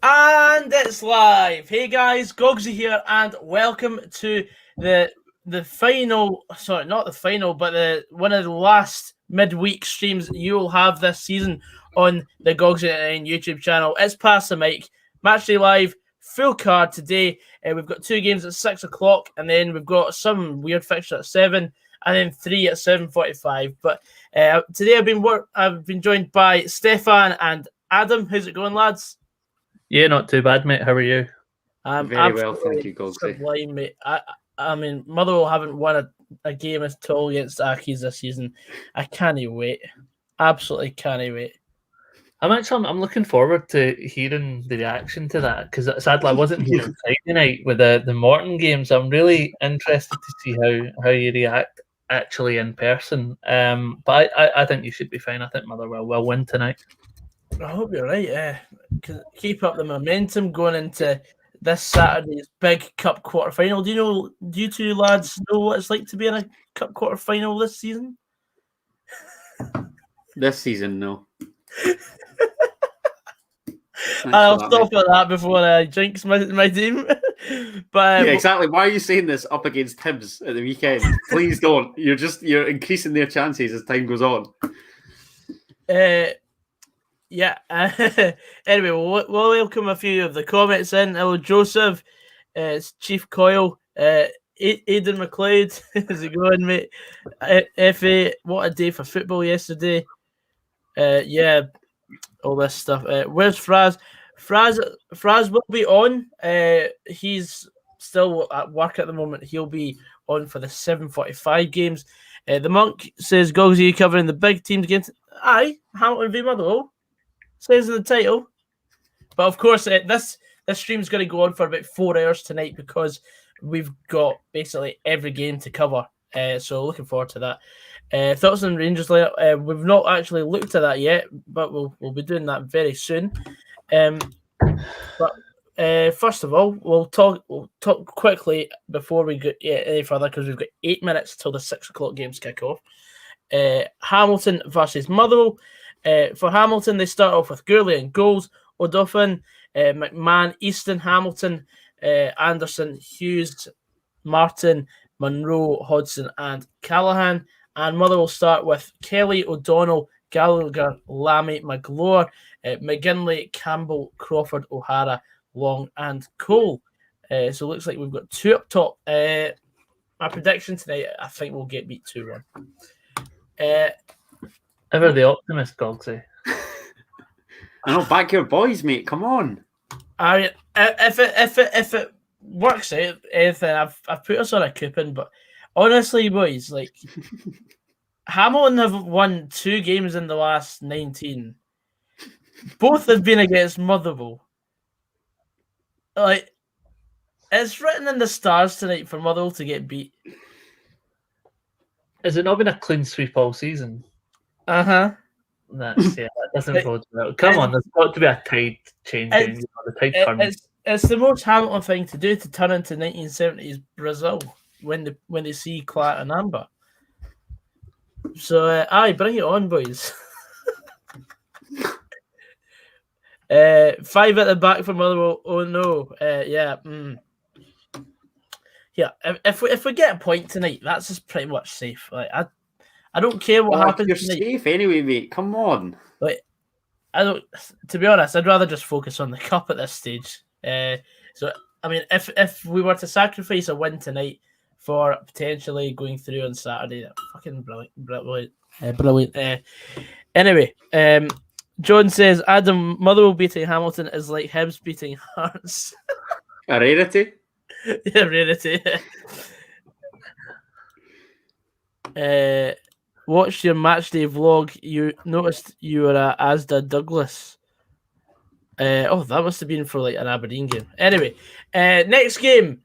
And it's live. Hey guys, Goggsy here, and welcome to the final. Sorry, not the final, but one of the last midweek streams you'll have this season on the goggsysaan YouTube channel. It's Pass the Mic, Matchday Live, full card today. We've got 2 games at 6 o'clock, and then we've got some weird fixture at 7, and then 3 at 7:45. But today I've been joined by Stefan and Adam. How's it going, lads? Yeah, not too bad, mate. How are you? Very well, thank you, Goggsy. Sublime, mate. I mean, Motherwell haven't won a game at all against Accies this season. I can't wait. Absolutely can't wait. I'm looking forward to hearing the reaction to that, because sadly I wasn't here on Friday night with the Morton game, so I'm really interested to see how you react actually in person. But I think you should be fine. I think Motherwell will win tonight. I hope you're right. Yeah, keep up the momentum going into this Saturday's big cup quarter final. Do you two lads know what it's like to be in a cup quarter final this season? This season, no. I'll stop at that before I jinx my team. But yeah, exactly. Why are you saying this up against Hibs at the weekend? Please don't. You're increasing their chances as time goes on. Yeah. Anyway, we'll welcome a few of the comments in. Hello, Joseph. It's Chief Coyle. Aidan McLeod. How's it going, mate? FA, what a day for football yesterday. Yeah, all this stuff. Where's Fraz? Fraz will be on. He's still at work at the moment. He'll be on for the 7:45 games. The Monk says, Goggsy, you covering the big teams against... Aye, Hamilton v Motherwell. Says in the title. But of course, this stream's going to go on for about 4 hours tonight because we've got basically every game to cover. So looking forward to that. Thoughts on Rangers later? We've not actually looked at that yet, but we'll be doing that very soon. But first of all, we'll talk quickly before we get any further, because we've got 8 minutes till the 6 o'clock games kick off. Hamilton versus Motherwell. For Hamilton, they start off with Gourley and goals. O'Duffin, McMahon, Easton, Hamilton, Anderson, Hughes, Martin, Monroe, Hodgson, and Callahan. And Motherwell start with Kelly, O'Donnell, Gallagher, Lammy, McGlure, McGinley, Campbell, Crawford, O'Hara, Long, and Cole. So it looks like we've got 2 up top. My prediction tonight, I think we'll get beat 2-1. Ever the optimist, Goggsy. I know, back your boys, mate. Come on. I mean, if it works out, anything, I've put us on a coupon. But honestly, boys, like Hamilton have won 2 games in the last 19. Both have been against Motherwell. Like, it's written in the stars tonight for Motherwell to get beat. Has it not been a clean sweep all season? That doesn't bode well. Come on, there's got to be a tide change. The tide turns. It's the most Hamilton thing to do, to turn into 1970s Brazil when they see Clark and Amber. So, bring it on, boys. 5 at the back for Motherwell. Oh no, yeah. Yeah, if we get a point tonight, that's just pretty much safe. Like I don't care what happens. You're tonight. safe anyway, mate. Come on. Like, I don't. To be honest, I'd rather just focus on the cup at this stage. So I mean, if we were to sacrifice a win tonight for potentially going through on Saturday, that's fucking brilliant. Anyway, John says Adam, Motherwell beating Hamilton is like Hibs beating Hearts. A rarity. Yeah, rarity. Watched your matchday vlog. You noticed you were at Asda Douglas. That must have been for like an Aberdeen game. Anyway, next game,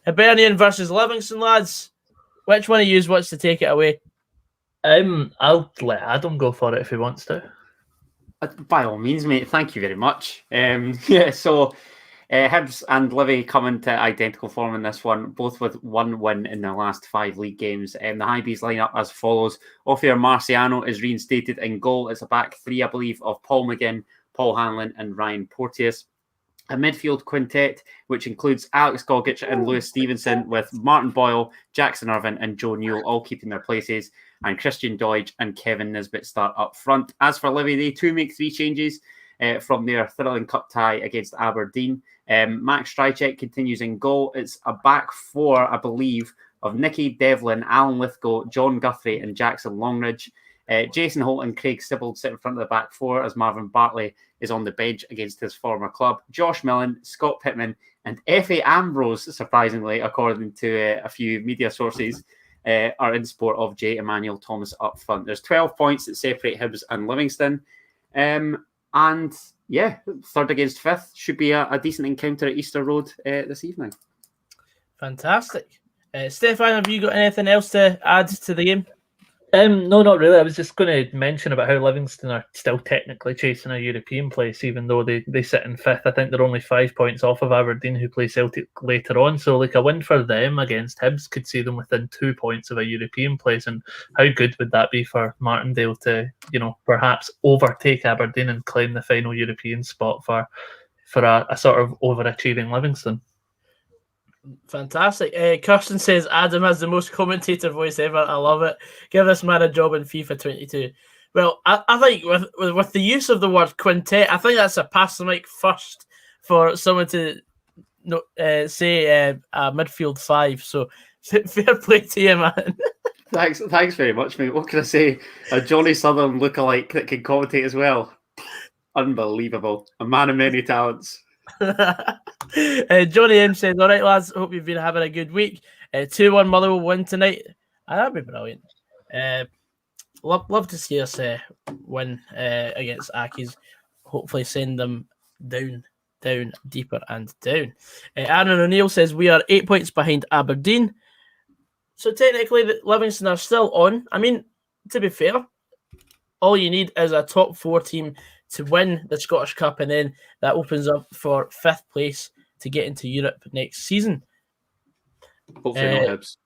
Burnian versus Livingston Lads. Which one of you wants to take it away? I'll let Adam go for it if he wants to. By all means, mate. Thank you very much. So Hibs and Livy come into identical form in this one, both with 1 win in their last 5 league games. The High Bees line up as follows. Ophir Marciano is reinstated in goal. It's a back 3, I believe, of Paul McGinn, Paul Hanlon and Ryan Porteous. A midfield quintet, which includes Alex Gogic and Lewis Stevenson, with Martin Boyle, Jackson Irvine, and Joe Newell all keeping their places, and Christian Doidge and Kevin Nisbet start up front. As for Livy, they too make 3 changes from their thrilling cup tie against Aberdeen. Max Strycek continues in goal. It's a back 4, I believe, of Nicky Devlin, Alan Lithgow, John Guthrie, and Jackson Longridge. Jason Holt and Craig Sibbald sit in front of the back 4 as Marvin Bartley is on the bench against his former club. Josh Millen, Scott Pittman, and Effie Ambrose, surprisingly, according to a few media sources, are in support of J. Emmanuel Thomas up front. There's 12 points that separate Hibs and Livingston. And yeah, 3rd against 5th should be a decent encounter at Easter Road this evening. Fantastic. Stefan, have you got anything else to add to the game? No, not really. I was just going to mention about how Livingston are still technically chasing a European place, even though they sit in 5th. I think they're only 5 points off of Aberdeen, who play Celtic later on. So, like, a win for them against Hibs could see them within 2 points of a European place. And how good would that be for Martindale to, perhaps overtake Aberdeen and claim the final European spot for a sort of overachieving Livingston? Fantastic. Kirsten says Adam has the most commentator voice ever. I love it. Give this man a job in FIFA 22. Well, I think with the use of the word quintet, I think that's a pass the mic first for someone to say a midfield 5. So fair play to you, man. Thanks very much, mate. What can I say? A Johnny Southern lookalike that can commentate as well. Unbelievable. A man of many talents. Johnny M says, all right, lads, hope you've been having a good week. 2-1 Motherwell win tonight. That'd be brilliant. Love to see us win against Accies. Hopefully send them down, deeper and down. Aaron O'Neill says, we are 8 points behind Aberdeen. So technically, Livingston are still on. I mean, to be fair, all you need is a top 4 team to win the Scottish Cup, and then that opens up for 5th place to get into Europe next season. Hopefully not Hibs.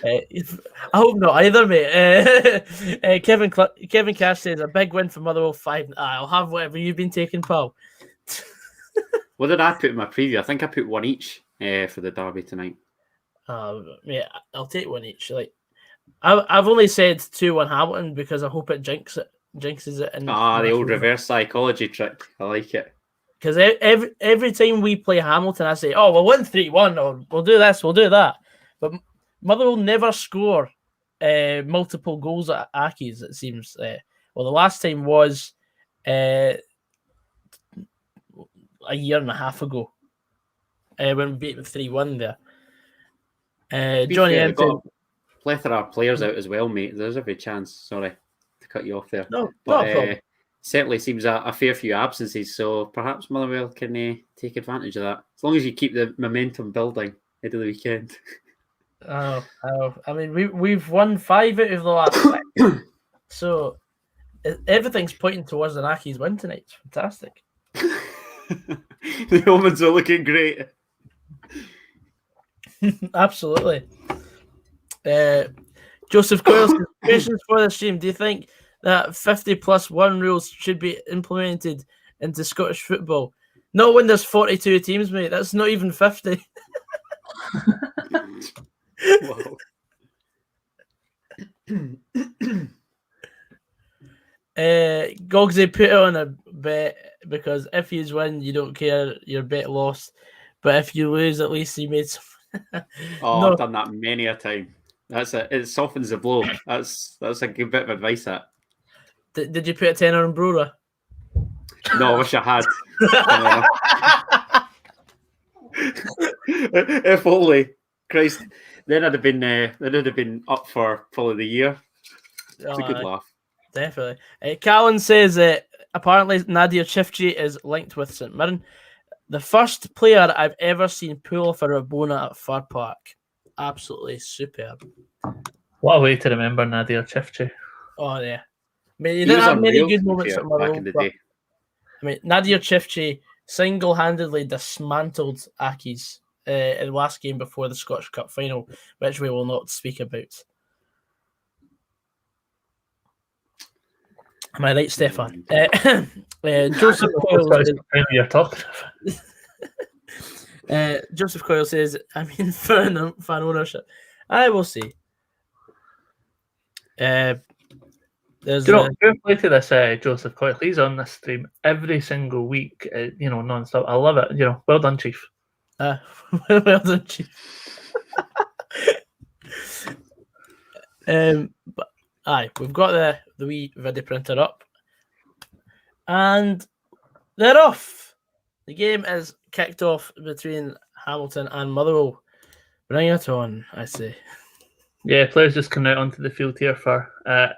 I hope not either, mate. Kevin Cash says, a big win for Motherwell 5. I'll have whatever you've been taking, pal. What did I put in my preview? I think I put 1 each for the derby tonight. Yeah, I'll take 1 each. Like, I've only said 2-1 Hamilton because I hope it jinxes it. The old reverse psychology trick. I like it. Because every time we play Hamilton, I say, we'll win 3-1, or we'll do this, we'll do that. But Motherwell never score multiple goals at Accies, it seems. The last time was a year and a half ago when we beat them 3-1 there. Johnny M. got a plethora of players out as well, mate. There's every chance. Sorry to cut you off there. No, not a problem. Certainly seems a fair few absences, so perhaps Motherwell can take advantage of that. As long as you keep the momentum building into the weekend. I mean, we've won 5 out of the last 6. So everything's pointing towards an Accies win tonight. It's fantastic. The omens are looking great. Absolutely. Joseph Coyle, questions for the stream. Do you think that 50+1 rules should be implemented into Scottish football? Not when there's 42 teams, mate. That's not even 50. Wow. Gogsy put it on a bet because if you win, you don't care, your bet lost. But if you lose, at least you made some. I've done that many a time. It softens the blow. That's a good bit of advice. That. Did you put a tenner on Brora? No, I wish I had. If only, Christ. Then I'd have been up for probably the year. It's a good laugh. Definitely. Callan says apparently Nadir Chifchi is linked with St Mirren. The first player I've ever seen pull off a Rabona at Fir Park. Absolutely superb. What a way to remember Nadir Chifchi. Oh, yeah. I mean, he didn't have many good moments at Motherwell, back in the day. I mean, Nadir Chifchi single-handedly dismantled Accies in the last game before the Scottish Cup final, which we will not speak about. Am I right, Stefan? Joseph Coyle says, you're talking Joseph Coyle says, I mean, fan ownership. I will see. There's fair play to this Joseph Coyle. He's on this stream every single week, non-stop. I love it. Well done, Chief. well done, Chief. But we've got the wee video printer up, and they're off. The game is kicked off between Hamilton and Motherwell. Bring it on, I say. Yeah, players just coming out onto the field here for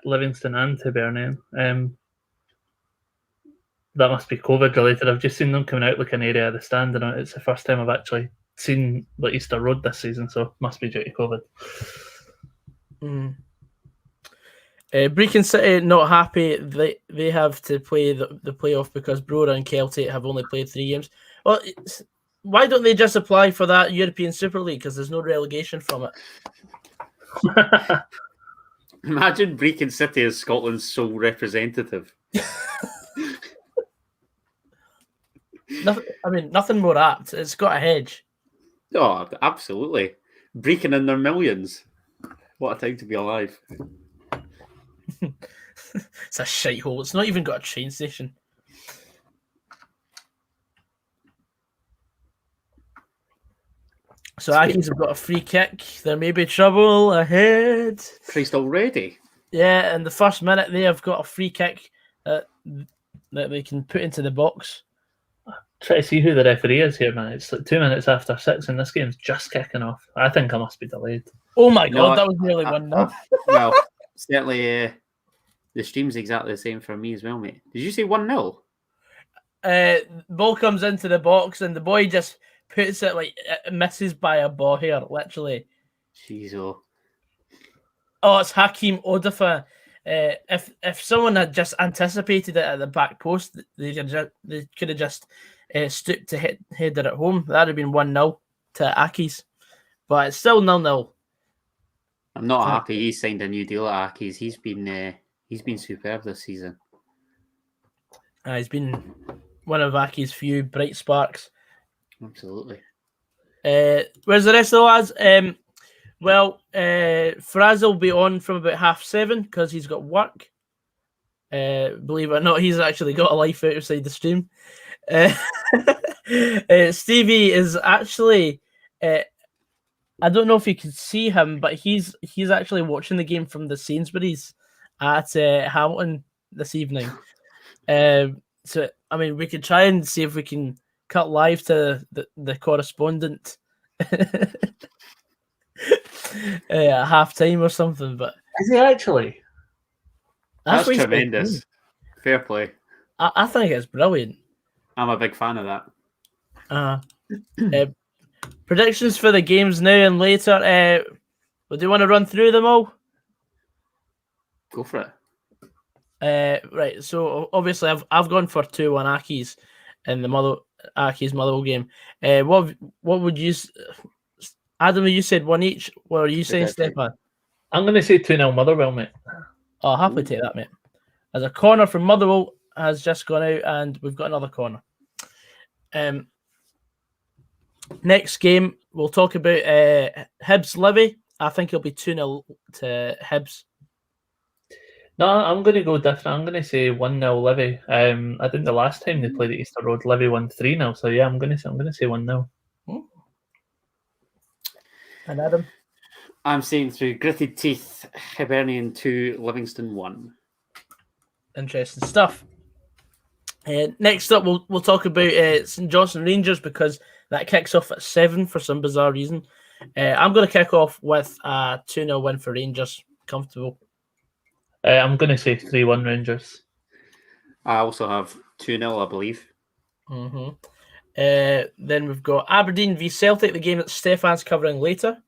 Livingston and Burnian. That must be COVID related. I've just seen them coming out like an area of the stand, and it's the first time I've actually seen the Easter Road this season, so it must be due to COVID. Brecon City not happy. They have to play the playoff because Brora and Celtic have only played 3 games. Well, why don't they just apply for that European Super League? Because there's no relegation from it. Imagine Brecon City as Scotland's sole representative. Nothing more apt. It's got a hedge. Oh, absolutely. Brecon in their millions. What a time to be alive. It's a shithole. It's not even got a train station. So Accies have got a free kick. There may be trouble ahead. Christ already? Yeah, in the first minute they have got a free kick that they can put into the box. Try to see who the referee is here, man. It's like 2 minutes after 6 and this game's just kicking off. I think I must be delayed. Oh my God, that was nearly 1-0. Well, certainly the stream's exactly the same for me as well, mate. Did you say 1-0? Ball comes into the box and the boy just puts it like it misses by a ball here, literally. Jeez, oh, it's Hakeem Odafa. If someone had just anticipated it at the back post, they could have just stooped to head it at home. That would have been 1-0 to Accies, but it's still 0-0. I'm not happy he signed a new deal at Accies. He's been superb this season. He's been one of Accies' few bright sparks. Absolutely. Where's the rest of the lads? Fraz will be on from about 7:30 because he's got work. Believe it or not, he's actually got a life outside the stream. Stevie is actually, I don't know if you can see him, but he's actually watching the game from the Sainsbury's at Hamilton this evening. So, we could try and see if we can cut live to the correspondent at half-time or something. But is he actually? That's tremendous. Fair play. I think it's brilliant. I'm a big fan of that. Predictions for the games now and later. Do you want to run through them all? Go for it. Right. So obviously, I've gone for 2-1 Accies in the Accies Motherwell game. What would you, Adam? You said 1 each. What are you saying, Stefan? I'm going to say 2-0 Motherwell, mate. I'll happily take that, mate. As a corner from Motherwell has just gone out, and we've got another corner. Next game, we'll talk about Hibs Livy. I think it'll be 2-0 to Hibs. No, I'm going to go different. I'm going to say 1-0 Livy. I think the last time they played at Easter Road, Livy won 3-0. So yeah, I'm going to say 1-0. And Adam? I'm saying through gritted teeth, Hibernian 2, Livingston 1. Interesting stuff. Next up, we'll talk about St Johnstone Rangers because that kicks off at 7 for some bizarre reason. I'm going to kick off with a 2-0 win for Rangers. Comfortable. I'm going to say 3-1 Rangers. I also have 2-0, I believe. Mm-hmm. Then we've got Aberdeen v Celtic, the game that Stefan's covering later.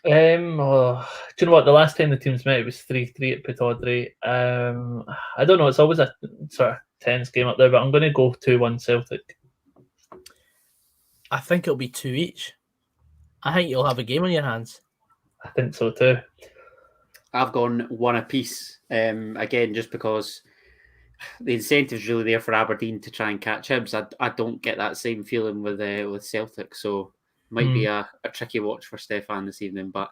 Do you know what? The last time the teams met, it was 3-3 at Pittodrie. I don't know. It's always a sort of tense game up there, but I'm going to go 2-1 Celtic. I think it'll be 2 each. I think you'll have a game on your hands. I think so too. I've gone 1 apiece. Again, just because the incentive's really there for Aberdeen to try and catch Hibs. I don't get that same feeling with Celtic, so it might be a tricky watch for Stefan this evening. But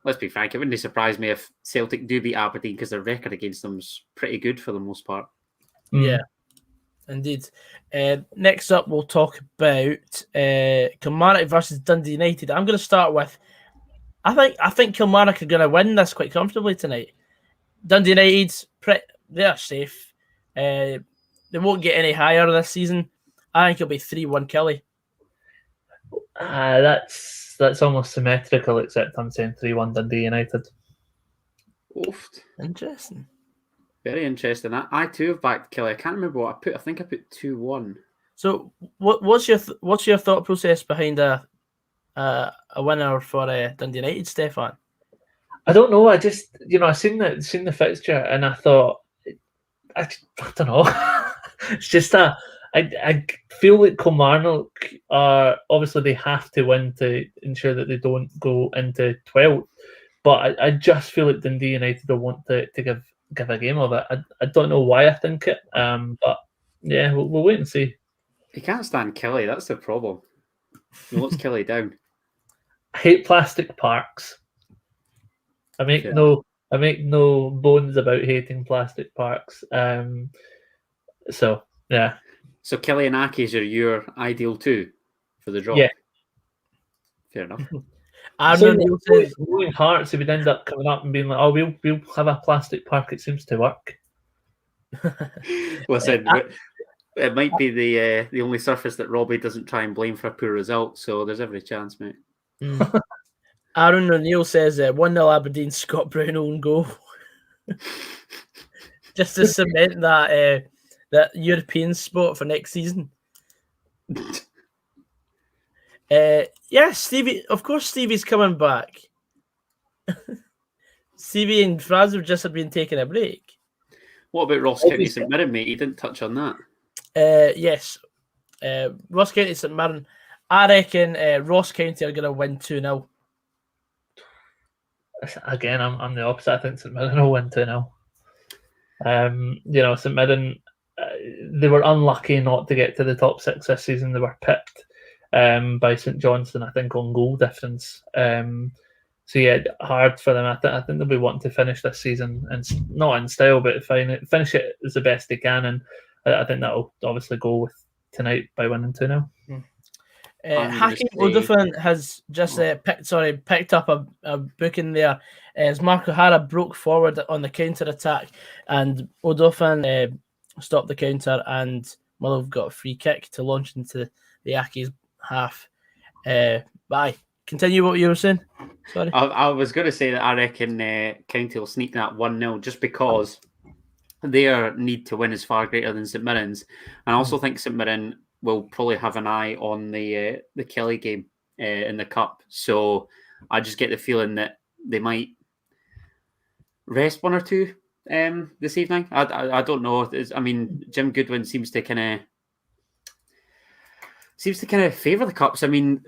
let's be frank, it wouldn't surprise me if Celtic do beat Aberdeen because their record against them's pretty good for the most part. Yeah, indeed. Next up, we'll talk about Kilmarnock versus Dundee United. I'm going to start with, I think Kilmarnock are going to win this quite comfortably tonight. Dundee United's they're safe. They won't get any higher this season. I think it'll be 3-1 Kelly. That's almost symmetrical, except I'm saying 3-1 Dundee United. Oofed. Interesting. Very interesting. I too have backed Kelly. I can't remember what I put. I think I put 2-1. So what's your thought process behind a winner for Dundee United, Stefan? I don't know. I just I seen the fixture and I thought I don't know. It's just I feel like Kilmarnock are obviously they have to win to ensure that they don't go into 12th. But I just feel like Dundee United will want to give a game of it. I don't know why I think it. But yeah, we'll wait and see. He can't stand Kelly. That's the problem. He wants Kelly down. I hate plastic parks. I make no bones about hating plastic parks. So yeah. So Kelly and Aki's are your ideal too for the drop. Yeah. Fair enough. Moving Hearts, if we'd end up coming up and being like, "Oh, we'll have a plastic park," it seems to work. Listen, it might be the only surface that Robbie doesn't try and blame for a poor result. So there's every chance, mate. Aaron O'Neill says 1-0 Aberdeen, Scott Brown own goal. Just to cement that European spot for next season. Yeah, Stevie. Of course, Stevie's coming back. Stevie and Franz have just been taking a break. What about Ross County St Mirren, mate? You didn't touch on that. Yes. Ross County St Mirren. I reckon Ross County are going to win 2-0. Again, I'm the opposite. I think St Mirren will win 2-0. St Mirren, they were unlucky not to get to the top 6 this season. They were pipped by St Johnstone, I think, on goal difference. So yeah, hard for them. I think they'll be wanting to finish this season, and not in style, but finish it as the best they can. And I think that'll obviously go with tonight by winning 2-0. Hakim Odofin has just picked up a booking there as Mark O'Hara broke forward on the counter attack, and Odofin stopped the counter, and Muller got a free kick to launch into the Aki's half. Bye. Continue what you were saying. Sorry, I was going to say that I reckon County will sneak that 1-0 just because their need to win is far greater than St Mirren's, and I also think St Mirren will probably have an eye on the Kelly game in the cup. So I just get the feeling that they might rest one or two this evening. I don't know. Jim Goodwin seems to kind of favour the cups. I mean,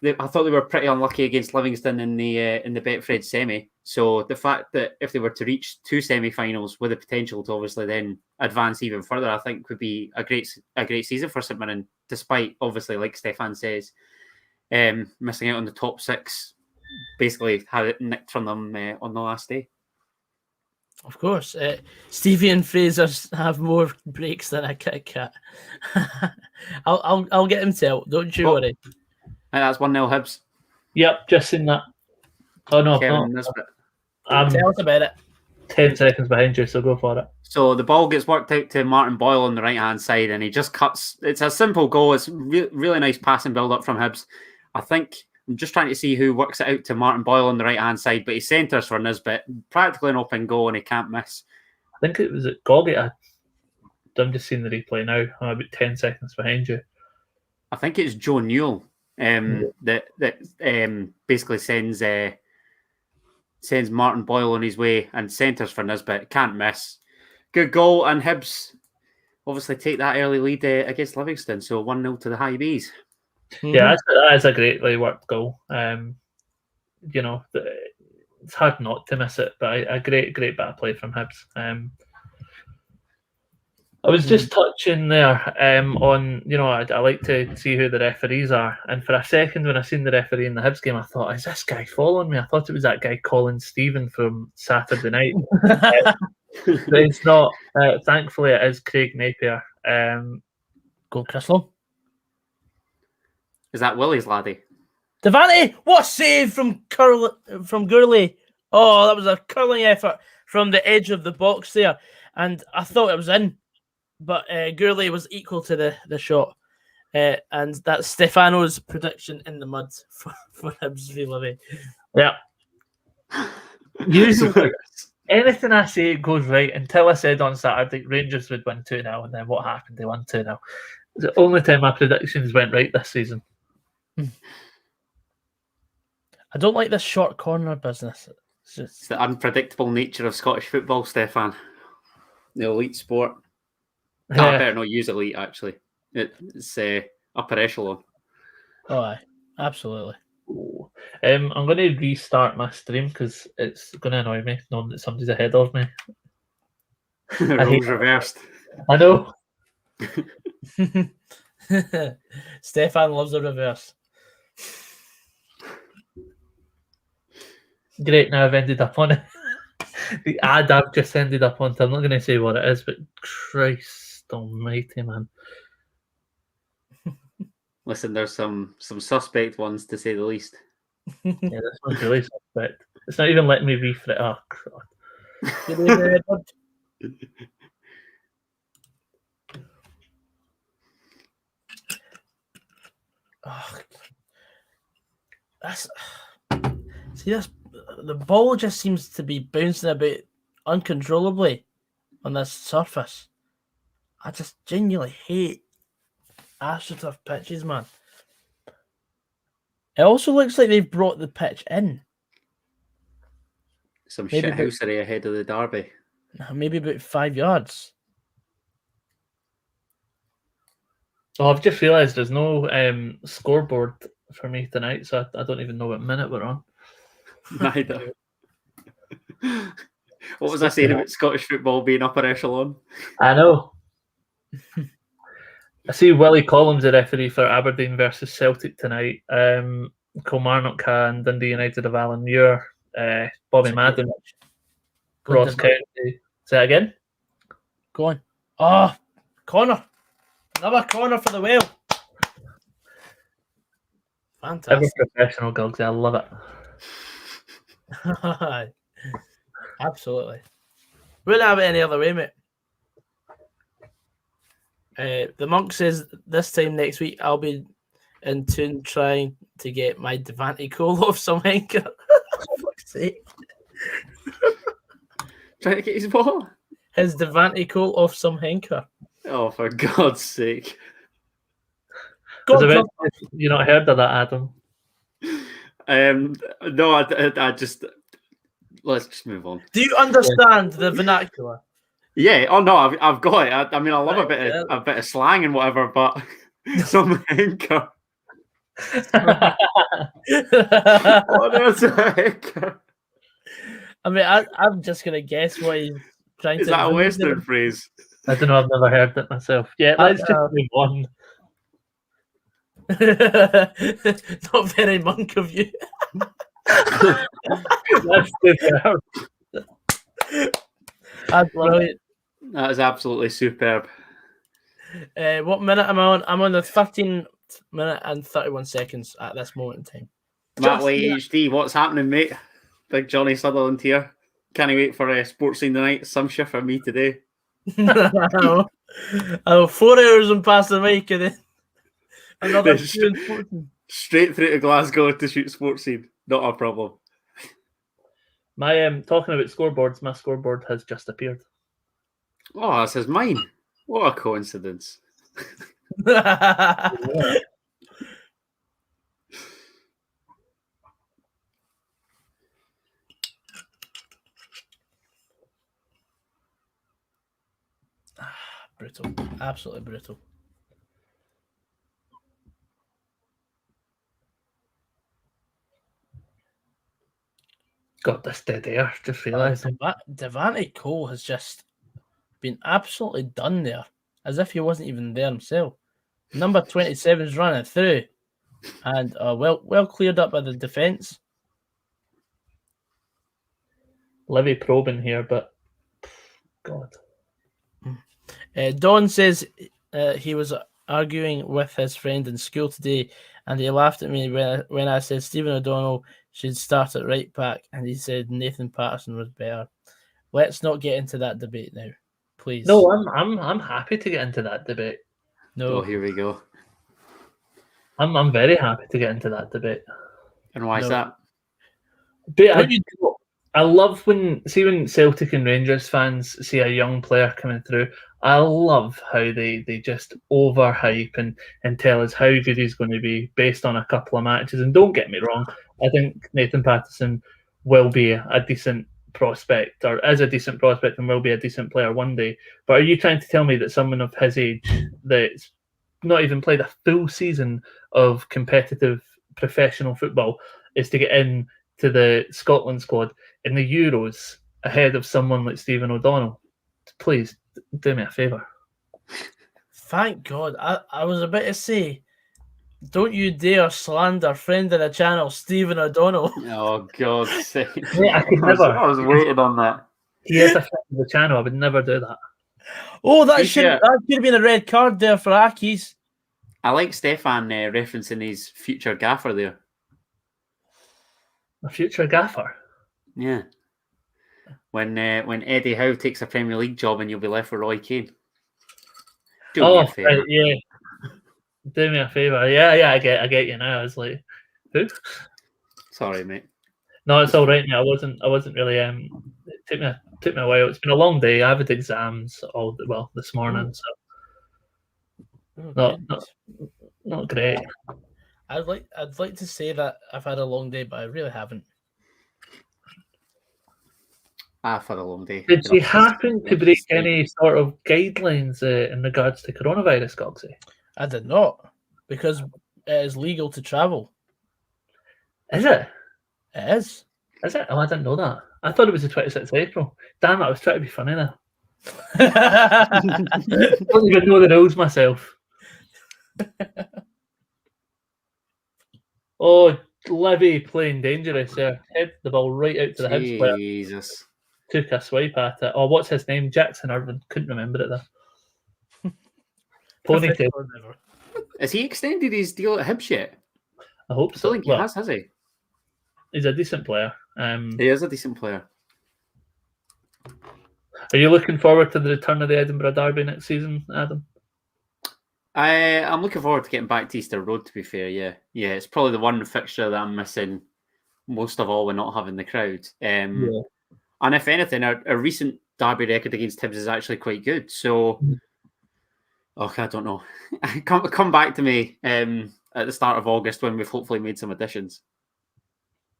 I thought they were pretty unlucky against Livingston in the Betfred semi. So the fact that if they were to reach 2 semi-finals with the potential to obviously then advance even further, I think would be a great season for St Mirren. Despite obviously, like Stefan says, missing out on the top 6, basically had it nicked from them on the last day. Of course, Stevie and Fraser have more breaks than a Kit Kat. I'll get him to help. Don't you worry. And that's 1-0 Hibs. Yep, just seen that. Oh no, Kevin, tell us about it. 10 seconds behind you, so go for it. So the ball gets worked out to Martin Boyle on the right-hand side, and he just cuts. It's a simple goal. It's really nice passing build-up from Hibs. I'm just trying to see who works it out to Martin Boyle on the right-hand side, but he centres for Nisbet. Practically an open goal, and he can't miss. I think it was at Goggy. I'm just seeing the replay now. I'm about 10 seconds behind you. I think it's Joe Newell that basically sends Martin Boyle on his way and centres for Nisbet. Can't miss. Good goal, and Hibs obviously take that early lead against Livingston. So 1-0 to the High Bees. Yeah, that is a greatly worked goal. It's hard not to miss it, but a great bit of play from Hibs. I was just touching there on, I like to see who the referees are. And for a second, when I seen the referee in the Hibs game, I thought, is this guy following me? I thought it was that guy Colin Stephen from Saturday night. But it's not. Thankfully, it is Craig Napier. Go, Crystal. Is that Willie's laddie? Devante, what a save from Gurley. Oh, that was a curling effort from the edge of the box there. And I thought it was in, but Gurley was equal to the shot. And that's Stefano's prediction in the mud for Hibs v Livy. Yeah. Usually, anything I say goes right until I said on Saturday Rangers would win 2-0, and then what happened? They won 2-0. It's the only time my predictions went right this season. I don't like this short corner business. It's the unpredictable nature of Scottish football, Stefan. The elite sport. No, I better not use elite, actually. It's upper echelon. Oh, aye. Absolutely. I'm going to restart my stream because it's going to annoy me knowing that somebody's ahead of me. Roles reversed. I know. Stefan loves the reverse. Great, now I've ended up on it. The ad I've just ended up on. I'm not going to say what it is, but Christ almighty, man. Listen, there's some suspect ones, to say the least. Yeah, this one's really suspect. It's not even letting me refresh. Oh, God. The ball just seems to be bouncing about uncontrollably on this surface. I just genuinely hate AstroTurf pitches, man. It also looks like they've brought the pitch in. Some shithousery ahead of the derby. Maybe about 5 yards. Oh, I've just realised there's no scoreboard for me tonight, so I don't even know what minute we're on. Neither. What was I saying about Scottish football being upper echelon? I know. I see Willie Collins, the referee for Aberdeen versus Celtic tonight. Kilmarnock and Dundee United of Alan Muir. Bobby Madden, Ross County. Say that again? Go on. Oh, corner. Another corner for the whale. Fantastic. Every professional, Gogs. I love it. Absolutely. Wouldn't have it any other way, mate. The monk says this time next week I'll be in tune trying to get my Devante Cole off some anchor. For fuck's sake. Trying to get his what? His Devante Cole off some hanker. Oh, for God's sake. You not heard of that, Adam? No, I just... Let's just move on. Do you understand the vernacular? Yeah. Oh no, I've got it. I mean, I love a bit of slang and whatever, but some hinker. What is a hinker? I mean, I'm just gonna guess what he's trying to. Is that a Western phrase? I don't know. I've never heard it myself. Yeah, let's just move on. Not very monk of you. That's brilliant. That is absolutely superb. What minute am I on? I'm on the 13th minute and 31 seconds at this moment in time. Matt Lee HD, what's happening, mate? Big Johnny Sutherland here. Can't wait for Sports Scene tonight. Some shift for me today. I know 4 hours and past the mic and then another straight through to Glasgow to shoot Sports Scene. Not a problem. My talking about scoreboards, my scoreboard has just appeared. Oh, this is mine. What a coincidence. Yeah. Brutal. Absolutely brutal. Got this dead air. Just realised. Devante Cole has just been absolutely done there, as if he wasn't even there himself. Number 27 is running through, and well cleared up by the defence. Livy probing here, but God. Don says he was arguing with his friend in school today, and he laughed at me when I said Stephen O'Donnell should start at right back, and he said Nathan Patterson was better. Let's not get into that debate now, please. No, I'm happy to get into that debate. No, Oh, here we go. I'm very happy to get into that debate. And why is that? But I love when Celtic and Rangers fans see a young player coming through. I love how they just overhype and tell us how good he's going to be based on a couple of matches. And don't get me wrong, I think Nathan Patterson will be a decent prospect, or is a decent prospect, and will be a decent player one day. But are you trying to tell me that someone of his age that's not even played a full season of competitive professional football is to get in to the Scotland squad in the Euros ahead of someone like Stephen O'Donnell? Please do me a favour. Thank God. I was about to say, don't you dare slander friend of the channel, Stephen O'Donnell. Oh, God's sake. Yeah, I could never. I was waiting on that. He is a friend of the channel. I would never do that. Oh, that should have been a red card there for Aki's. I like Stefan referencing his future gaffer there. A future gaffer? Yeah. When Eddie Howe takes a Premier League job and you'll be left with Roy Keane. Do me a favour. Right, yeah. Do me a favour. Yeah, I get you now. I was like, who? Sorry, mate. No, it's all right, mate. I wasn't really. It took me a while. It's been a long day. I had exams this morning, so not great. I'd like to say that I've had a long day, but I really haven't. I've had a long day. Did you happen to break any sort of guidelines in regards to coronavirus, Goggsy? I did not, because it is legal to travel. Is it? It is. Is it? Oh, I didn't know that. I thought it was the 26th of April. Damn it, I was trying to be funny there. I don't even know the rules myself. Oh, Livy playing dangerous there. Head the ball right out to the Hibs player. Jesus. Took a swipe at it. Oh, what's his name? Jackson Irvin. Couldn't remember it there. Ponytail. Has he extended his deal at Hibs yet? I hope I so. don't think he has he? He's a decent player. He is a decent player. Are you looking forward to the return of the Edinburgh Derby next season, Adam? I'm looking forward to getting back to Easter Road, to be fair, yeah. Yeah, it's probably the one fixture that I'm missing most of all when not having the crowd. And if anything, our recent derby record against Hibs is actually quite good. So, I don't know. Come back to me at the start of August when we've hopefully made some additions.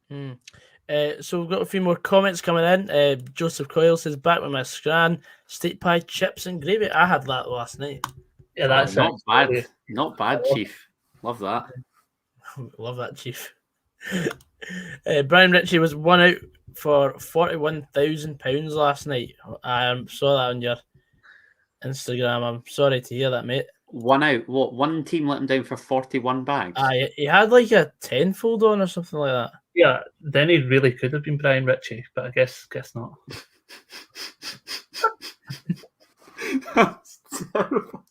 So we've got a few more comments coming in. Joseph Coyle says, back with my scran, steak pie, chips and gravy. I had that last night. Yeah, that's not bad. Not bad, Chief. Love that. Love that, Chief. Brian Ritchie was one out for £41,000 last night. I saw that on your Instagram. I'm sorry to hear that, mate. One out. What? One team let him down for 41 bags? He had like a tenfold on or something like that. Yeah, then he really could have been Brian Ritchie, but I guess not. That's terrible.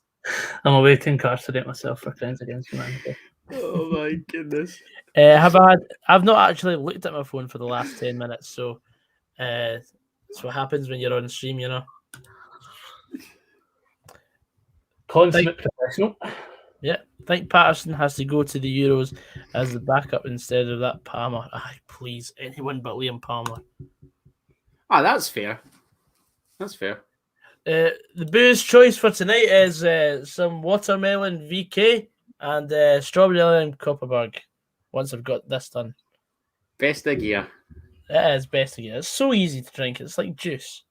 I'm awaiting incarcerate myself for Crimes Against Humanity. Oh my goodness. I've not actually looked at my phone for the last 10 minutes, so it's what happens when you're on stream, you know. Consummate professional. Yeah, I think Patterson has to go to the Euros as the backup instead of that Palmer. Please, anyone but Liam Palmer. That's fair. That's fair. The booze choice for tonight is some watermelon VK and strawberry lime Copperberg. Once I've got this done. Best of gear. It is best of gear. It's so easy to drink. It's like juice.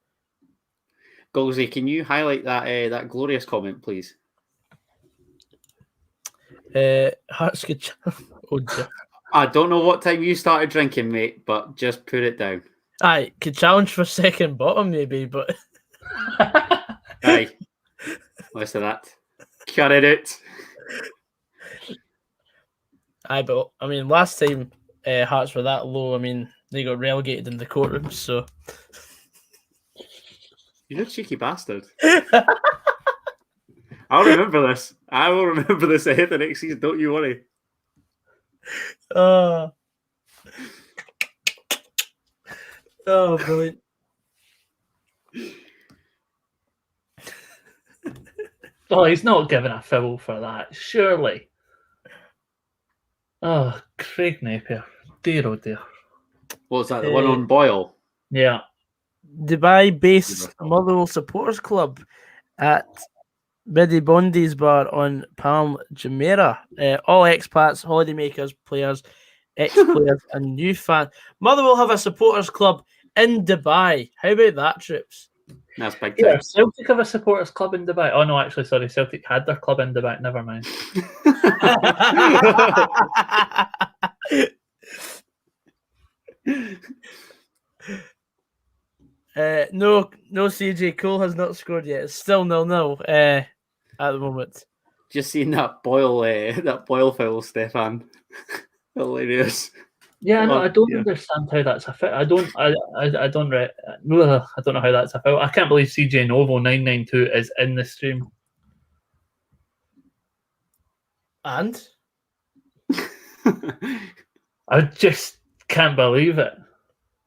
Golsey, can you highlight that glorious comment, please? Hearts good. Oh dear. I don't know what time you started drinking, mate, but just put it down. Could challenge for second bottom maybe, but Aye. Listen to that. Cut it out. Aye, but I mean, last time Hearts were that low, I mean, they got relegated in the courtroom, so. You're a cheeky bastard. I'll remember this. I will remember this ahead of next season. Don't you worry. Oh, brilliant. Oh, he's not given a foul for that, surely. Oh, Craig Napier. Dear, oh dear. What's that? The one on Boyle? Yeah. Dubai-based Motherwell Supporters Club at Biddy Bondi's bar on Palm Jumeirah. All expats, holidaymakers, players, ex-players, and new fans. Motherwell have a supporters club in Dubai. How about that, Trips? That's big Yeah, time. Celtic have a supporters club in Dubai. Oh no, actually, sorry, Celtic had their club in Dubai. Never mind. No, CJ Cole has not scored yet. It's still 0-0 at the moment. Just seen that Boyle foul, Stefan. Hilarious. Yeah, no, I don't Yeah. understand how that's a foul. I don't know how that's a foul. I can't believe CJ Novo 992 is in the stream. And I just can't believe it.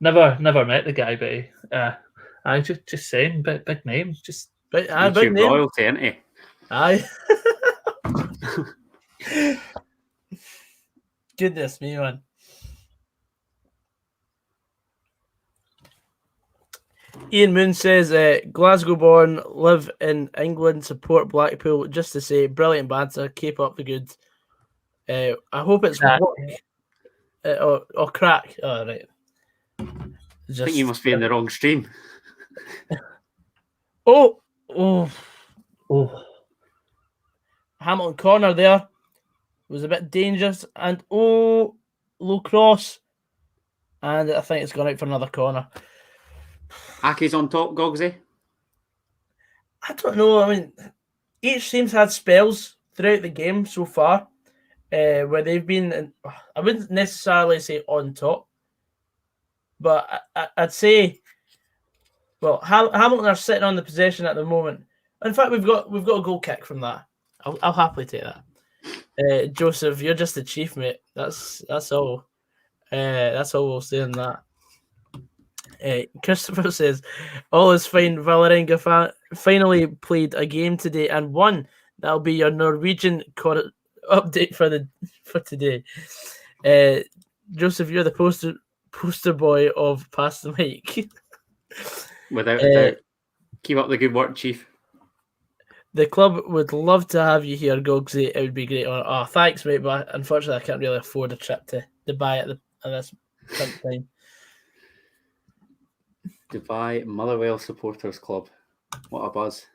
Never met the guy, but I just saying, big name, just big YouTube name. royalty, isn't he? Aye. Goodness me, man. Ian Moon says, Glasgow born, live in England, support Blackpool. Just to say, brilliant banter, keep up the good. I hope it's Crack. work. Or crack. Oh, right. I think you must be in the wrong stream. Oh. Hamilton corner there was a bit dangerous, and low cross, and I think it's gone out for another corner. Aki's on top, Gogsy. I don't know. I mean, each team's had spells throughout the game so far where they've been, I wouldn't necessarily say on top, but I'd say, well, Hamilton are sitting on the possession at the moment. In fact, we've got a goal kick from that. I'll happily take that. Joseph, you're just the chief, mate. That's all. That's all we'll say on that. Christopher says, all is fine. Valerenga finally played a game today and won. That'll be your Norwegian update for today. Joseph, you're the poster boy of Pass the Mic. Without a doubt. Keep up the good work, Chief. The club would love to have you here, Gogsy. It would be great. Oh, thanks, mate. But unfortunately, I can't really afford a trip to Dubai at this time. Dubai Motherwell Supporters Club. What a buzz.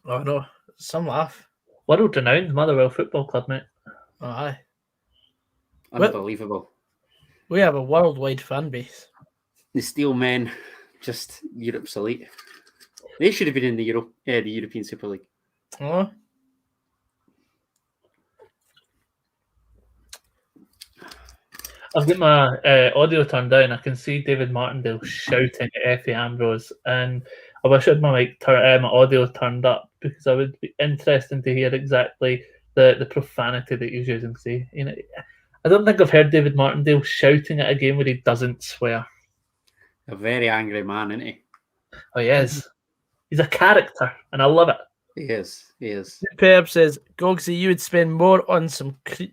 Oh, no. Some laugh. World renowned Motherwell Football Club, mate. Oh, aye. Unbelievable. We have a worldwide fan base. The Steel Men, just Europe's elite. They should have been in the European Super League. Oh. I've got my audio turned down. I can see David Martindale shouting at Effie Ambrose, and I wish I had my audio turned up because I would be interested to hear exactly the profanity that he's using. See, you know, I don't think I've heard David Martindale shouting at a game where he doesn't swear. A very angry man, isn't he? Oh, he is. He's a character, and I love it. He is. Superb says, Gogsy, you would spend more on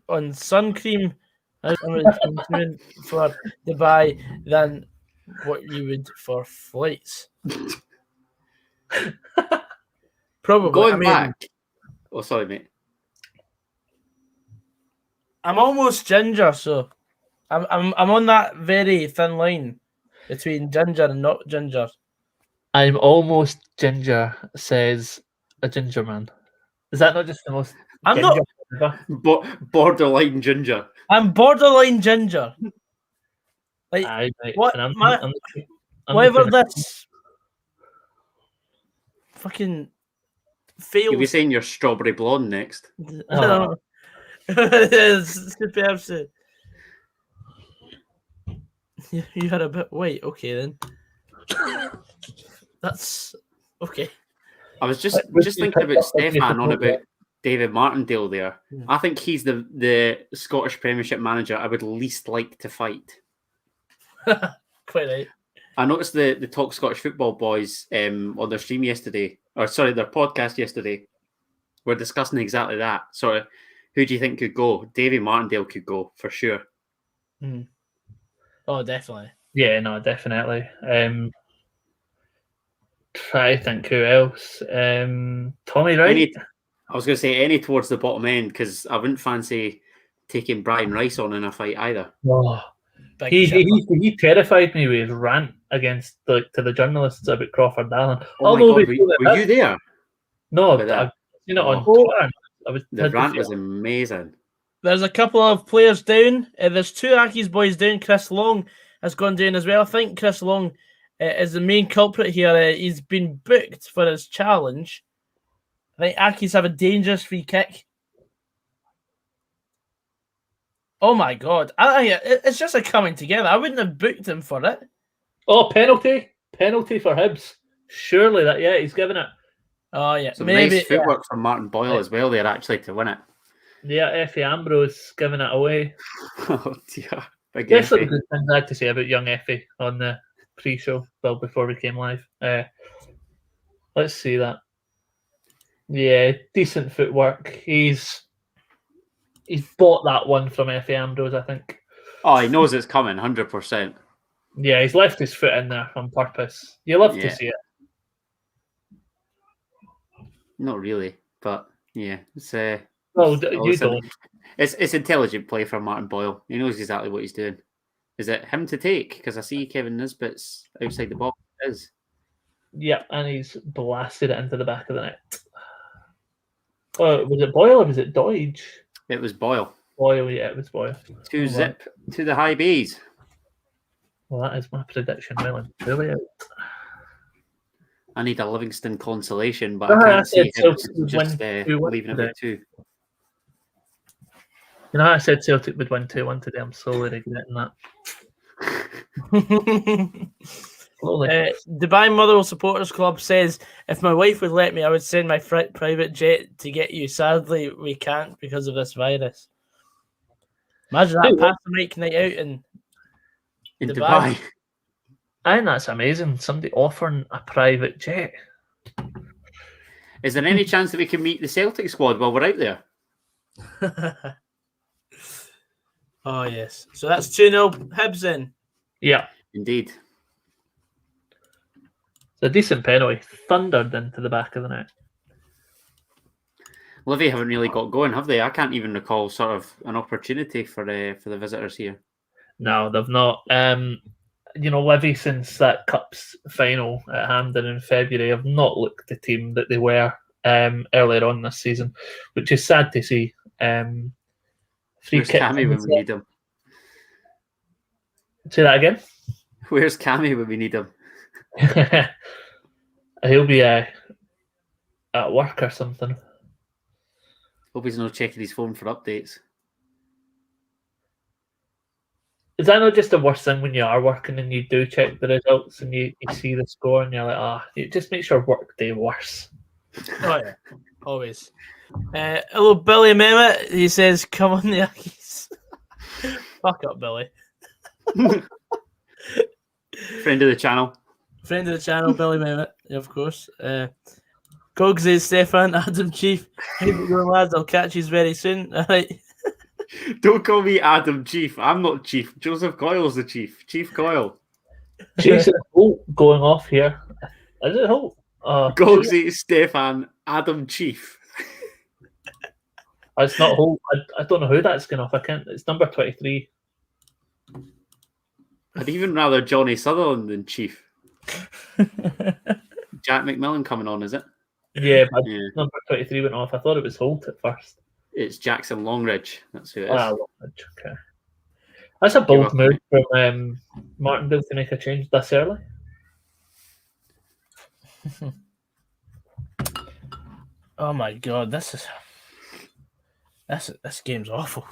on sun cream for Dubai than what you would for flights. Probably. Going back. Oh, sorry, mate. I'm almost ginger, so I'm on that very thin line between ginger and not ginger. I'm almost ginger, says a ginger man. Is that not just the most? I'm not. Borderline ginger. I'm borderline ginger. Like Aye, mate. what? I'm Whatever looking at- this fucking fails. You'll be saying you're strawberry blonde next. Oh. Superb. You had a bit. Wait, okay then. That's okay. I was just thinking about Stefan on about David Martindale there. Yeah. I think he's the Scottish Premiership manager I would least like to fight. Quite right. I noticed the Talk Scottish Football boys on their stream yesterday, or sorry, their podcast yesterday, were discussing exactly that. Sort of, who do you think could go? Davy Martindale could go for sure. Oh, definitely. Yeah, no, definitely. Try to think who else. Tommy Wright. I was going to say any towards the bottom end because I wouldn't fancy taking Brian Rice on in a fight either. Oh, he terrified me with his rant against to the journalists about Crawford Allen. Oh my God, were you there? No, I've seen it on Twitter. The rant was amazing. There's a couple of players down. There's two Accies boys down. Chris Long has gone down as well. I think Chris Long is the main culprit here. He's been booked for his challenge. I think Accies have a dangerous free kick. Oh my God. It's just a coming together. I wouldn't have booked him for it. Oh, penalty. Penalty for Hibs. Surely that, yeah, he's given it. Oh, yeah. Some nice footwork from Martin Boyle as well there, actually, to win it. Yeah, Effie Ambrose giving it away. Oh, dear. Guess what the good things I had to say about young Effie on the pre-show, well, before we came live. Let's see that. Yeah, decent footwork. He's bought that one from Effie Ambrose, I think. Oh, he knows it's coming, 100%. Yeah, he's left his foot in there on purpose. You love to see it. Not really, but yeah, it's you don't. It's intelligent play from Martin Boyle. He knows exactly what he's doing. Is it him to take? Because I see Kevin Nisbet's outside the box. It is. Yeah, and he's blasted it into the back of the net. Oh, was it Boyle or was it Doidge? It was Boyle. Boyle, yeah, it was Boyle. 2-0 to the high B's. Well, that is my prediction. Well, I'm really out. I need a Livingston consolation, but I can't see him just leaving it at 2. You know, I said Celtic would win 2-1 today. I'm slowly regretting that. Dubai Motherwell Supporters Club says, if my wife would let me, I would send my private jet to get you. Sadly, we can't because of this virus. Imagine that Panoramic night out in Dubai. I think that's amazing. Somebody offering a private jet. Is there any chance that we can meet the Celtic squad while we're out there? Oh, yes. So that's 2-0 Hibs in. Yeah. Indeed. It's a decent penalty. Thundered into the back of the net. Livy haven't really got going, have they? I can't even recall sort of an opportunity for the visitors here. No, they've not. Livy, since that Cup's final at Hampden in February, have not looked the team that they were earlier on this season, which is sad to see. Where's Cammy when we need him? Say that again? Where's Cammy when we need him? He'll be at work or something. Hope he's not checking his phone for updates. Is that not just the worst thing when you are working and you do check the results and you see the score and you're like, it just makes your work day worse. Oh, yeah. Always. Hello, Billy Mehmet. He says, come on the Accies. Fuck up, Billy. Friend of the channel. Friend of the channel, Billy Mehmet, of course. Goggsysaan, Stefan, Adam Chief. How you going, lads? I'll catch you very soon. All right. Don't call me Adam Chief. I'm not Chief. Joseph Coyle's the Chief. Chief Coyle. Jason Holt going off here. Is it Holt? Goggsy, Stefan, Adam Chief. It's not Holt. I don't know who that's going off. I can't. It's number 23. I'd even rather Johnny Sutherland than Chief. Jack McMillan coming on, is it? Yeah, but number 23 went off. I thought it was Holt at first. It's Jackson Longridge. That's who it is. Longridge, okay. That's a bold move from Martindale to make a change this early. Oh my god, this game's awful.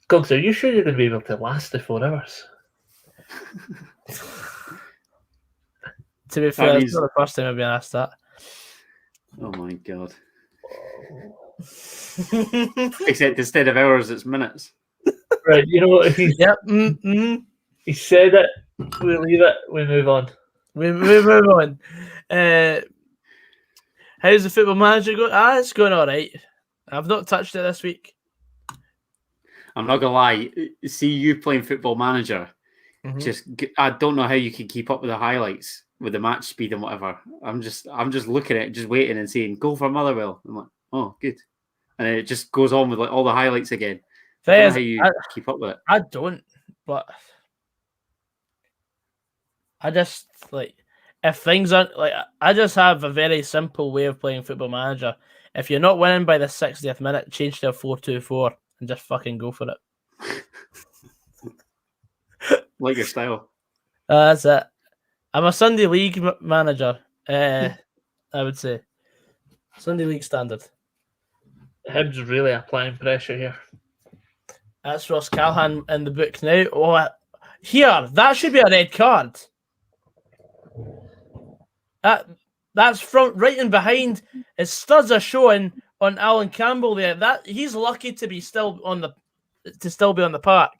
Gogs, are you sure you're going to be able to last the 4 hours? To be fair, it's not the first time I've been asked that. Oh my god. Except instead of hours, it's minutes. Right, you know what? Yep. He said it. We leave it. We move on. We move on. How's the Football Manager going? It's going all right. I've not touched it this week. I'm not gonna lie. See you playing Football Manager. I don't know how you can keep up with the highlights with the match speed and whatever. I'm just looking at it, just waiting and saying, "Go for Motherwell." I'm like, "Oh, good," and then it just goes on with like all the highlights again. I don't know how you keep up with it. I don't, but I just like if things aren't like I just have a very simple way of playing Football Manager. If you're not winning by the 60th minute, change to a 4-2-4 and just fucking go for it. Like your style. That's it. I'm a Sunday League manager. I would say Sunday League standard. Hibs really applying pressure here. That's Ross Callahan in the book now. Oh, here that should be a red card. That's front right and behind. His studs are showing on Alan Campbell there. That he's lucky to be still be on the park.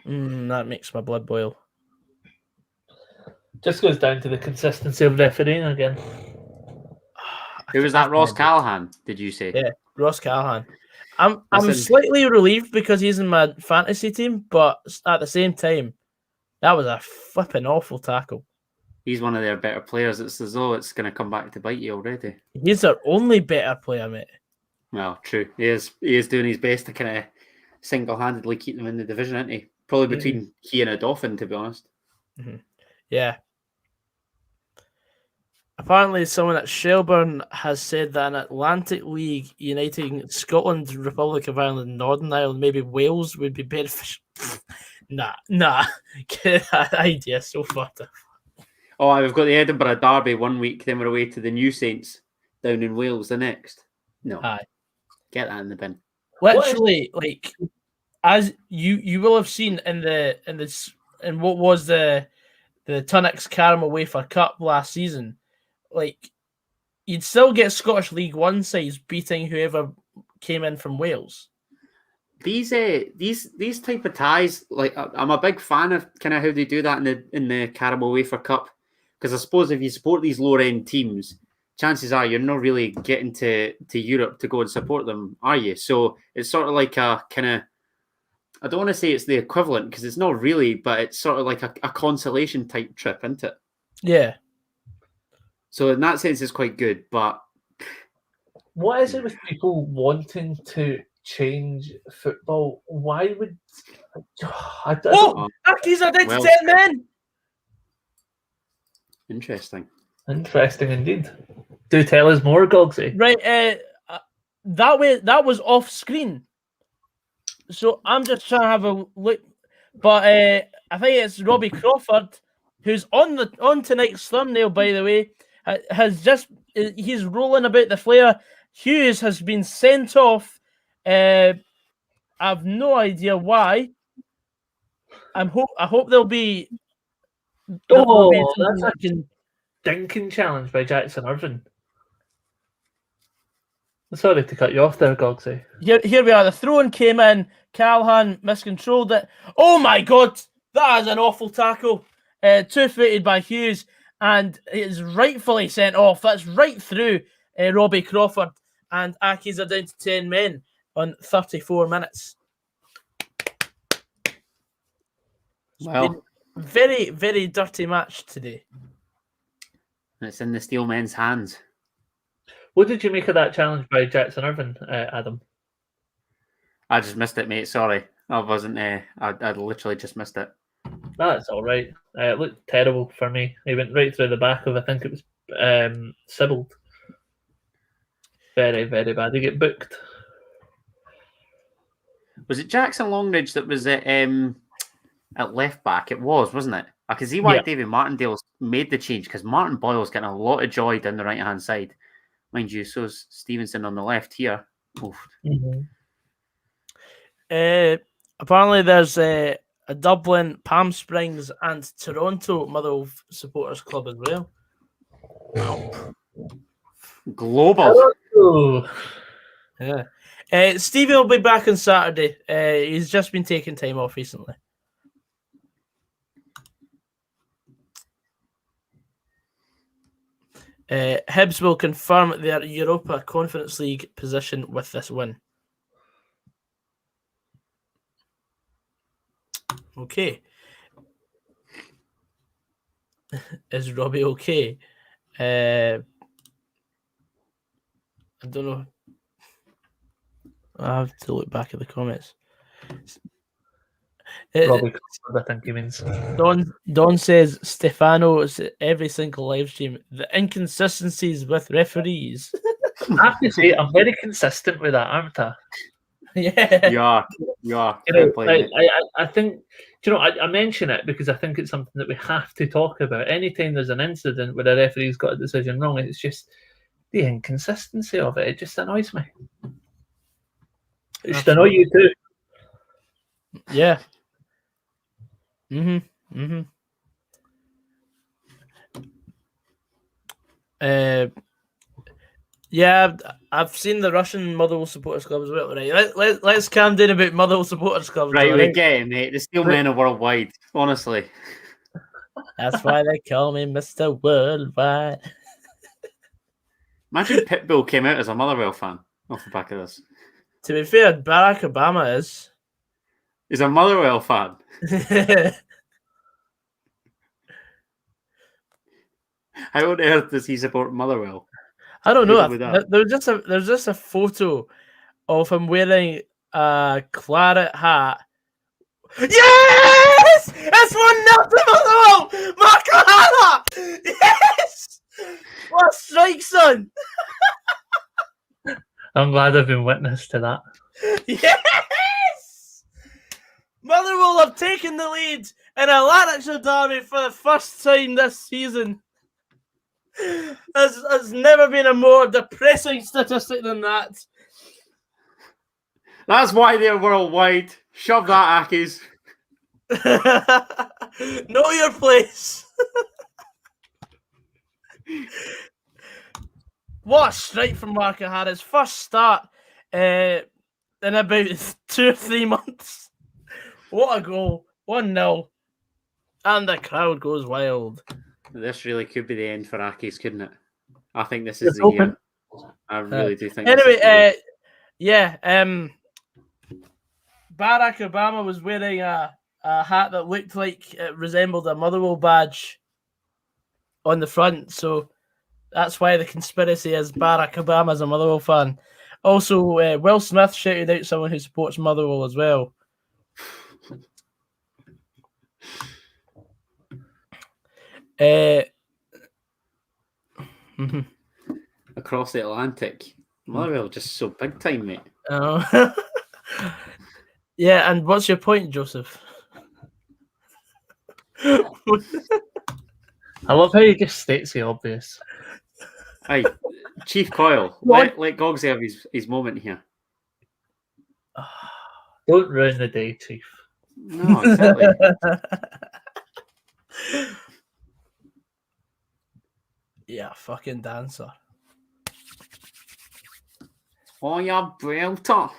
That makes my blood boil. Just goes down to the consistency of refereeing again. Who was that? Ross Callahan? Did you say? Yeah, Ross Callahan. I'm slightly relieved because he's in my fantasy team, but at the same time, that was a flipping awful tackle. He's one of their better players. It's as though it's going to come back to bite you already. He's their only better player, mate. Well, true. He is doing his best to kind of single-handedly keep them in the division, isn't he? Probably between he and a Dauphin, to be honest. Yeah. Apparently, someone at Shelburne has said that an Atlantic League uniting Scotland, Republic of Ireland, Northern Ireland, maybe Wales would be beneficial. Nah. Get that idea so far. Oh, we've got the Edinburgh Derby one week, then we're away to the New Saints down in Wales the next. No. Aye. Get that in the bin. Literally, like, as you will have seen in what was the Tunnocks Caramel Wafer Cup last season, like you'd still get Scottish League One sides beating whoever came in from Wales. These type of ties, like I'm a big fan of kind of how they do that in the Caramel Wafer Cup, because I suppose if you support these lower end teams, chances are you're not really getting to Europe to go and support them, are you? So it's sort of like a kind of, I don't want to say it's the equivalent because it's not really, but it's sort of like a consolation type trip, isn't it? Yeah. So in that sense, it's quite good. But what is it with people wanting to change football? Why would I don't know. He's a dead 10 men. Interesting indeed. Do tell us more, Gogsy. Right, that was off screen. So I'm just trying to have a look, but I think it's Robbie Crawford who's on tonight's thumbnail. By the way, he's rolling about the flare. Hughes has been sent off. I've no idea why. I hope there'll be. That's a stinking challenge by Jackson Irvine. Sorry to cut you off there, Gogsy. Here we are. The throw-in came in. Callahan miscontrolled it. Oh my God! That is an awful tackle. Two-footed by Hughes, and it is rightfully sent off. That's right through Robbie Crawford, and Accies are down to 10 men on 34 minutes. Well, very, very dirty match today. It's in the Steelmen's hands. What did you make of that challenge by Jackson Irvine, Adam? I just missed it, mate. Sorry. I wasn't. I literally just missed it. That's all right. It looked terrible for me. He went right through the back of, I think it was Sybil. Very, very bad. He get booked. Was it Jackson Longridge that was at left back? It was, wasn't it? I can see why Yeah. David Martindale's made the change, because Martin Boyle's getting a lot of joy down the right-hand side. Mind you, so's Stevenson on the left here. Oof. Apparently, there's a Dublin, Palm Springs, and Toronto Motherwell supporters club as well. Global. Oh, Yeah. Stevie will be back on Saturday. He's just been taking time off recently. Hibs will confirm their Europa Conference League position with this win. Okay. Is Robbie okay? I don't know. I have to look back at the comments. Robbie, I think he means. Don says Stefano's every single live stream. The inconsistencies with referees. I have to say, I'm very consistent with that, aren't I? Yeah. You are. You know, I think, you know, I mention it because I think it's something that we have to talk about. Anytime there's an incident where a referee's got a decision wrong, it's just the inconsistency of it. It just annoys me. It should annoy you too. Yeah. Yeah, I've seen the Russian Motherwell Supporters Club as well. Right, let's calm down about Motherwell Supporters Club. Right, we get it, mate. The steel men are worldwide, honestly. That's why they call me Mr. Worldwide. Imagine Pitbull came out as a Motherwell fan off the back of this. To be fair, Barack Obama is. He's a Motherwell fan. How on earth does he support Motherwell? I don't know. There's just a photo of him wearing a claret hat. Yes! It's 1-0 to Motherwell! Mark O'Hara! Yes! What a strike, son! I'm glad I've been witness to that. Yes! Motherwell have taken the lead in a Lanarkshire derby for the first time this season. There's never been a more depressing statistic than that. That's why they're worldwide. Shove that, Ackies. Know your place. What a strike from Mark O'Hara's first start in about 2 or 3 months. What a goal. 1-0. And the crowd goes wild. This really could be the end for Ackies, couldn't it? I think this is the year. I really do think. Anyway, Barack Obama was wearing a hat that looked like it resembled a Motherwell badge on the front, so that's why the conspiracy is Barack Obama's a Motherwell fan. Also, Will Smith shouted out someone who supports Motherwell as well. Across the Atlantic, Motherwell just so big time, mate. Oh. Yeah, and what's your point, Joseph? I love how he just states the obvious. Hey, Chief Coyle, let Goggsy have his moment here. Don't ruin the day, Chief. No, exactly. Yeah, fucking dancer. Oh, yeah, belter.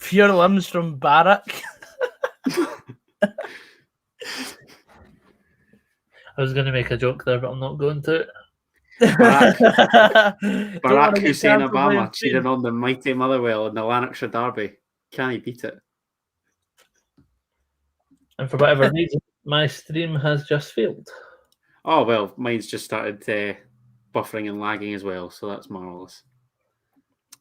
Pure limbs from Barack. I was going to make a joke there, but I'm not going to. Barack Hussein Obama cheating on the mighty Motherwell in the Lanarkshire derby. Can he beat it? And for whatever reason, my stream has just failed. Oh, well, mine's just started buffering and lagging as well, so that's marvellous.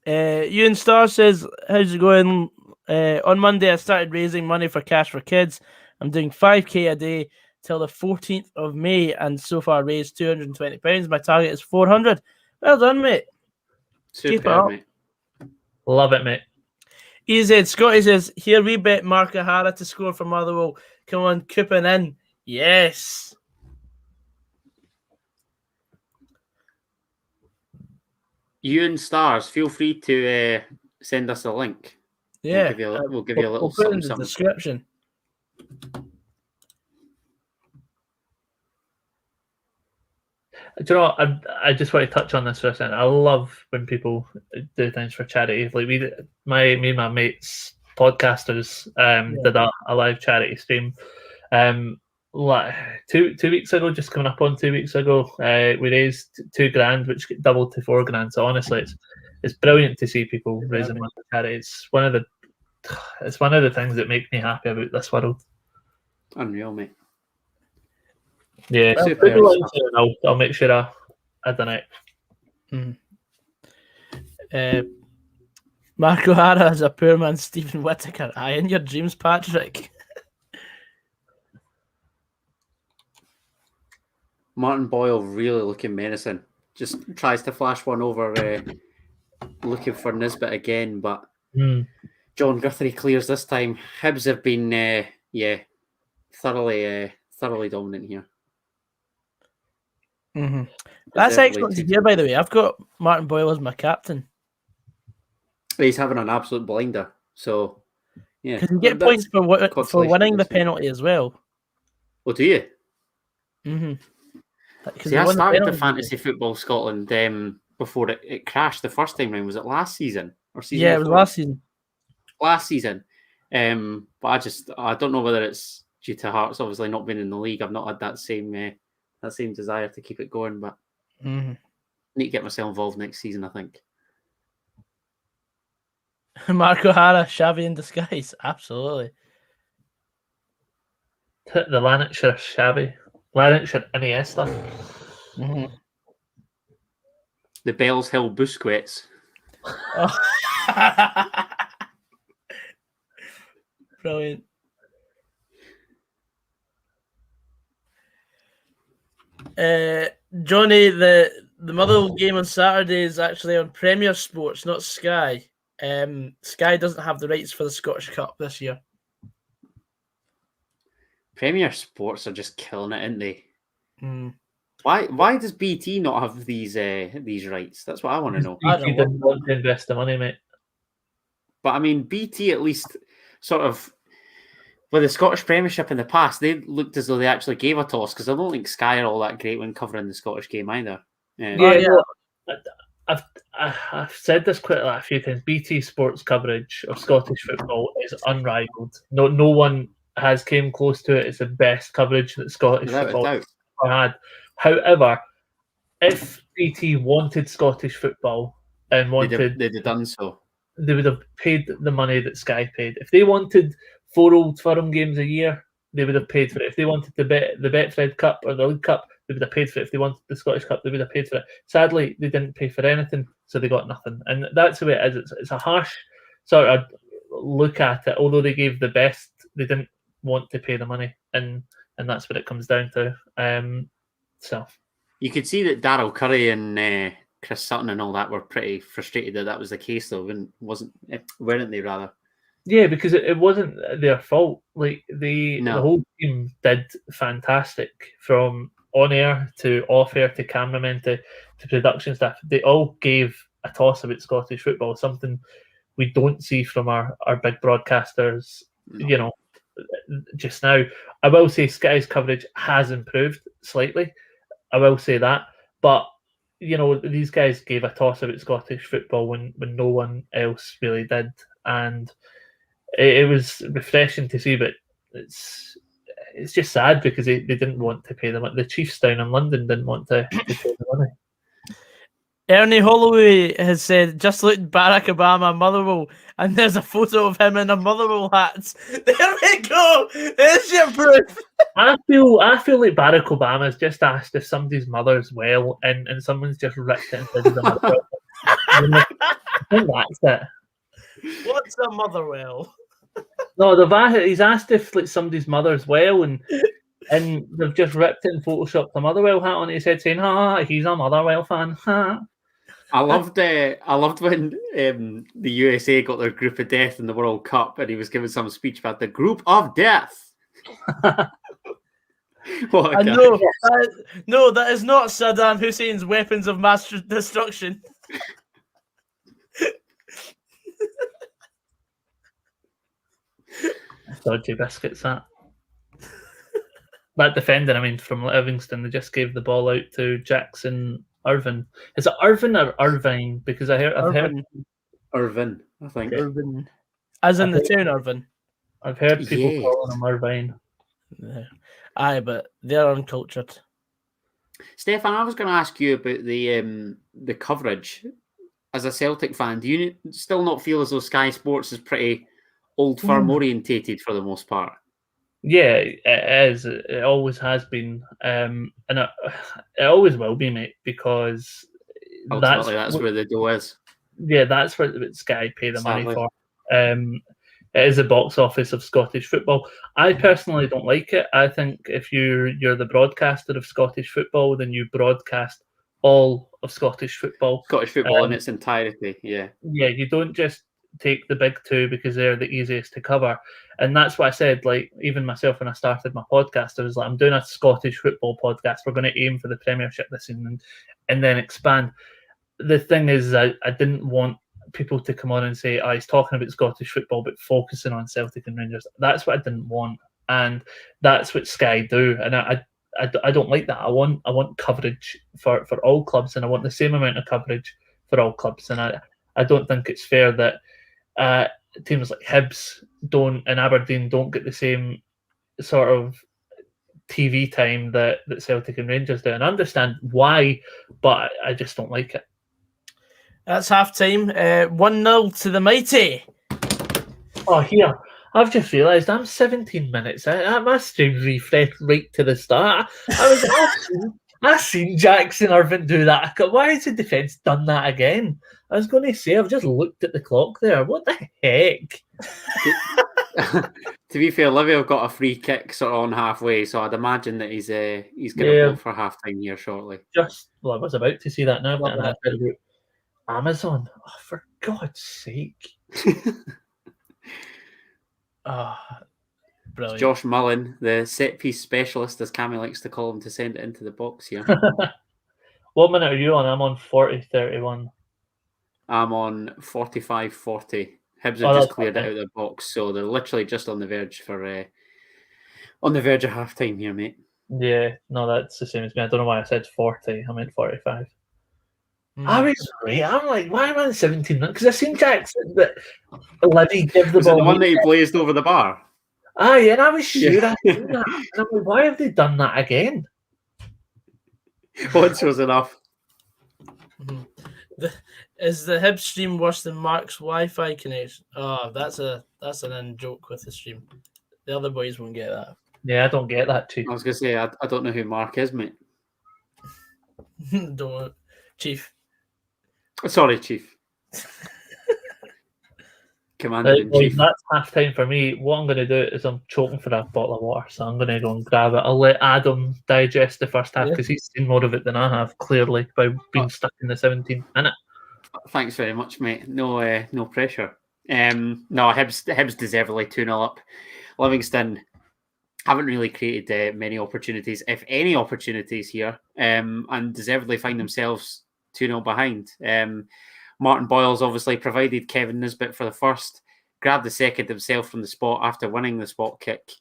Ewan Starr says, how's it going? On Monday, I started raising money for Cash for Kids. I'm doing 5k a day till the 14th of May, and so far raised £220. My target is 400. Well done, mate. Keep it up, mate. Love it, mate. EZ Scotty says, here we bet Mark O'Hara to score for Motherwell Come on, coupon in. Yes. You and Stars, feel free to send us a link. Yeah. We'll give you a little We'll put it in something. the description. Do you know what? I just want to touch on this for a second. I love when people do things for charity. Like me and my mates, podcasters, did a live charity stream. Like 2 weeks ago, just coming up on 2 weeks ago, we raised $2,000, which doubled to $4,000. So honestly, it's brilliant to see people raising money for charity. It's one of the things that make me happy about this world. Unreal, mate. Yeah, I'll make sure I donate. Mark O'Hara is a poor man, Stephen Whittaker. Aye, in your dreams, Patrick. Martin Boyle really looking menacing. Just tries to flash one over, looking for Nisbet again, but John Guthrie clears this time. Hibs have been, thoroughly dominant here. That's excellent to hear, by the way. I've got Martin Boyle as my captain. He's having an absolute blinder. So, yeah. Because you get points for winning the penalty as well. Oh, do you? See, I started the Fantasy Football Scotland before it crashed the first time round. Was it last season? Or season before? It was last season. Last season. But I don't know whether it's due to Hearts obviously not being in the league. I've not had that same desire to keep it going, but I need to get myself involved next season, I think. Mark O'Hara, Xavi in disguise. Absolutely. The Lanarkshire Xavi. Lanarkshire Iniesta. The Bells Hill Busquets. Oh. Brilliant. Johnny, the Motherwell game on Saturday is actually on Premier Sports, not Sky. Sky doesn't have the rights for the Scottish Cup this year. Premier Sports are just killing it, aren't they? Why does BT not have these rights? That's what I want to know. BT didn't want to invest the money, mate. But I mean, BT at least sort of with the Scottish Premiership in the past, they looked as though they actually gave a toss, because I don't think Sky are all that great when covering the Scottish game either. I've said this quite a few times. BT Sports coverage of Scottish football is unrivaled. No one has came close to it. It's the best coverage that Scottish football has ever had. However, if BT wanted Scottish football and wanted, they'd have done so. They would have paid the money that Sky paid. If they wanted 4 Old Firm games a year, they would have paid for it. If they wanted the Betfred Cup or the League Cup, they would have paid for it. If they wanted the Scottish Cup, they would have paid for it. Sadly, they didn't pay for anything, so they got nothing. And that's the way it is. It's a harsh sort of look at it. Although they gave the best, they didn't want to pay the money, and that's what it comes down to. So you could see that Darryl Curry and Chris Sutton and all that were pretty frustrated that was the case, though, weren't they? Rather. Yeah, because it wasn't their fault. Like the whole team did fantastic, from on air to off air to cameramen to production staff. They all gave a toss about Scottish football, something we don't see from our big broadcasters. You know, just now. I will say Sky's coverage has improved slightly. I will say that, but you know, these guys gave a toss about Scottish football when no one else really did, and it was refreshing to see. But it's just sad because they didn't want to pay them. The Chiefs down in London didn't want to pay the money. Ernie Holloway has said, just look at Barack Obama, Motherwell, and there's a photo of him in a Motherwell hat. There we go. There's your proof. I feel like Barack Obama's just asked if somebody's mother's well, and someone's just ripped it and said the mother. I think that's it. What's a Motherwell? No, he's asked if like somebody's mother's well, and they've just ripped it and photoshopped a Motherwell hat on his head, saying, he's a Motherwell fan." I loved when the USA got their group of death in the World Cup, and he was giving some speech about the group of death. What a I guy. know, that is not Saddam Hussein's weapons of mass destruction. Dodgy biscuits, that. That defender, I mean, from Livingston, they just gave the ball out to Jackson Irvin. Is it Irvin or Irvine? Because I've heard Irvin, I think. Irvin. As in the town Irvin. I've heard people Yes. calling him Irvine. Yeah. Aye, but they're uncultured. Stefan, I was going to ask you about the coverage. As a Celtic fan, do you still not feel as though Sky Sports is pretty old firm orientated for the most part? Yeah, it is. It always has been, and it always will be, mate. Because Ultimately, that's where the dough is. Yeah, that's what Sky pay the money Sadly. for. It is a box office of Scottish football. I personally don't like it. I think if you're the broadcaster of Scottish football, then you broadcast all of Scottish football. Scottish football in its entirety, yeah. Yeah, you don't just take the big two because they're the easiest to cover. And that's what I said, like, even myself when I started my podcast, I was like, I'm doing a Scottish football podcast. We're going to aim for the Premiership this season and then expand. The thing is, I didn't want people to come on and say, oh, he's talking about Scottish football, but focusing on Celtic and Rangers. That's what I didn't want. And that's what Sky do. And I don't like that. I want coverage for all clubs, and I want the same amount of coverage for all clubs. And I don't think it's fair that teams like Hibs and Aberdeen don't get the same sort of TV time that Celtic and Rangers do. And I understand why, but I just don't like it. That's half time. 1-0 to the mighty. Oh, here. I've just realised I'm 17 minutes out. My stream refreshed right to the start. I seen Jackson Irvin do that. Why has the defence done that again? I was going to say, I've just looked at the clock there. What the heck? To be fair, Livy have got a free kick sort of on halfway, so I'd imagine that he's going to go for half time here shortly. I was about to see that now. And I heard about Amazon. Oh, for God's sake. Brilliant. Josh Mullen, the set piece specialist, as Cammy likes to call him, to send it into the box here. What minute are you on? I'm on 40-31. I'm on 45-40. Hibs have just cleared it out of the box, so they're literally just on the verge of half time here, mate. Yeah, no, that's the same as me. I don't know why I said 40. I meant 45. I was right. I'm like, why am I 17 minutes? Because I seen Jackson that Livy give the ball. The one that he blazed over the bar? Aye, and I was sure I seen that. And I'm like, why have they done that again? Once was enough. Is the Hibs stream worse than Mark's Wi-Fi connection? Oh, that's an in joke with the stream. The other boys won't get that. Yeah, I don't get that too. I was going to say, I don't know who Mark is, mate. Don't, Chief. Sorry, Chief. Commander-in-Chief. That's half time for me. What I'm going to do is I'm choking for a bottle of water, so I'm going to go and grab it. I'll let Adam digest the first half because he's seen more of it than I have, clearly, by being stuck in the 17th minute. Thanks very much, mate. No pressure. No, Hibs deservedly 2-0 up. Livingston haven't really created many opportunities, if any opportunities here, and deservedly find themselves 2-0 behind. Martin Boyles obviously provided Kevin Nisbet for the first, grabbed the second himself from the spot after winning the spot kick.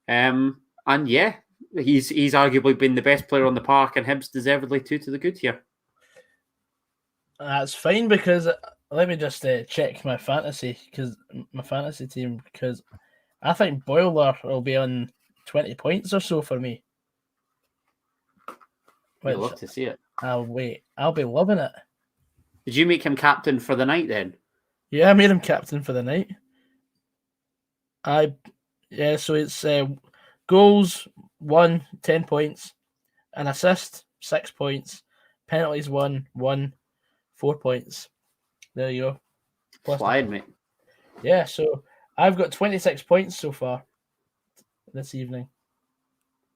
And yeah, he's arguably been the best player on the park, and Hibs deservedly 2 to the good here. That's fine, because let me just check my fantasy team, because I think Boiler will be on 20 points or so for me. I'd love to see it. I'll be loving it. Did you make him captain for the night then? Yeah, I made him captain for the night. So it's goals 1, 10 points, an assist 6 points, penalties 1, 4 points. There you go. Flying, mate. Yeah, so I've got 26 points so far this evening.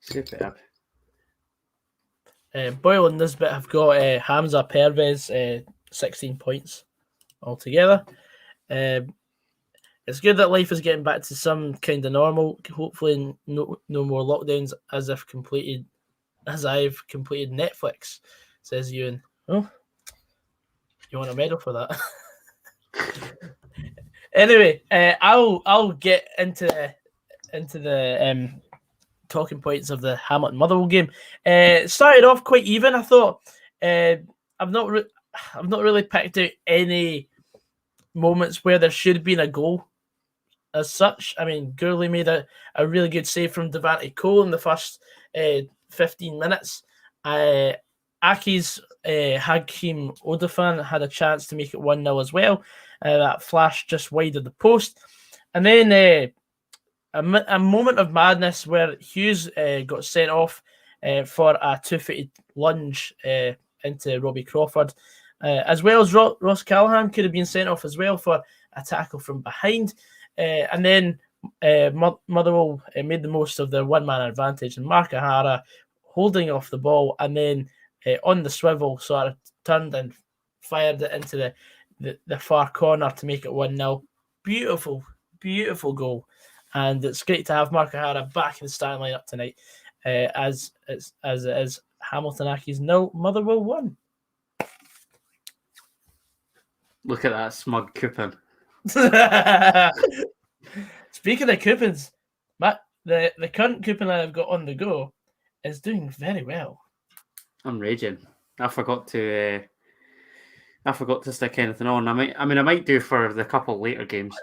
Superb. Boyle and Nisbet have got Hamza Pervez 16 points altogether. it's good that life is getting back to some kind of normal. Hopefully, no more lockdowns as I've completed Netflix, says Ewan. Oh, you want a medal for that? Anyway, I'll get into the talking points of the Hamilton Motherwell game. Started off quite even. I thought I've not really picked out any moments where there should have been a goal as such. I mean, Gourley made a really good save from Devante Cole in the first 15 minutes. Aki's Hakeem Odafan had a chance to make it 1-0 as well. That flash just wide of the post. And then a moment of madness where Hughes got sent off for a two-footed lunge into Robbie Crawford, as well as Ross Callahan could have been sent off as well for a tackle from behind. And then Motherwell made the most of their one-man advantage, and Mark O'Hara holding off the ball and then on the swivel sort of turned and fired it into the far corner to make it 1-0. Beautiful, beautiful goal. And it's great to have Mark O'Hara back in the starting lineup tonight, as it is Hamilton Accies 0, Motherwell 1. Look at that smug coupon. Speaking of coupons, the current coupon I've got on the go is doing very well. I'm raging. I forgot to stick anything on. I might do for the couple later games.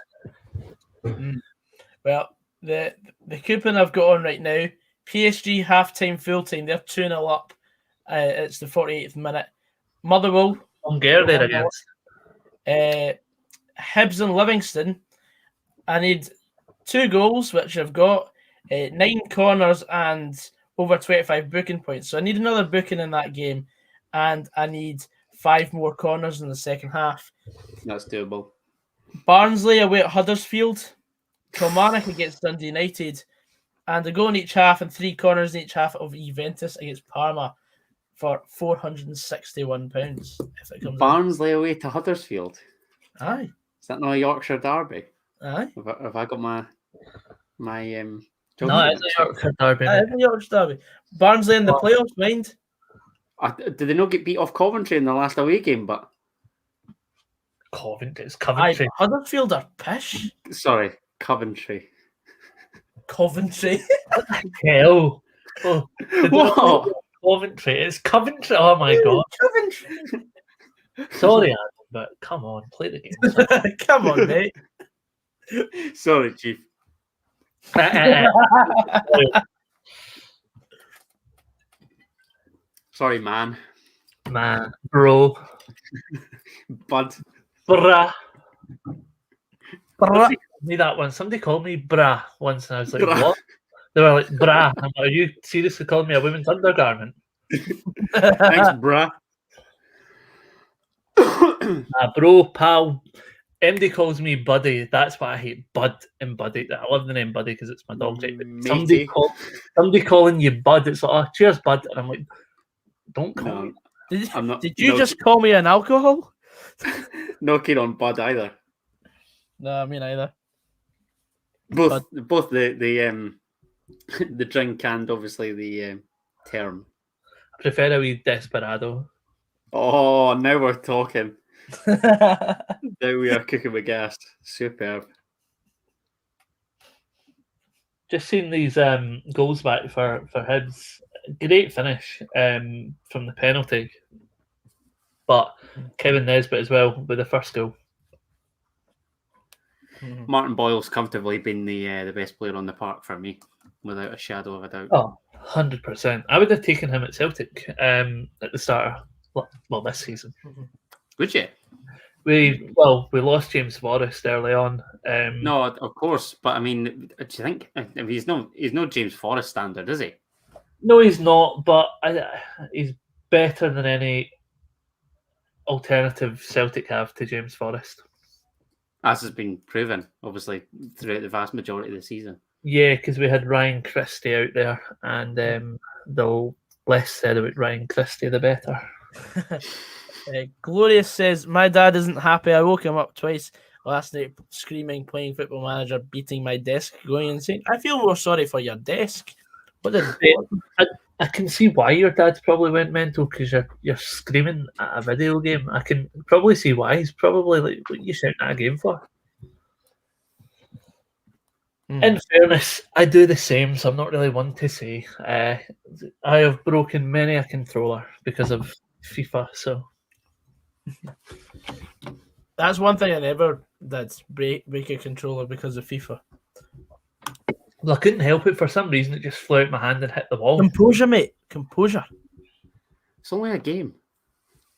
Well, the coupon I've got on right now, PSG half-time, full-time, they're 2-0 up. It's the 48th minute. Motherwell. On gear there against. Hibs and Livingston. I need 2 goals, which I've got, 9 corners and over 25 booking points. So I need another booking in that game, and I need 5 more corners in the second half. That's doable. Barnsley away at Huddersfield. Kilmarnock against Dundee United, and a goal in each half and 3 corners in each half of Juventus against Parma for £461. If it comes Barnsley away to Huddersfield. Aye. Is that not a Yorkshire derby? Aye. Have I got my No, it's a Yorkshire derby. It's a Yorkshire derby. Barnsley in the playoffs, mind? Did they not get beat off Coventry in the last away game? But Coventry, it's Coventry. Aye, Huddersfield are pish. Sorry, Coventry. Coventry. Hell. Oh, What? Coventry. It's Coventry. Oh my god. Coventry. Sorry, Adam, but come on, play the game. Come on, mate. Sorry, Chief. Sorry, man. Man, bro, Bud. brah. Me that one. Somebody called me brah once, and I was like, Brah. what? They were like, brah. I'm like, are you seriously calling me a women's undergarment? Thanks, bruh. Bro, pal. MD calls me Buddy. That's what I hate. Bud and Buddy. I love the name Buddy because it's my dog's name. Somebody calling you Bud. It's like, oh, cheers, Bud. And I'm like, don't call me. Did you just call me an alcohol? No keen on Bud either. No, me neither. Both the drink and obviously the term. I prefer a wee desperado. Oh, now we're talking. Now we are cooking with gas. Superb. Just seen these goals back for Hibs. Great finish from the penalty. But Kevin Nesbitt as well with the first goal. Martin Boyle's comfortably been the best player on the park for me, without a shadow of a doubt. Oh, 100%. I would have taken him at Celtic at the start of, well, this season. Would you? We lost James Forrest early on. No, of course, but I mean, do you think he's no James Forrest standard, is he? No, he's not. But he's better than any alternative Celtic have to James Forrest. As has been proven, obviously, throughout the vast majority of the season. Yeah, because we had Ryan Christie out there, and the less said about Ryan Christie, the better. Glorious says, my dad isn't happy. I woke him up twice last night screaming, playing Football Manager, beating my desk, going insane. I feel more sorry for your desk. What did I can see why your dad's probably went mental because you're screaming at a video game. I can probably see why. He's probably like, what are you shouting at a game for? In fairness, I do the same, so I'm not really one to say. I have broken many a controller because of FIFA, so That's one thing I never did, break a controller because of FIFA. well, I couldn't help it. For some reason, it just flew out my hand and hit the wall. Composure, mate. Composure. It's only a game.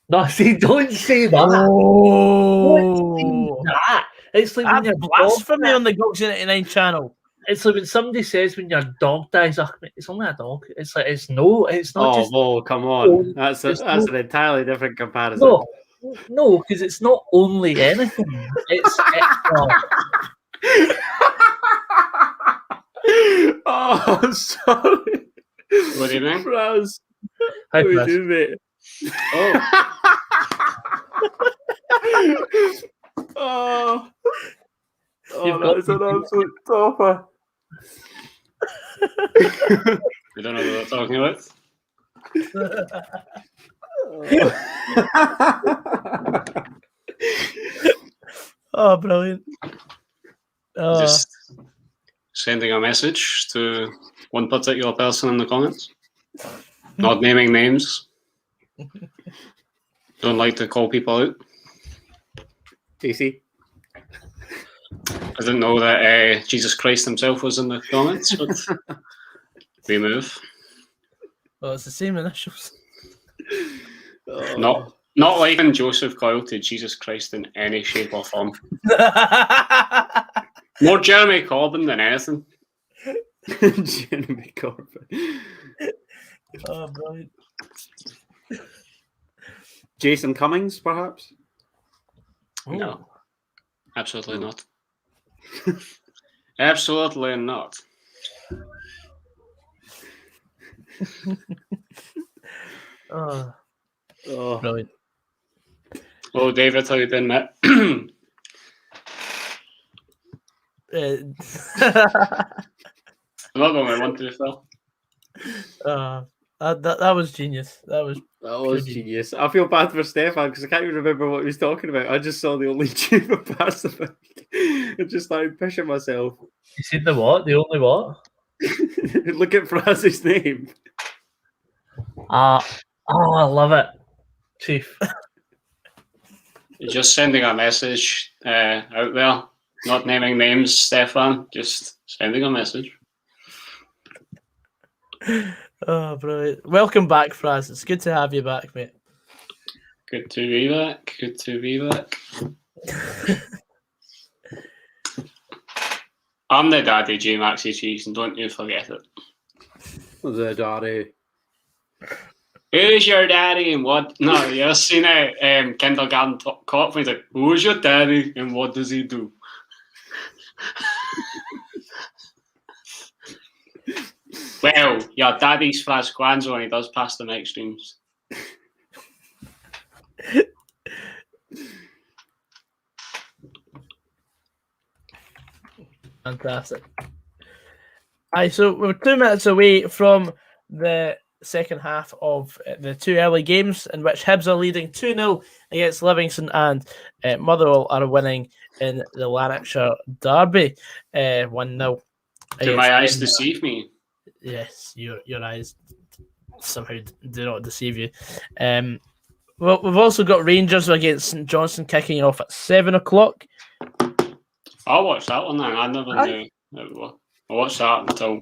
No, see, don't say that. Oh, Don't say that. It's like when that's your blasphemy on the Gogs99 channel. It's like when somebody says when your dog dies, "Ugh, mate, it's only a dog." It's like it's not just. Oh, come on. That's an entirely different comparison. No, because it's not only anything. It's Oh, I'm sorry. What do you mean? Raz. Hi, What do you Chris. do, mate? Oh. You've That is an absolute topper. You don't know what I'm talking about? Oh, brilliant. Just sending a message to one particular person in the comments. Not naming names. Don't like to call people out. JC. I didn't know that Jesus Christ himself was in the comments, but we move. Well, it's the same initials. Not liking Joseph Coyle to Jesus Christ in any shape or form. More Jeremy Corbyn than anything. Jeremy Corbyn. Oh, brilliant. Jason Cummings, perhaps? No. Absolutely not. Absolutely not. Oh, Oh. brilliant. Oh, David, how you doing, mate? I'm not going with 1, 2, 3. That was genius. That was Genius. I feel bad for Stefan because I can't even remember what he was talking about. I just saw the only tube of Pacific and just started pushing myself. You said the what? The only what? Look at Fraz's name. I love it, Chief. You're just sending a message out there, not naming names, Stefan. Just sending a message. Oh, brilliant. Welcome back, Fraz. It's good to have you back, mate. Good to be back. Good to be back. I'm the daddy, J Maxi Cheese, and don't you forget it. The daddy. Who's your daddy and what? No, you've seen it. Kindergarten cop. He's like, who's your daddy and what does he do? Well, your daddy's Fraz Kwanzaa and he does pass the mic streams. Fantastic. Aye, so we're 2 minutes away from the second half of the two early games in which Hibs are leading 2-0 against Livingston and Motherwell are winning in the Lanarkshire Derby 1-0. Do my eyes deceive me? Yes, your eyes somehow do not deceive you. Well, we've also got Rangers against St Johnstone kicking off at 7 o'clock. I'll watch that one then. I never knew. I watched that until.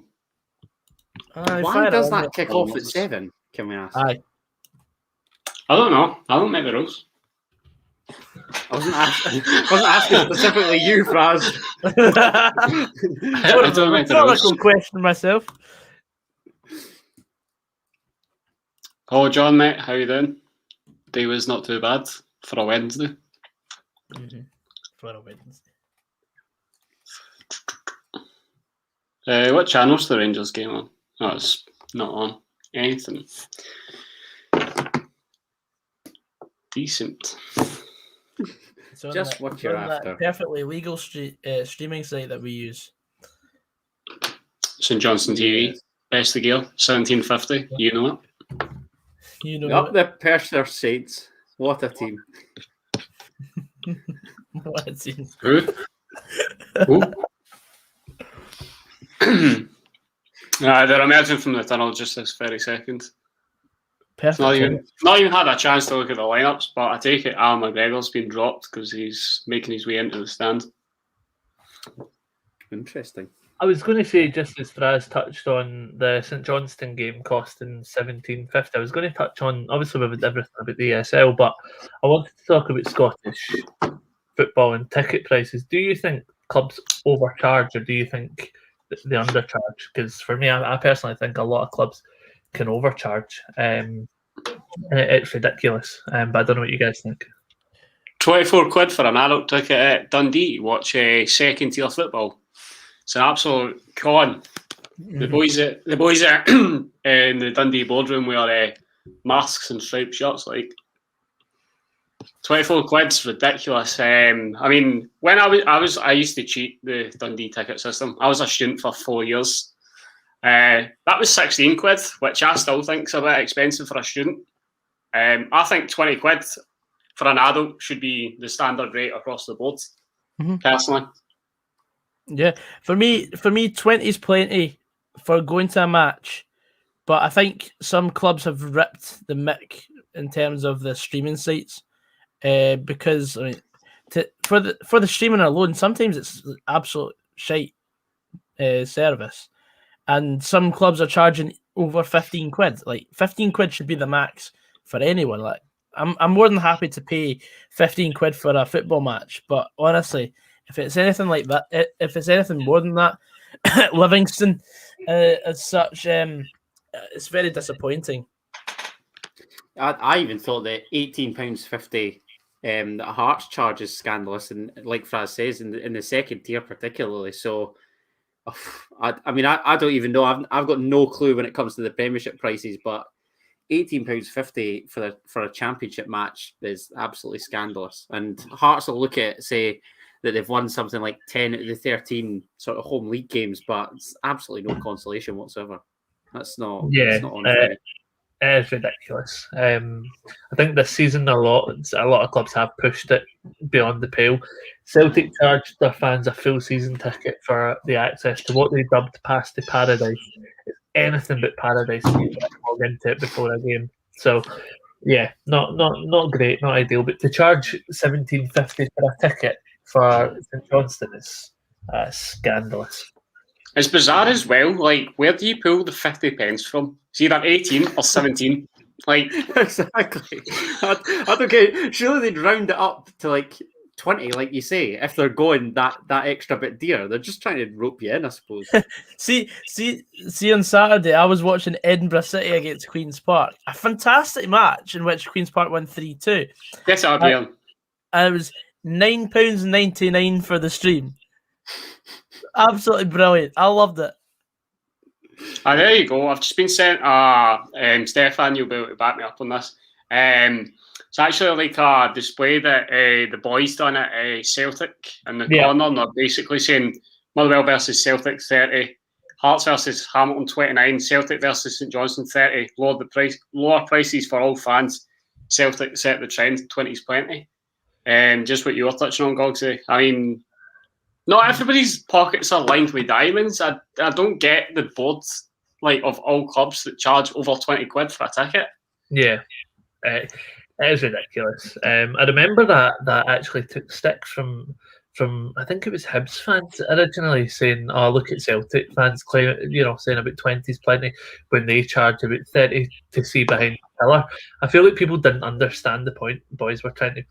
Why does that kick off at 7? Can we ask? Aye. I don't know. I don't make the rules. I wasn't asking specifically you, Fraz. I don't make the rules. Rhetorical question myself. Oh, John, mate, how you doing? Day was not too bad for a Wednesday. Mm-hmm. For a Wednesday. What channel's the Rangers game on? Oh, it's not on anything. It's on Just what you're that after. perfectly legal streaming site that we use. St Johnstone TV, best of gear, 1750. You know it. You know Up it. the Perthshire Saints. What a team. What a team. Who? They're emerging from the tunnel just this very second. Perfect. Not even had a chance to look at the lineups, but I take it Alan McGregor's been dropped because he's making his way into the stand. Interesting. I was going to say, just as Fraz touched on the St Johnstone game costing 1750, I was going to touch on, obviously with everything about the ESL, but I wanted to talk about Scottish football and ticket prices. Do you think clubs overcharge, or do you think they undercharge? Because for me, I personally think a lot of clubs can overcharge. It's ridiculous, but I don't know what you guys think. 24 quid for an adult ticket at Dundee to watch second tier football. It's an absolute con. The boys in the Dundee boardroom wear masks and striped shirts. Like 24 quid's ridiculous. I mean, when I used to cheat the Dundee ticket system. I was a student for 4 years. That was 16 quid, which I still think is a bit expensive for a student. I think 20 quid for an adult should be the standard rate across the board, personally. Yeah, for me, 20 is plenty for going to a match, but I think some clubs have ripped the mick in terms of the streaming sites, because I mean, for the streaming alone, sometimes it's absolute shite service, and some clubs are charging over 15 quid. Like 15 quid should be the max for anyone. Like I'm more than happy to pay 15 quid for a football match, but honestly, if it's anything like that, if it's anything more than that, Livingston as such, it's very disappointing. I even thought that £18.50 that Hearts charge is scandalous, and like Fraz says, in the second tier particularly. So, I mean, I don't even know. I've got no clue when it comes to the Premiership prices, but £18.50 for a Championship match is absolutely scandalous. And Hearts will look at say that they've won something like 10 out of the 13 sort of home league games, but it's absolutely no consolation whatsoever. That's not. Yeah, that's not on it's ridiculous. I think this season a lot of clubs have pushed it beyond the pale. Celtic charged their fans a full season ticket for the access to what they dubbed Pass to Paradise. It's anything but paradise if you log into it before a game. So yeah, not great, not ideal. But to charge £17.50 for a ticket for St Johnstone is scandalous. It's bizarre as well. Like, where do you pull the 50 pence from? It's either 18 or 17. Like, exactly. I don't get. Surely they'd round it up to like 20, like you say, if they're going that extra bit dear. They're just trying to rope you in, I suppose. See, on Saturday, I was watching Edinburgh City against Queen's Park. A fantastic match in which Queen's Park won 3-2. Yes, Albion. And it was £9.99 for the stream. Absolutely brilliant. I loved it. There you go. I've just been sent Stefan, you'll be able to back me up on this. It's actually like a display that the boys done at Celtic in the corner, and they're basically saying Motherwell versus Celtic 30, Hearts versus Hamilton 29, Celtic versus St Johnstone 30, lower prices for all fans. Celtic set the trend, 20's plenty. Just what you were touching on, Gogsy. I mean, not everybody's pockets are lined with diamonds. I don't get the board of all clubs that charge over 20 quid for a ticket. Yeah, it is ridiculous. I remember that actually took stick from I think it was Hibs fans originally saying, "Oh, look at Celtic fans saying about 20's plenty when they charge about 30 to see behind the pillar." I feel like people didn't understand the point boys were trying to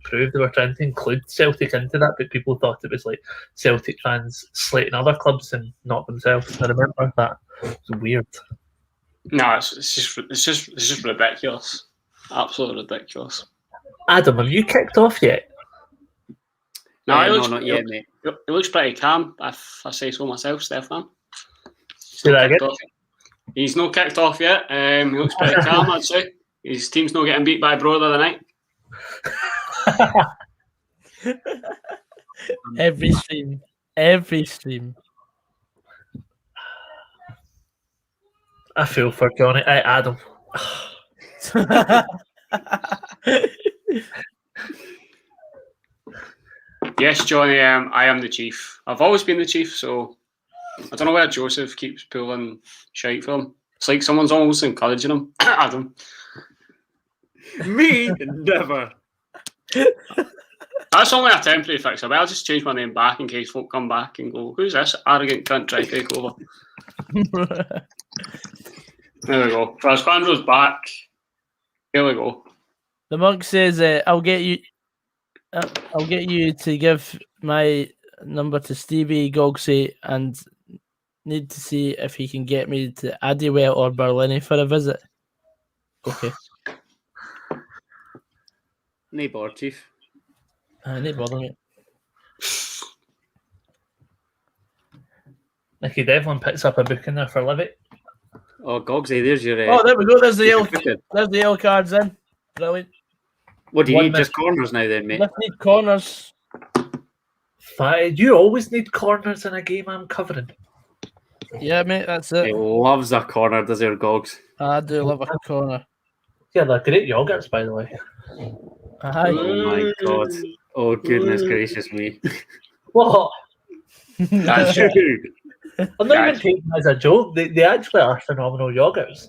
prove. They were trying to include Celtic into that, but people thought it was like Celtic fans slating other clubs and not themselves. I remember that. It was weird. No, it's just ridiculous. Absolutely ridiculous. Adam, have you kicked off yet? No, no, not yet, mate. It looks pretty calm, if I say so myself, Stefan. Say that again. He's not kicked off yet. He looks pretty calm, I'd say. His team's not getting beat by Bro the other night. Every stream. Every stream. I feel for Johnny. Adam. Yes, Johnny, I am the chief. I've always been the chief, so I don't know where Joseph keeps pulling shite from. It's like someone's almost encouraging him. Adam. Me? Never. That's only a temporary fix. I'll just change my name back in case folk come back and go, who's this arrogant cunt trying to take over? There we go. Frasquandro's back. Here we go. The monk says, I'll get you to give my number to Stevie Gogsy and need to see if he can get me to Addiewell or Berlin for a visit. Okay. No bother, Chief. No bother, mate. Nicky Devlin picks up a book in there for Livy. Oh, Gogsy, there's your... Oh, there we go. There's the your yellow. There's the yellow cards in. Brilliant. What do you One need? minute. Just corners now then, mate? Let's need corners. You always need corners in a game I'm covering. Yeah, mate, that's He it. loves a corner, does he, Gogs? I do love a corner. Yeah, they're great yogurts, by the way. Aye. Oh my God. Oh, goodness gracious me. What? That's Dude. I'm not even taking it as a joke. They actually are phenomenal yogurts.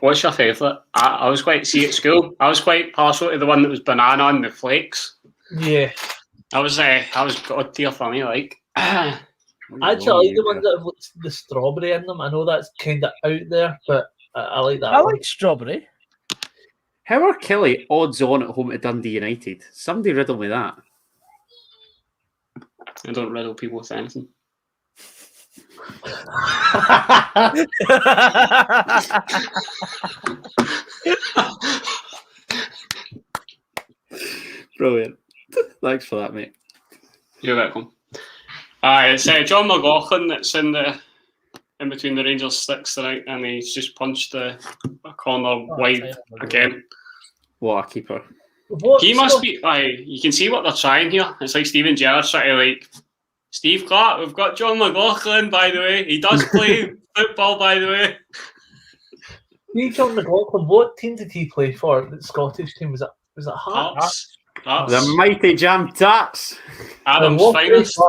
What's your favourite? I was quite, see at school, I was quite partial to the one that was banana and the flakes. Yeah. I was god tier for me, like. I actually like the ones that have the strawberry in them. I know that's kind of out there, but I like that I one. like strawberry. How are Kelly odds on at home to Dundee United? Somebody riddle me that. I don't riddle people with anything. Brilliant. Thanks for that, mate. You're welcome. It's John McLaughlin that's in between the Rangers sticks tonight, and he's just punched a corner wide again. What a keeper. He must be. You can see what they're trying here. It's like Steven Gerrard's trying to like, Steve Clark, we've got John McLaughlin, by the way. He does play football, by the way. John McLaughlin, what team did he play for? The Scottish team, was it Hearts? Hearts. The mighty Jam Tats. Adam's finest.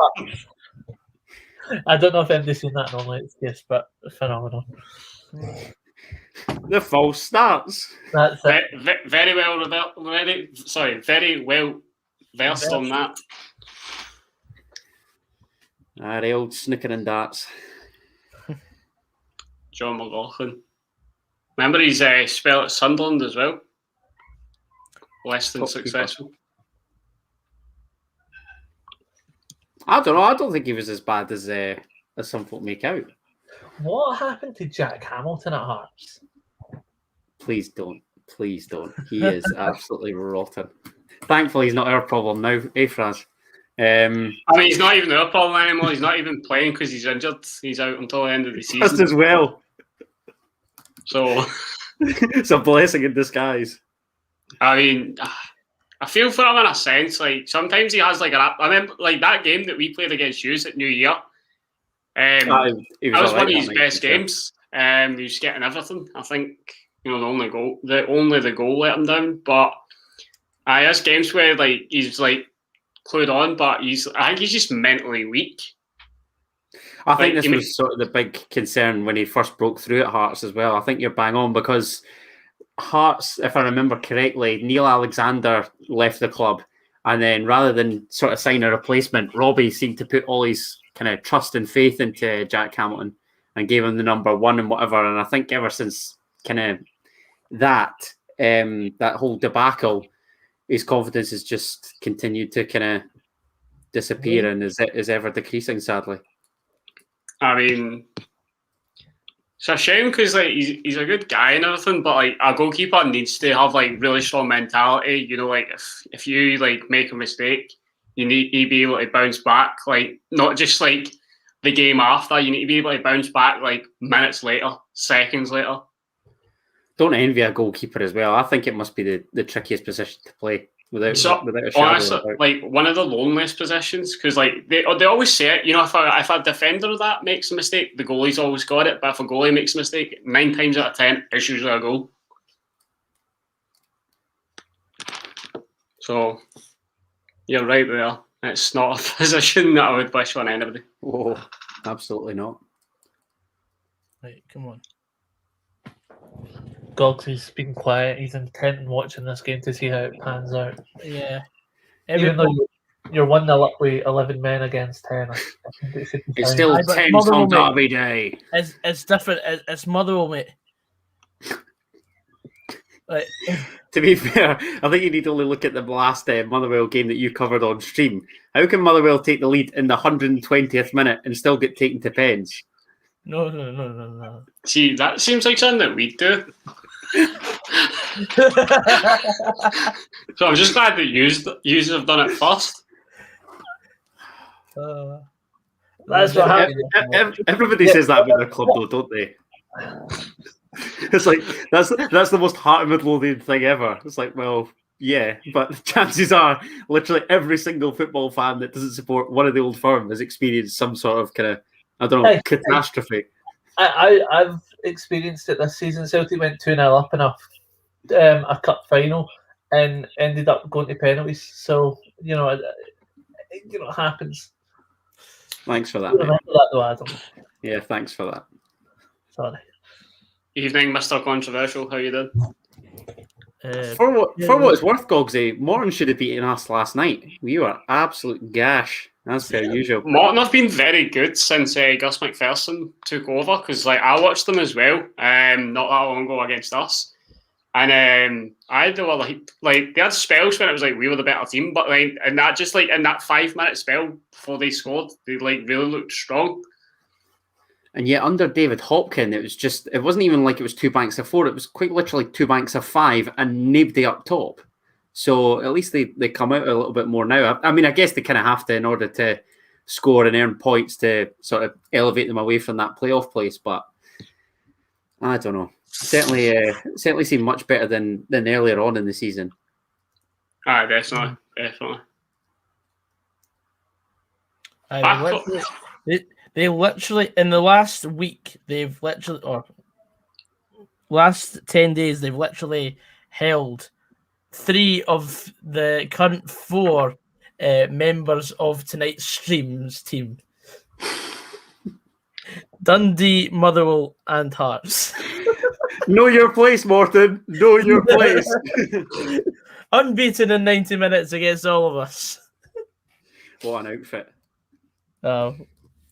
I don't know if anybody's seen that normally, it's yes, but phenomenal. The false starts. That's it. Very well versed on that. The old snooker and darts. John McLaughlin. Remember his spell at Sunderland as well? Less than Top successful. Keeper. I don't know. I don't think he was as bad as some folk make out. What happened to Jack Hamilton at Hearts? Please don't. Please don't. He is absolutely rotten. Thankfully, he's not our problem now, Fraz? I mean, he's not even our problem anymore. He's not even playing because he's injured. He's out until the end of the season. Just as well. So it's a blessing in disguise. I mean, I feel for him in a sense. Like sometimes he has like I remember like that game that we played against you at New Year. That was one of his best games. He was getting everything. I think the goal let him down. But he has games where like he's like clued on, but I think he's just mentally weak. I think this was sort of the big concern when he first broke through at Hearts as well. I think you're bang on because Hearts, if I remember correctly, Neil Alexander left the club, and then rather than sort of sign a replacement, Robbie seemed to put all his kind of trust and faith into Jack Hamilton and gave him the number one and whatever. And I think ever since kind of that whole debacle, his confidence has just continued to kind of disappear and is ever decreasing, sadly. I mean, it's a shame because like he's a good guy and everything, but like a goalkeeper needs to have like really strong mentality. Like if you like make a mistake, you need to be able to bounce back. Like not just like the game after. You need to be able to bounce back like minutes later, seconds later. Don't envy a goalkeeper as well. I think it must be the trickiest position to play. without a shadow honestly, of a doubt. like one of the loneliest positions, because like they always say it. You know, if a defender that makes a mistake, the goalie's always got it. But if a goalie makes a mistake, 9 times out of 10, it's usually a goal. So you're right there. It's not a position that I would wish on anybody. Oh, absolutely not. Right, come on. Goggs is being quiet. He's intent on watching this game to see how it pans out. Yeah. Even though you're 1-0 up with 11 men against 10, I think it should be It's fine. still Aye, but 10 Motherwell, on mate. Derby Day. It's different. It's Motherwell, mate. Like, To be fair, I think you need to only look at the last Motherwell game that you covered on stream. How can Motherwell take the lead in the 120th minute and still get taken to pens? no. See, that seems like something that we do. So I'm just glad that you have done it first. That's what happened. Everybody says that about their club, though, don't they? It's like that's the most heart midloading thing ever. It's like, well, yeah, but chances are, literally every single football fan that doesn't support one of the old firm has experienced some sort of kind of, I don't know, catastrophe. I've experienced it this season. Celtic went 2-0 up in a cup final and ended up going to penalties. So it happens. Thanks for that, You mate. remember that though, Adam? Yeah, thanks for that. Sorry. Evening, Mr. Controversial. How you doing? For what it's worth, Goggsy, Morton should have beaten us last night. We were absolute gash, as per usual. Morton have been very good since Gus McPherson took over, because like I watched them as well, not that long ago against us, and they were like they had spells when it was like we were the better team, but like in that 5-minute spell before they scored, they like really looked strong. And yet under David Hopkin, it wasn't even like it was 2 banks of 4. It was quite literally 2 banks of 5 and nobody up top. So at least they come out a little bit more now. I mean, I guess they kind of have to in order to score and earn points to sort of elevate them away from that playoff place. But I don't know. Certainly seem much better than earlier on in the season. Definitely. They literally in the last week last 10 days they've literally held 3 of the current 4 members of tonight's streams team. Dundee, Motherwell, and Hearts. Know your place, Morton. Know your place. Unbeaten in 90 minutes against all of us. What an outfit.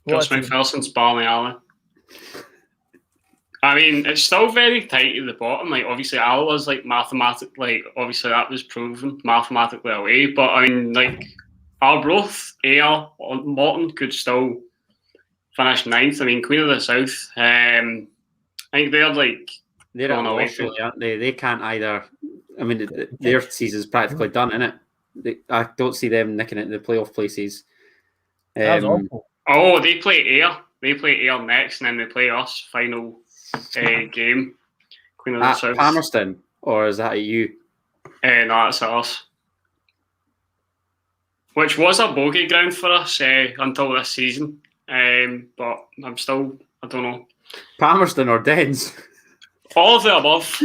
Gus McPherson's Barney Allen. I mean, it's still very tight at the bottom. Like, obviously, Alwa's like mathematically, obviously that was proven mathematically away. But I mean, like, Arbroath, Ayr, Morton could still finish 9th. I mean, Queen of the South. I think they're on a way, aren't they? They can't either. I mean, their season's practically done, isn't it? I don't see them nicking at the playoff places. That was awful. Oh, they play Ayr. They play Ayr next, and then they play us final game. Queen of the South. Palmerston, or is that at you? No, that's at us. Which was a bogey ground for us until this season. But I don't know. Palmerston or Dens? All of the above.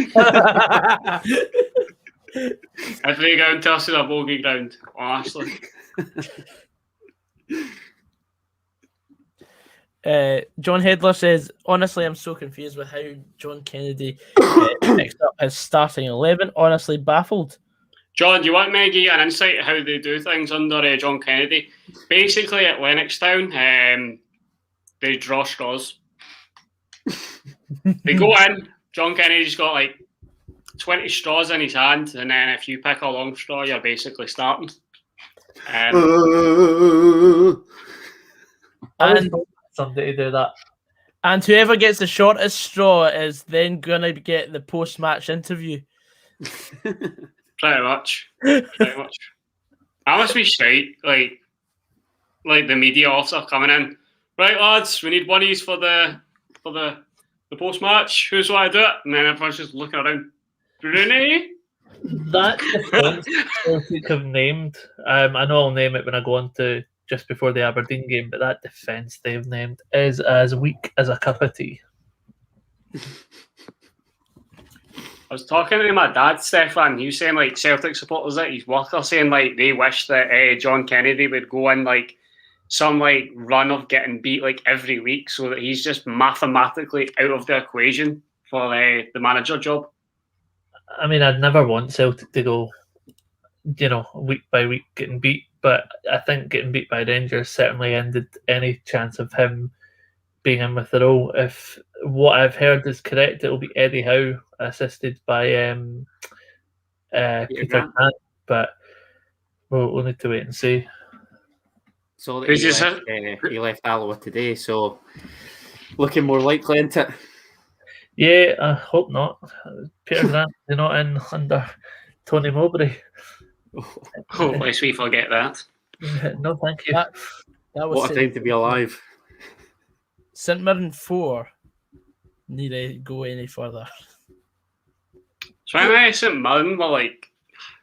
Every ground to us is a bogey ground, honestly. John Hedler says, honestly, I'm so confused with how John Kennedy mixed up his starting 11. Honestly, baffled. John, do you want me to give you an insight how they do things under John Kennedy? Basically, at Lennoxtown, they draw straws. They go in, John Kennedy's got like 20 straws in his hand, and then if you pick a long straw, you're basically starting. And somebody to do that. And whoever gets the shortest straw is then going to get the post-match interview. Pretty much. I must be straight, like the media officer coming in. Right, lads, we need one of these for the post-match. Who's want to do it? And then everyone's just looking around. Bruni? That defence Celtic have named, I know I'll name it when I go on to just before the Aberdeen game, but that defence they've named is as weak as a cup of tea. I was talking to my dad, Stefan. He was saying like Celtic supporters at his work are saying like they wish that John Kennedy would go in like some like run of getting beat like every week, so that he's just mathematically out of the equation for the manager job. I mean, I'd never want Celtic to go, week by week getting beat, but I think getting beat by Rangers certainly ended any chance of him being in with the role. If what I've heard is correct, it'll be Eddie Howe assisted by Peter Grant, but we'll need to wait and see. So that he left Alloa today, so looking more likely, isn't it? Yeah, I hope not. Peter Grant, they're not in under Tony Mowbray. Oh, lest we forget that. No, thank you. That was What a time to be alive. St Mirren 4 need to go any further. So anyway, St Mirren were like,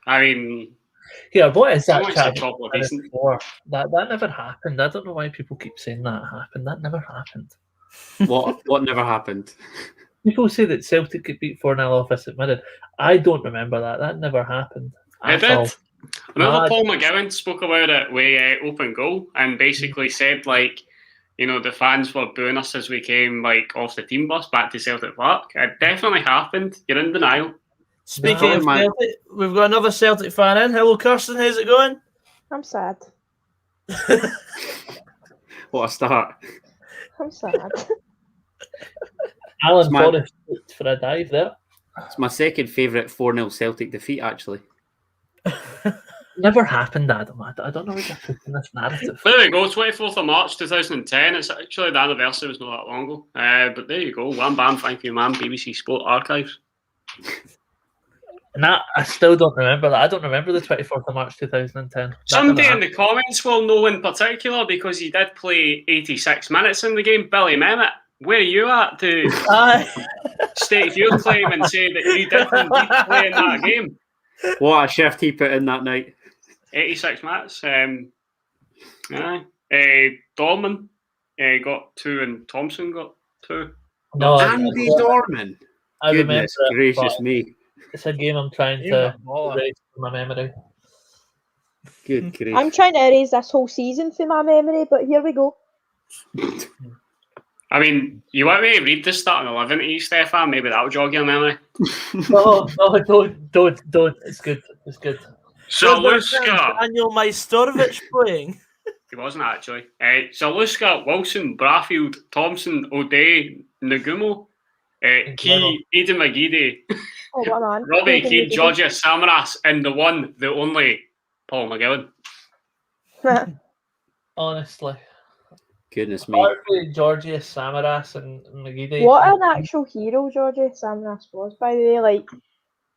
I mean, yeah, what is that? That never happened. I don't know why people keep saying that happened. That never happened. What never happened? People say that Celtic could beat 4-0 off St Mirren. I don't remember that. That never happened. It did. I remember Paul McGowan spoke about it with Open Goal and basically said like, the fans were booing us as we came like off the team bus back to Celtic Park. It definitely happened. You're in denial. Speaking of Celtic, we've got another Celtic fan in. Hello, Kirsten. How's it going? I'm sad. What a start. I'm sad. Alan Forrest looked for a dive there. It's my second favourite 4-0 Celtic defeat, actually. Never happened, Adam. I don't know what you're putting this narrative. There we go, 24th of March 2010. It's actually the anniversary was not that long ago. But there you go. Wham bam, thank you, man. BBC Sport Archives. Nah, I still don't remember that. I don't remember the 24th of March 2010. Somebody in the comments will know in particular because he did play 86 minutes in the game. Billy Memmott, where are you at to state your claim and say that you did indeed play in that game? What a shift he put in that night. 86 minutes. Dorman got 2 and Thompson got 2. No, Andy Dorman. I Goodness remember gracious me. It's a game I'm trying to erase from my memory. Good grief. I'm trying to erase this whole season from my memory, but here we go. I mean, you want me to read the starting 11 to you, Stefan? Maybe that'll jog your memory. No, don't. It's good. Zaluska. Daniel Majstorovic playing. He wasn't actually. Zaluska, Wilson, Braffield, Thompson, O'Day, Nagumo, Key, Aidan McGeady, Robbie Keane, Georgia Samaras, and the one, the only, Paul McGowan. Honestly. Goodness me. Georgios Samaras and McGeady. What an actual hero Georgios Samaras was, by the way. Like,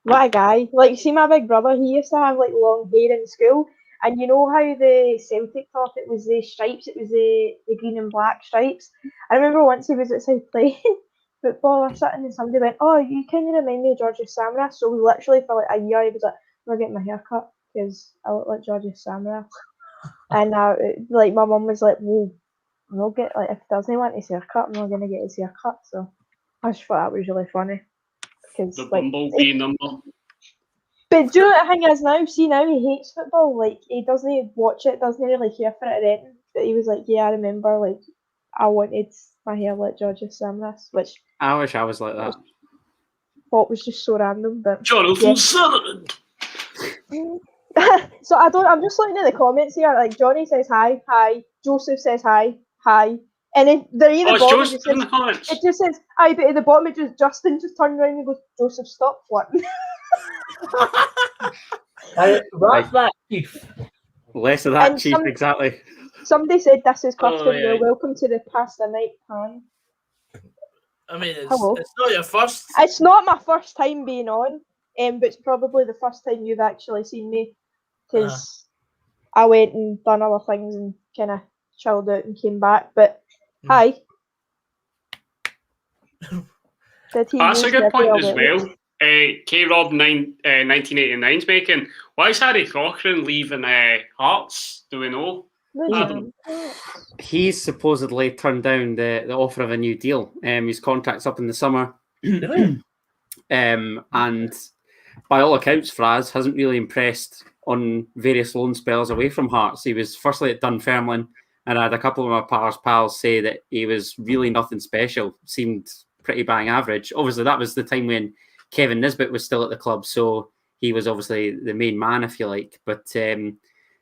what a guy. Like, see my big brother, he used to have like long hair in school. And you know how the Celtic thought it was the stripes, it was the green and black stripes. I remember once he was outside playing football or something and somebody went, "Oh, you kind of remind me of Georgios Samaras." So we literally for like a year, he was like, "We're getting my hair cut because I look like Georgios Samaras." And like my mum was like, "Well, I'm not get like if he doesn't want his hair cut, I'm not gonna get his hair cut." So I just thought that was really funny. Because the bumblebee number. But do you know what the thing is now? See, now he hates football. Like, he doesn't watch it, doesn't really care for it or anything. But he was like, yeah, I remember, like, I wanted my hair like Georgios Samaras, which I wish I was like that. Thought was just so random. But Jonathan Sutherland. So I'm just looking at the comments here. Like, Johnny says hi. Joseph says hi. And then the bottom it just says hi, but at the bottom it just Justin just turned around and goes, "Joseph, stop flirting." What's that, Chief? Less of that, Chief, exactly. Somebody said this is custom. You're welcome to the pasta night pan. I mean, it's not your first. It's not my first time being on, but it's probably the first time you've actually seen me, because I went and done other things and kind of chilled out and came back. But hi. That's a good point as well. K-Rob 1989's making. Why is Harry Cochrane leaving Hearts? Do we know? Adam? He's supposedly turned down the offer of a new deal. His contract's up in the summer. Really? And by all accounts, Fraz hasn't really impressed on various loan spells away from Hearts. He was firstly at Dunfermline, and I had a couple of my pals say that he was really nothing special, seemed pretty bang average. Obviously, that was the time when Kevin Nisbet was still at the club, so he was obviously the main man, if you like, but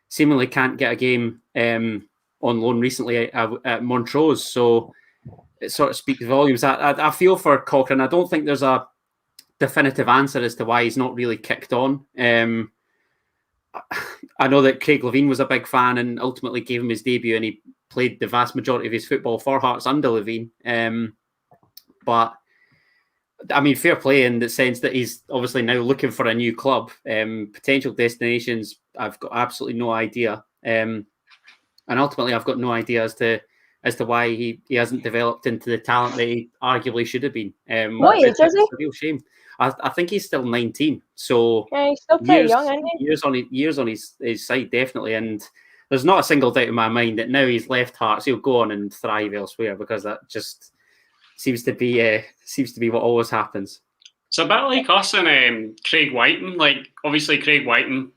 seemingly can't get a game on loan recently at Montrose, so it sort of speaks volumes. I feel for Cochrane. I don't think there's a definitive answer as to why he's not really kicked on. I know that Craig Levine was a big fan and ultimately gave him his debut, and he played the vast majority of his football for Hearts under Levine. But I mean, fair play in the sense that he's obviously now looking for a new club. Potential destinations, I've got absolutely no idea. And ultimately, I've got no idea as to why he hasn't developed into the talent that he arguably should have been. What age is he? It's a real shame. I think he's still 19, so Yeah, he's still pretty young, isn't he? Years on his side, definitely. And there's not a single doubt in my mind that now he's left Hearts, he'll go on and thrive elsewhere, because that just seems to be what always happens. It's a bit like us and Craig Whiten. Like, obviously, Craig Whiten,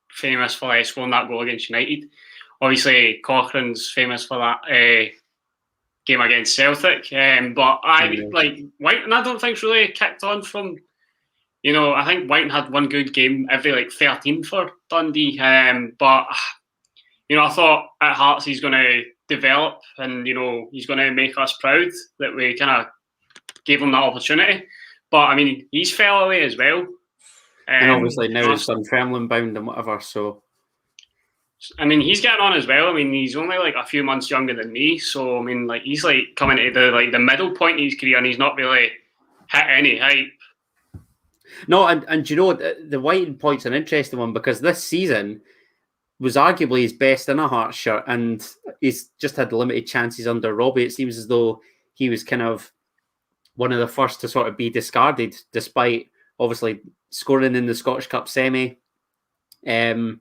famous for scoring that goal against United. Obviously, Cochrane's famous for that game against Celtic. But Whiten, I don't think's really kicked on from. I think Whiten had one good game every 13 for Dundee. But I thought at Hearts he's going to develop, and he's going to make us proud that we kind of gave him that opportunity. But I mean, he's fell away as well. And obviously now he's Dunfermline bound and whatever, so I mean, he's getting on as well. I mean, he's only a few months younger than me, so I mean, he's coming to the middle point in his career, and he's not really hit any hype. No, and the Whiten point's an interesting one, because this season was arguably his best in a Hearts shirt, and he's just had limited chances under Robbie. It seems as though he was kind of one of the first to sort of be discarded, despite obviously scoring in the Scottish Cup semi, and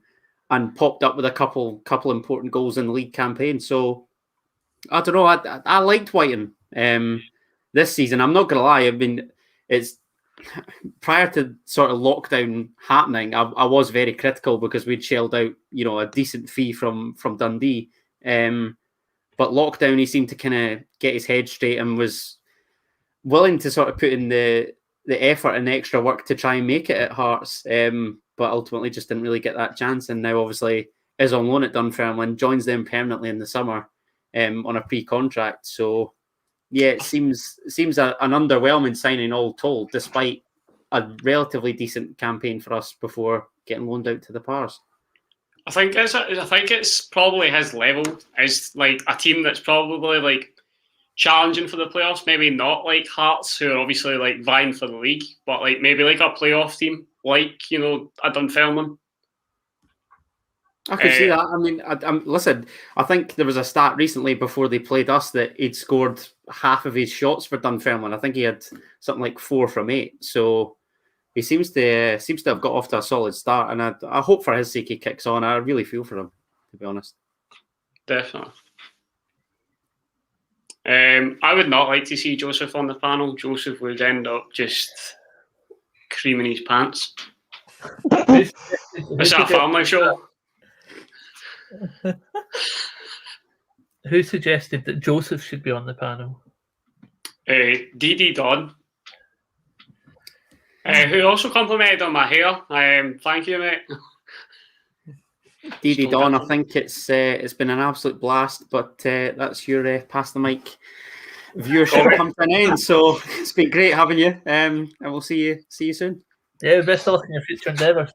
popped up with a couple important goals in the league campaign. So I don't know. I liked Whiten this season. I'm not going to lie. I mean, it's prior to sort of lockdown happening, I was very critical, because we'd shelled out a decent fee from Dundee. But lockdown, he seemed to kind of get his head straight and was willing to sort of put in the effort and extra work to try and make it at Hearts. But ultimately just didn't really get that chance, and now obviously is on loan at Dunfermline, joins them permanently in the summer on a pre-contract. So yeah, it seems an underwhelming signing all told, despite a relatively decent campaign for us before getting loaned out to the Pars. I think it's probably his level is a team that's probably challenging for the playoffs. Maybe not like Hearts, who are obviously vying for the league, but maybe a playoff team, a Dunfermline. I can see that. I mean, listen, I think there was a stat recently before they played us that he'd scored half of his shots for Dunfermline. I think he had something like 4 from 8. So he seems to have got off to a solid start, and I hope for his sake he kicks on. I really feel for him, to be honest. Definitely. I would not like to see Joseph on the panel. Joseph would end up just creaming his pants. It's a family show. Who suggested that Joseph should be on the panel? DD Don, who also complimented on my hair. Thank you, mate. DD Don, I think it's been an absolute blast, but that's your pass the mic viewership come to an end. So it's been great having you, and we'll see you soon. Yeah, best of luck in your future endeavours.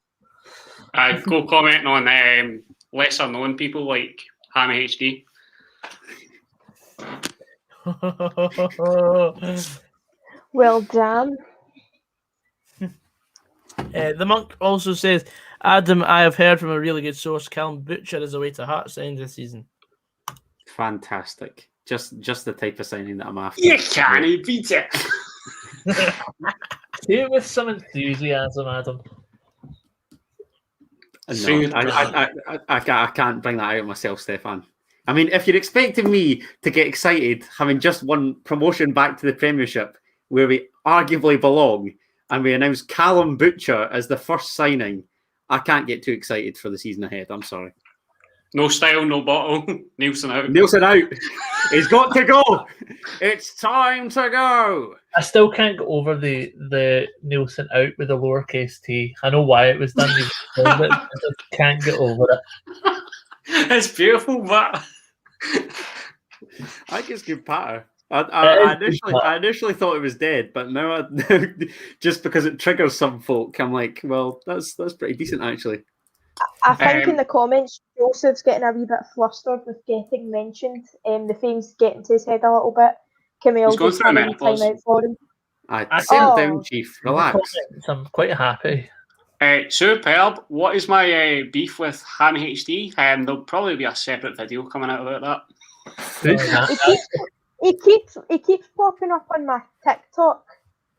Go comment on lesser known people like Hammy HD. Well done. The monk also says, Adam, I have heard from a really good source, Callum Butcher is away to Hearts the end of the season. Fantastic. Just the type of signing that I'm after. You can't beat it. Say it with some enthusiasm, Adam. No, I can't bring that out of myself, Stefan. I mean, if you're expecting me to get excited having just won promotion back to the Premiership, where we arguably belong, and we announce Callum Butcher as the first signing, I can't get too excited for the season ahead. I'm sorry. No style, no bottle. Nielsen out. Nielsen out. He's got to go. It's time to go. I still can't get over the Nielsen out with a lowercase t. I know why it was done. But I just can't get over it. It's beautiful, but I think it's good patter. I initially thought it was dead, but now just because it triggers some folk, I'm like, well, that's pretty decent actually. I think in the comments, Joseph's getting a wee bit flustered with getting mentioned. The fame's getting to his head a little bit. Can we all just have a time out for him? I sent down, Chief. Relax. I'm quite happy. Superb. What is my beef with Ham HD? There'll probably be a separate video coming out about that. Who's that? He keeps popping up on my TikTok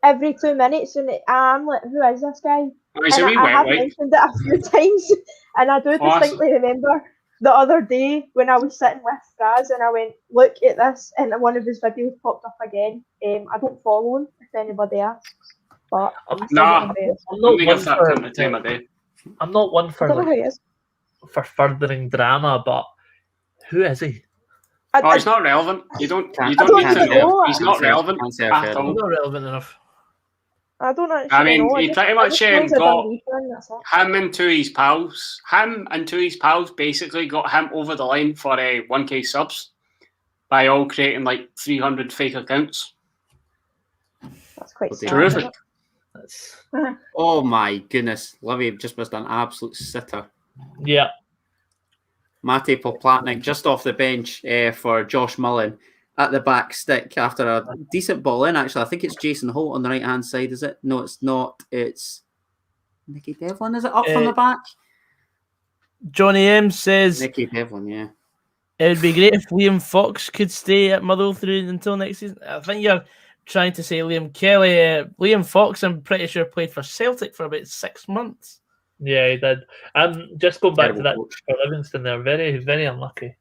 every 2 minutes, and I'm like, who is this guy? I have mentioned it a few times, and I do distinctly remember the other day when I was sitting with Fraz and I went, look at this, and one of his videos popped up again. I don't follow him, if anybody asks. But I'm not one for furthering drama, but who is he? He's not relevant. You don't need to know. He's not relevant at all. He's not relevant enough. I don't actually know. He pretty much got him and two of his pals. Him and two of his pals basically got him over the line for 1k subs by all creating like 300 fake accounts. That's quite terrific. Oh my goodness, Livy just missed an absolute sitter. Yeah. Mate Poplatnik just off the bench for Josh Mullen at the back stick after a decent ball in, actually. I think it's Jason Holt on the right-hand side, is it? No, it's not. It's Nicky Devlin, is it, up from the back? Johnny M says... Nicky Devlin, yeah. It would be great if Liam Fox could stay at Motherwell through until next season. I think you're trying to say Liam Kelly. Liam Fox, I'm pretty sure, played for Celtic for about 6 months. Yeah, he did. Just going back to that for Livingston, they're very, very unlucky.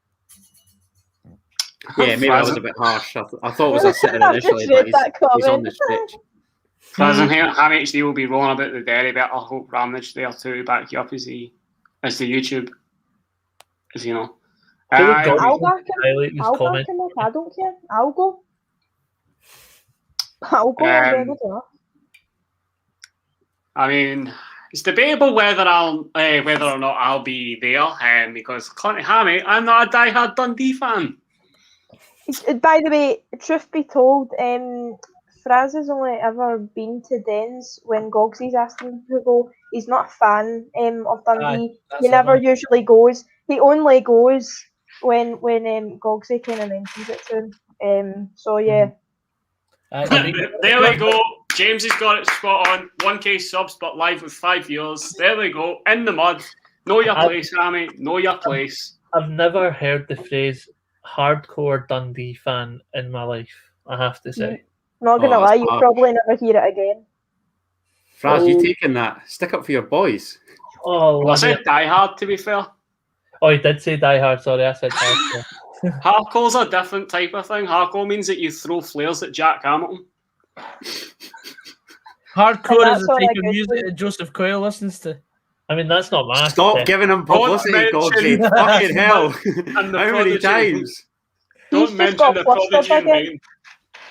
Yeah, maybe that was a bit harsh. I thought it was a sitter initially, but he's on the pitch. Ham HD will be rolling about the Derry, but I hope Ramage there to back you up as the YouTube, as you know. I'll back him. I don't care. I'll go. I mean, it's debatable whether or not I'll be there, because Clinton Hammy, I'm not a diehard Dundee fan. By the way, truth be told, Fraz has only ever been to Dens when Goggsy's asked him to go. He's not a fan of Dundee. He never usually goes. He only goes when Goggsy kind of mentions it to him. So yeah. There we go. James has got it spot on. 1k subs, but live with 5 viewers. There we go. In the mud. Know your place, Sammy. Know your place. I've never heard the phrase hardcore Dundee fan in my life, I have to say. Not gonna lie, you'll probably never hear it again. Fraz, you taking that? Stick up for your boys. I said die hard, to be fair. Oh, he did say die hard. Sorry, I said hardcore. Hardcore's a different type of thing. Hardcore means that you throw flares at Jack Hamilton. Hardcore is the type of music that Joseph Coyle listens to. I mean, that's not my... Stop giving him publicity, Gogsy. Fucking hell. How many times? Don't mention the Prodigy name.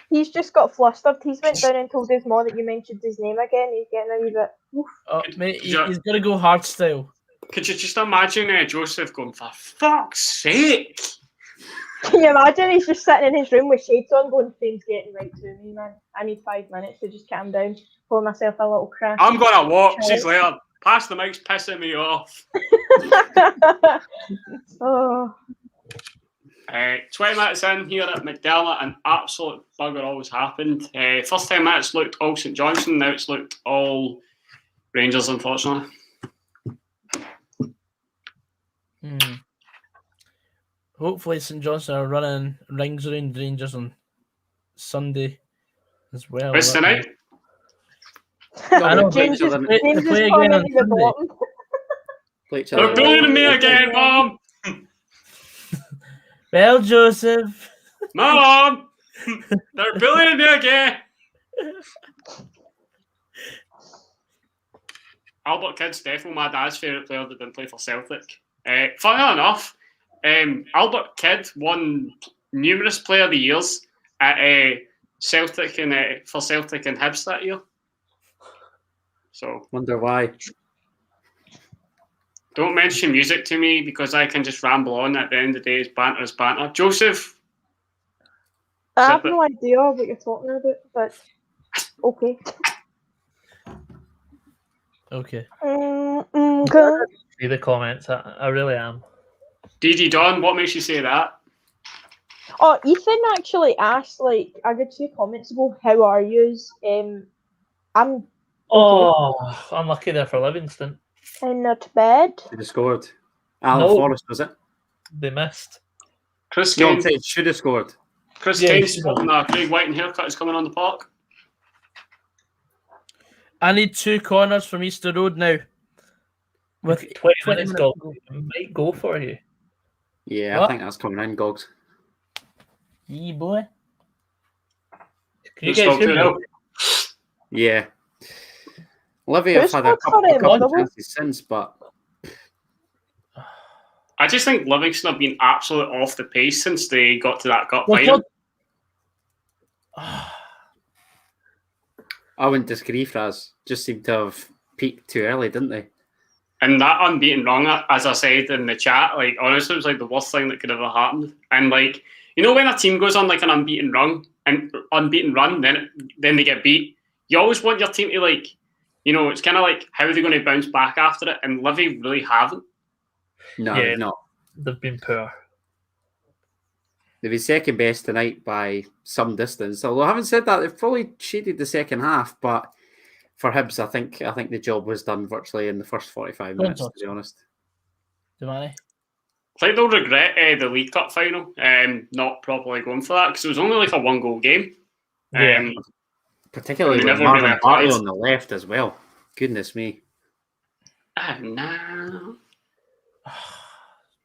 He's just got flustered. He's went down and told his mom that you mentioned his name again. He's getting a wee bit... Oof. Oh, mate, he's going to go hard style. Could you just imagine Joseph going, for fuck's sake? Can you imagine? He's just sitting in his room with shades on going, things getting right to me, man. I need 5 minutes to just calm down, pour myself a little crash. I'm going to walk. She's later. Pass the mic's pissing me off. 20 minutes in here at McDermott, an absolute bugger always happened. First 10 minutes looked all St Johnstone, now it's looked all Rangers, unfortunately. Hopefully St Johnstone are running rings around Rangers on Sunday as well. What's tonight? I know. James is, They James play is again coming on to the Sunday. bottom. Play each other. They're bullying me again, Mom! Well, Joseph. Mom! They're bullying me again! Albert Kidd's definitely my dad's favourite player that didn't play for Celtic. Funny enough, Albert Kidd won numerous Player of the Years at Celtic and for Celtic and Hibs that year. So Wonder why. don't mention music to me because I can just ramble on. At the end of the day, it's banter is banter. Joseph, I have no idea what you're talking about, but okay. Okay. Okay. See the comments. I really am. DD Don, what makes you say that? Oh, Ethan actually asked like a good 2 comments ago, how are yous? I'm Oh, unlucky there for Livingston. not bad. Should have scored. Alan No. Forrest, was it? They missed. Chris No, Kane. I'm saying should have scored. Chris Yeah, Kane's he's- sporting a Craig White haircut is coming on the park. I need 2 corners from Easter Road now. With 20 20 minutes minutes go. to go. It might go for you. Yeah, What? I think that's coming in, Gogs. Yee boy. Can you Let's guys talk hear to me? it now. Yeah. Livy Who have had a scored couple for them, of Motherwell? chances since, but I just think Livingston have been absolutely off the pace since they got to that cup Well, final. I wouldn't disagree, Fraz. Just seemed to have peaked too early, didn't they? And that unbeaten run, as I said in the chat, like honestly, it was like the worst thing that could ever happen. And like, you know, when a team goes on like an unbeaten run, then they get beat. You always want your team to like, you know, it's kind of like how are they going to bounce back after it? And Livy really haven't. No, Yeah. they've not. They've been poor. They've been second best tonight by some distance. Although having said that, they've probably shaded the second half. But for Hibs, I think the job was done virtually in the first 45 minutes, to be honest. Damani. I think they'll regret the League Cup final not properly going for that because it was only like a 1-goal game. Yeah. Particularly They with never Marvin really Bartley applied. on the left as well. Goodness me. No.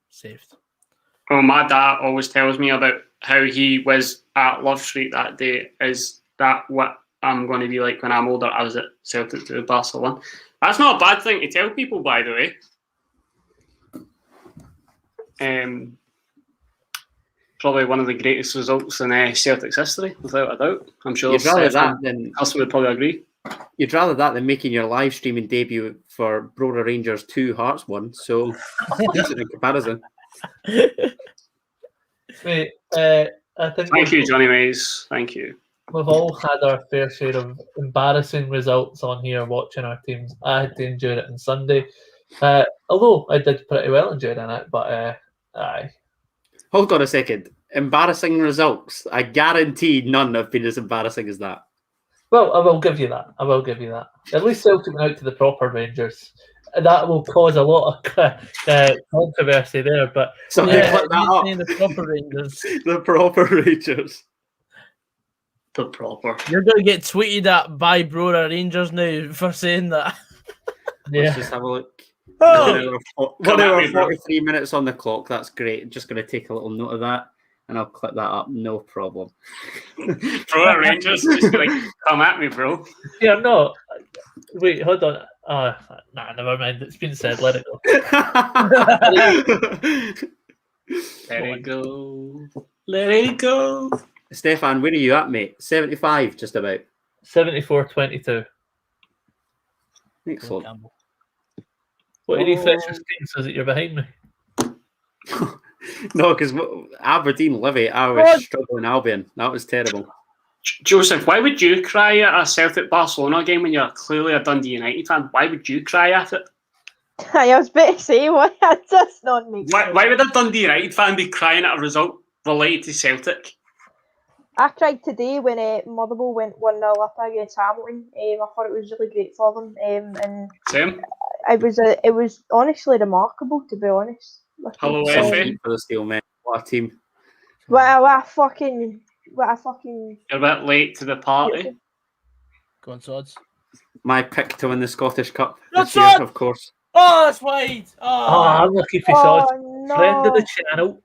Saved. Well, my dad always tells me about how he was at Love Street that day. Is that what I'm going to be like when I'm older? I was at Celtic to Barcelona. That's not a bad thing to tell people, by the way. Probably one of the greatest results in Celtic's history, without a doubt. I'm sure You'd rather that Elson would probably agree. You'd rather that than making your live streaming debut for Broder Rangers 2 Hearts 1. So decent in comparison. Wait, I think Thank you, Johnny Mays. Thank you. we've all had our fair share of embarrassing results on here watching our teams. I had to endure it on Sunday. Although I did pretty well enjoying it, but aye. Hold on a second. Embarrassing results. I guarantee none have been as embarrassing as that. Well, I will give you that. At least Celtic went out to the proper Rangers. That will cause a lot of controversy there, but Somebody Yeah, clip that he's up. saying the proper Rangers. The proper Rangers. The proper. You're going to get tweeted at by Broder Rangers now for saying that. Let's yeah. just have a look. Oh, 1 hour at me, bro. 43 minutes on the clock. That's great. Just going to take a little note of that and I'll clip that up. No problem. Bro, Rangers just be like, come at me, bro. Yeah, no. Wait, hold on. Nah, never mind. It's been said. Let it go. Let it go. Let it go. Stefan, where are you at, mate? 75, just about. 74-22. Excellent. What did you fetch your skin so that you're behind me? No, because Aberdeen Livy, I was struggling Albion. That was terrible. Joseph, why would you cry at a Celtic Barcelona game when you're clearly a Dundee United fan? Why would you cry at it? I was about to say, what? That does not make sense. Why would a Dundee United fan be crying at a result related to Celtic? I cried today when Motherwell went 1-0 up against Hamilton. I thought it was really great for them, and Same. it was honestly remarkable, to be honest. Hello, Um, FA. For the Steel Men. What a team. What a fucking. You're a bit late to the party. Go on, Sods. My pick to win the Scottish Cup That's this year, it! of course. Oh, that's wide. Oh, Unlucky for shots. Oh Friend of the no! channel.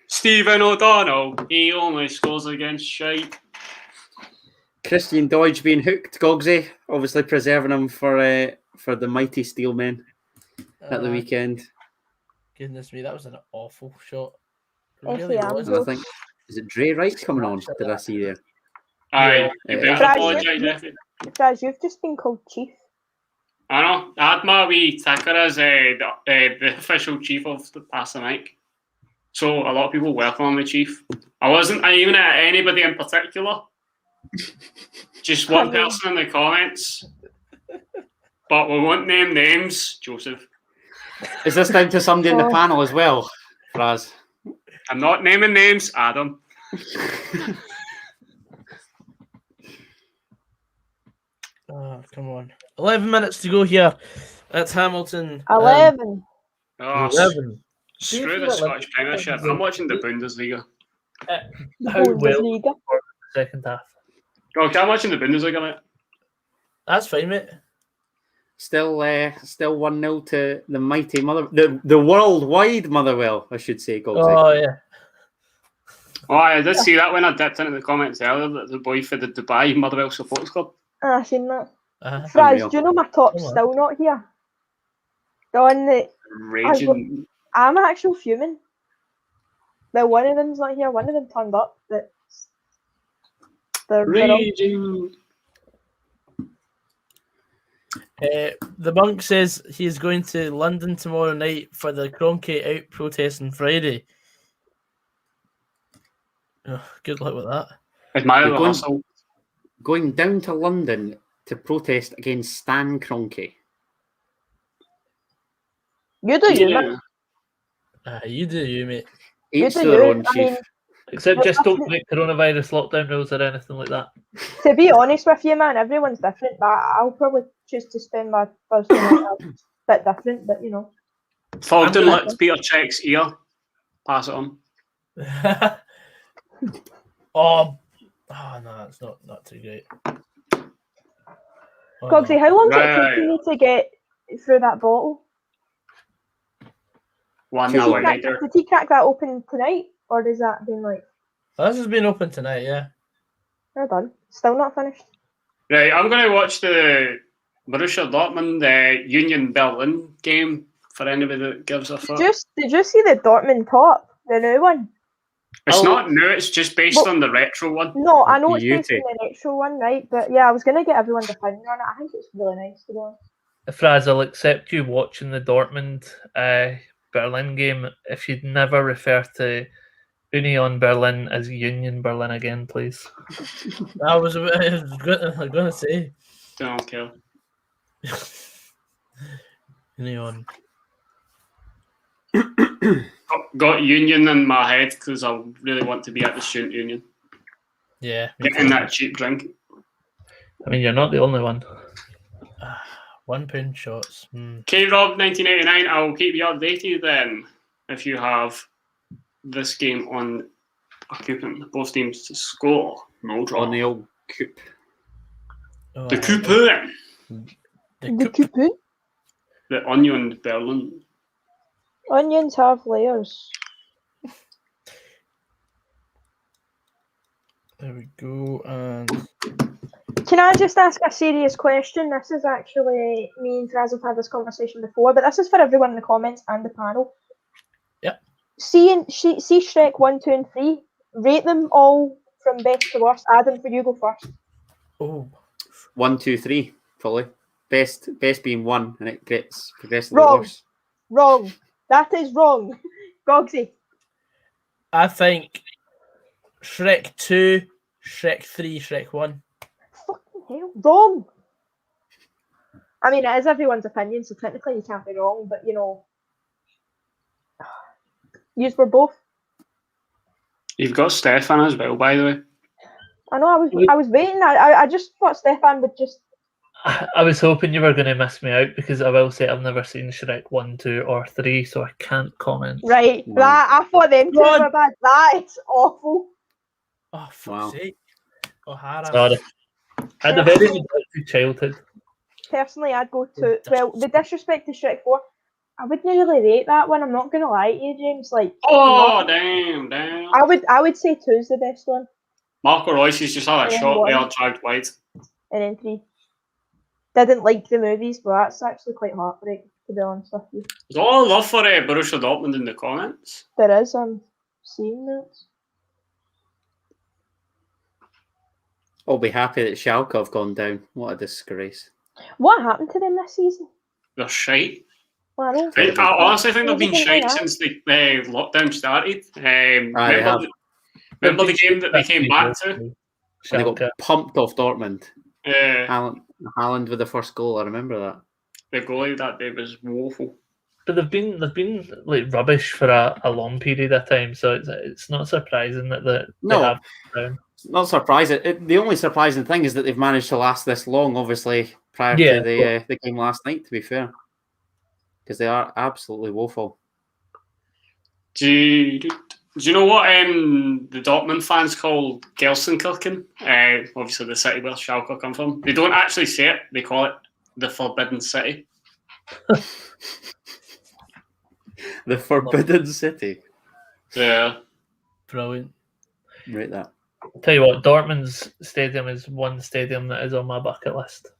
Stephen O'Donnell, he only scores against shite. Christian Doidge being hooked, Gogsy, obviously preserving him for the mighty Steelmen at the weekend. Goodness me, that was an awful shot. It F really A M, was. And I think, is it Dre Wright coming on? Did I see there? Aye, Yeah. you better Right. apologise, Effie. Guys, you've just been called chief. I know. I had my wee ticker as the official chief of the past night. So a lot of people welcome me chief. I wasn't aiming at anybody in particular. Just one person in the comments. But we won't name names, Joseph. Is this down to somebody in the panel as well, Fraz? I'm not naming names, Adam. Oh, come on. 11 minutes to go here. That's Hamilton. 11. Oh, 11. screw the Scottish Premiership. I'm watching the Bundesliga. How well Bundesliga. for the second half? Okay, I'm watching the Bundesliga, mate. That's fine, mate. Still 1-0 to the mighty the worldwide Motherwell, I should say, Gogsy. Oh, yeah. Oh, I did see that when I dipped into the comments earlier that the boy for the Dubai Motherwell Supporters Club. I seen that. Uh-huh. Fraz, Unreal. do you know my top's Come on. still not here? The one that Raging. I'm actually fuming. That one of them's not here. One of them turned up. They're all- Raging. The monk says he is going to London tomorrow night for the Cronkite out protest on Friday. Oh, good luck with that. Admire the Going- hustle. Going down to London to protest against Stan Kroenke. You do you, man. Yeah. You do you, mate. Each do to their you. own, I Chief. mean, Except just don't break coronavirus lockdown rules or anything like that. to be honest with you, man, everyone's different. But I'll probably choose to spend my Thursday night a bit different. But you know, Fogden licked Peter Check's ear. Pass it on. Oh no, it's not too great. Oh, Cogsy, no. how long did it Right. take you to get through that bottle? 1 Did he hour later. Did he crack that open tonight, or does that been like This has been open tonight, yeah. they're done? Still not finished. Right, I'm going to watch the Borussia Dortmund Union Berlin game for anybody that gives a fuck. Did you see the Dortmund top, the new one? It's not new, it's just based on the retro one. No, I know it's based Beauty. on the actual one, right? But yeah, I was gonna get everyone's opinion on it. I think it's really nice to be honest. Fraz, I'll accept you watching the Dortmund Berlin game if you'd never refer to Union Berlin as Union Berlin again, please. I was gonna say. Don't care. Neon. Got Union in my head because I really want to be at the Student Union. Yeah. me Getting too. that cheap drink. I mean, you're not the only one. £1 shots. K-Rob 1989, I will keep you updated then if you have this game on a coupon. Both teams to score. No draw. On the old coop. Oh, The coupon. The coupon. The Union Berlin. Onions have layers. There we go. And Can I just ask a serious question? This is actually me and Fraz have had this conversation before, but this is for everyone in the comments and the panel. Yep. See Shrek 1, 2, and 3. Rate them all from best to worst. Adam, for you go first. oh, 1, 2, 3, fully. Best being 1, and it gets progressively Wrong. worse. Wrong. That is wrong. Gogsy. I think Shrek 2, Shrek 3, Shrek 1. Fucking hell. Wrong. I mean, it is everyone's opinion, so technically you can't be wrong, but you know. Yous were both. You've got Stefan as well, by the way. I know, I was waiting. I just thought Stefan would just. I was hoping you were going to miss me out because I will say I've never seen Shrek 1, 2, or 3, so I can't comment. Right, Wow. that I thought them two God. were bad. That is awful. Oh, fuck's Wow. sake. O'Hara. Sorry. I had a very neglected childhood. Personally, I'd go to, well, the disrespect to Shrek 4, I wouldn't really rate that one, I'm not going to lie to you, James. Like, Oh, damn. I would say 2's the best one, Marco Royce's just had a And then shot there, one. dragged wide. and then 3. Didn't like the movies, but that's actually quite heartbreaking, to be honest with you. There's a lot of love for Borussia Dortmund in the comments. There is, I'm seeing that. I'll be happy that Schalke have gone down. What a disgrace. What happened to them this season? They're shite. Well, I know. I honestly think they've been Music shite like that. since the lockdown started. they Remember have. the game that they came back to? And they Schalke. got pumped off Dortmund. Uh, Haaland with the first goal, I remember that. the goalie that day was woeful. But they've been like rubbish for a long period of time, so it's not surprising that they No. have down. Not surprising. The only surprising thing is that they've managed to last this long, obviously, prior Yeah, to the game last night, to be fair. Because they are absolutely woeful. Do you know what the Dortmund fans call Gelsenkirchen? Obviously the city where Schalke come from. They don't actually say it. They call it the Forbidden City. The Forbidden City. Yeah. Brilliant. Rate that. Tell you what, Dortmund's stadium is one stadium that is on my bucket list.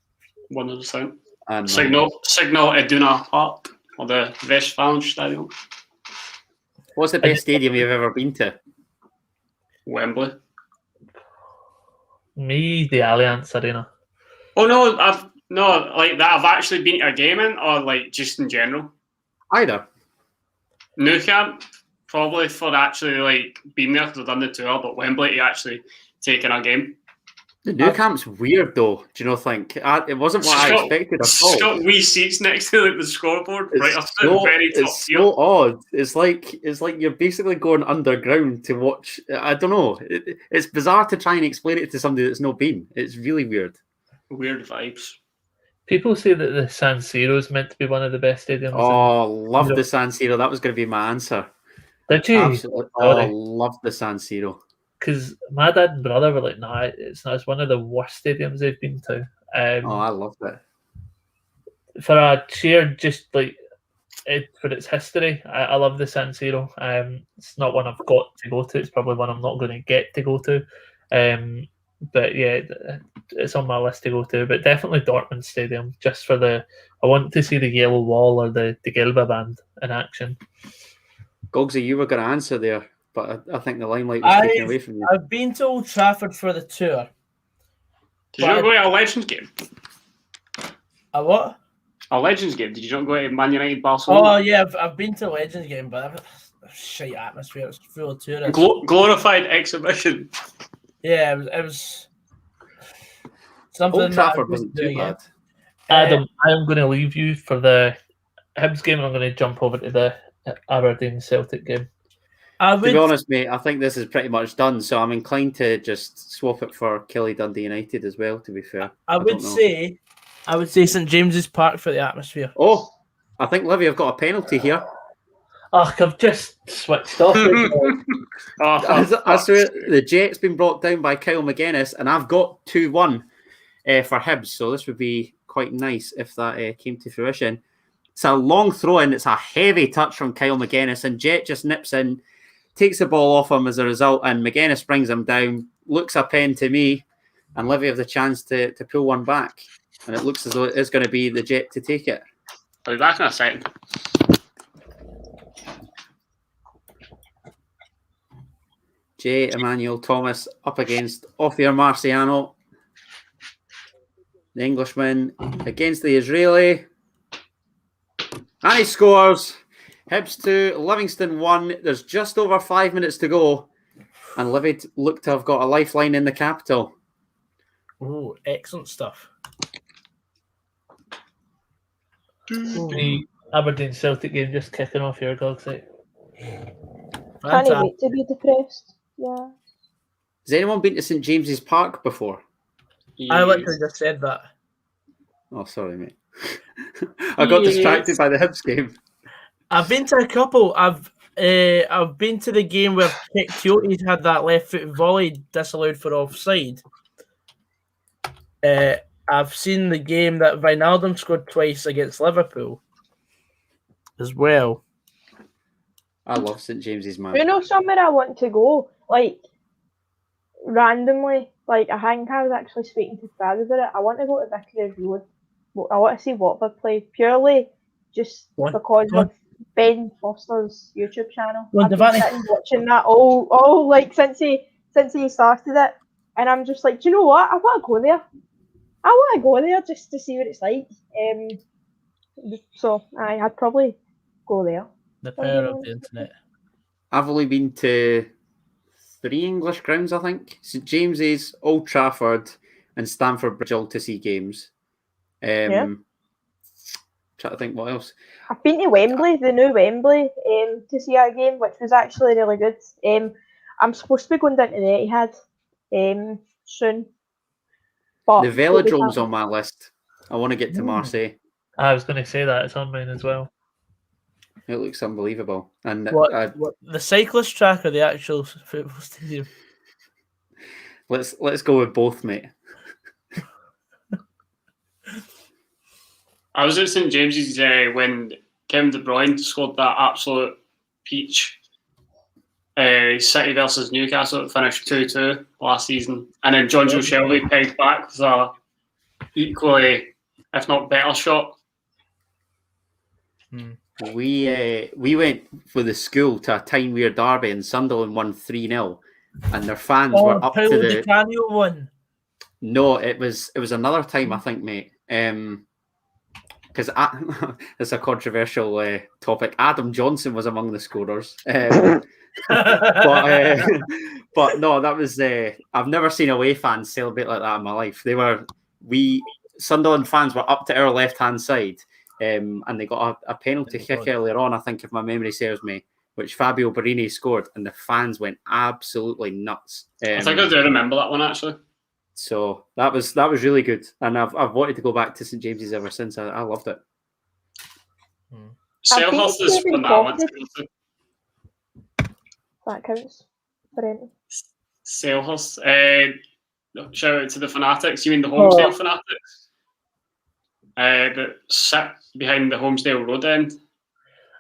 100%. And Signal Iduna Park or the Westfalenstadion. what's the best stadium you've ever been to? Wembley. Me, the Allianz Arena. Oh no, like that I've actually been to a game in, or like just in general. Either. Nou Camp, probably for actually like being there because I've done the tour, but Wembley to actually taking a game. The new camp's weird, though. Do you not think? It wasn't what I expected at It's all. got wee seats next to like the scoreboard, right up at the very top It's tier. so odd. It's like you're basically going underground to watch. I don't know. It's bizarre to try and explain it to somebody that's not been. It's really weird. Weird vibes. People say that the San Siro is meant to be one of the best stadiums. Oh, love the San Siro. That was going to be my answer. Did you? Absolutely. Oh, love the San Siro. Because my dad and brother were like, "Nah, it's not. It's one of the worst stadiums they've been to." I loved it. For a sheer just like for its history, I love the San Siro. It's not one I've got to go to. It's probably one I'm not going to get to go to. But yeah, it's on my list to go to. But definitely Dortmund Stadium, just for I want to see the yellow wall or the Gelbe band in action. Gogsy, you were going to answer there, but I think the limelight was taken away from you. I've been to Old Trafford for the tour. Did you not go to a Legends game? A what? A Legends game? Did you not go to Man United Barcelona? Oh yeah, I've been to Legends game, but a shite atmosphere. It's full of tourists. Glorified exhibition. Yeah, it was something. Old Trafford wasn't too doing bad. Adam, I am going to leave you for the Hibs game, and I'm going to jump over to the Aberdeen Celtic game. To be honest, mate, I think this is pretty much done, so I'm inclined to just swap it for Kelly Dundee United as well, to be fair. I would say St James's Park for the atmosphere. Oh, I think Livy have got a penalty here. Oh, I've just switched off. I swear, the Jet's been brought down by Kyle McGuinness, and I've got 2-1 for Hibs, so this would be quite nice if that came to fruition. It's a long throw-in. It's a heavy touch from Kyle McGuinness, and Jet just nips in, takes the ball off him as a result, and McGuinness brings him down, looks a pen to me, and Livy have the chance to pull one back. And it looks as though it is going to be the Jet to take it. I'll be back in a second. J. Emmanuel Thomas up against Ophir Marciano. The Englishman against the Israeli. And he scores. Hibs 2, Livingston 1. There's just over 5 minutes to go. And Livy look to have got a lifeline in the capital. Oh, excellent stuff. The Aberdeen Celtic game just kicking off here, Gogsy. Can't wait to be depressed. Yeah. Has anyone been to St James's Park before? I literally just said that. Oh, sorry, mate. I got distracted by the Hibs game. I've been to a couple. I've been to the game where Kyoto's had that left foot volley disallowed for offside. I've seen the game that Wijnaldum scored twice against Liverpool as well. I love St James's, man. You know somewhere I want to go, like randomly. Like I think I was actually speaking to Brad about it. I want to go to Vicarage Road. I want to see Watford play purely just because of Ben Foster's YouTube channel. I've been sitting watching that all like since he started it, and I'm just like, do you know what? I want to go there. I want to go there just to see what it's like. So I'd probably go there. The power of the internet. I've only been to 3 English grounds, I think. St James's, Old Trafford, and Stamford Bridge all to see games. Trying to think what else. I've been to Wembley, the new Wembley, to see a game, which was actually really good. I'm supposed to be going down to the Etihad soon. But the Velodrome's on my list. I want to get to Marseille. I was going to say that. It's on mine as well. It looks unbelievable. And what the cyclist track or the actual football stadium? Let's go with both, mate. I was at St James's when Kevin De Bruyne scored that absolute peach. City versus Newcastle, it finished 2-2 last season. And then John Joe Shelby pegged back with a equally, if not better, shot. We went for the school to a Tyne Weir derby and Sunderland won 3-0. And their fans were up to the... Canio one. No, it was another time, I think, mate. Because it's a controversial topic. Adam Johnson was among the scorers. But no, that was... I've never seen away fans celebrate like that in my life. Sunderland fans were up to our left-hand side, and they got a penalty kick earlier on, I think, if my memory serves me, which Fabio Borini scored, and the fans went absolutely nuts. I think I do remember that one, actually. So that was really good, and I've wanted to go back to St James's ever since. I loved it. Selhurst is one that I want to go to. That counts for anything. Selhurst. Shout out to the Fanatics. You mean the Holmesdale Fanatics? That sit behind the Holmesdale Road end.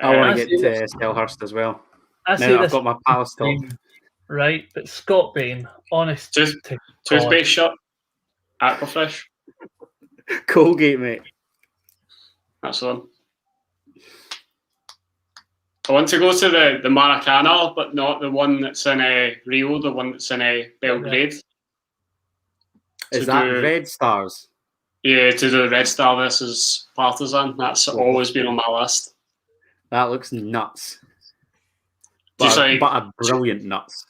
I want to get to Selhurst as well. I've got my palace top. Right, but Scott Bain, honest. Toothpaste shop, Aquafresh. Colgate, mate. That's the one. I want to go to the Maracana, but not the one that's in Rio, the one that's in Belgrade. Is that Red Stars? Yeah, to do Red Star versus Partizan. That's always been on my list. That looks nuts. But a brilliant nuts.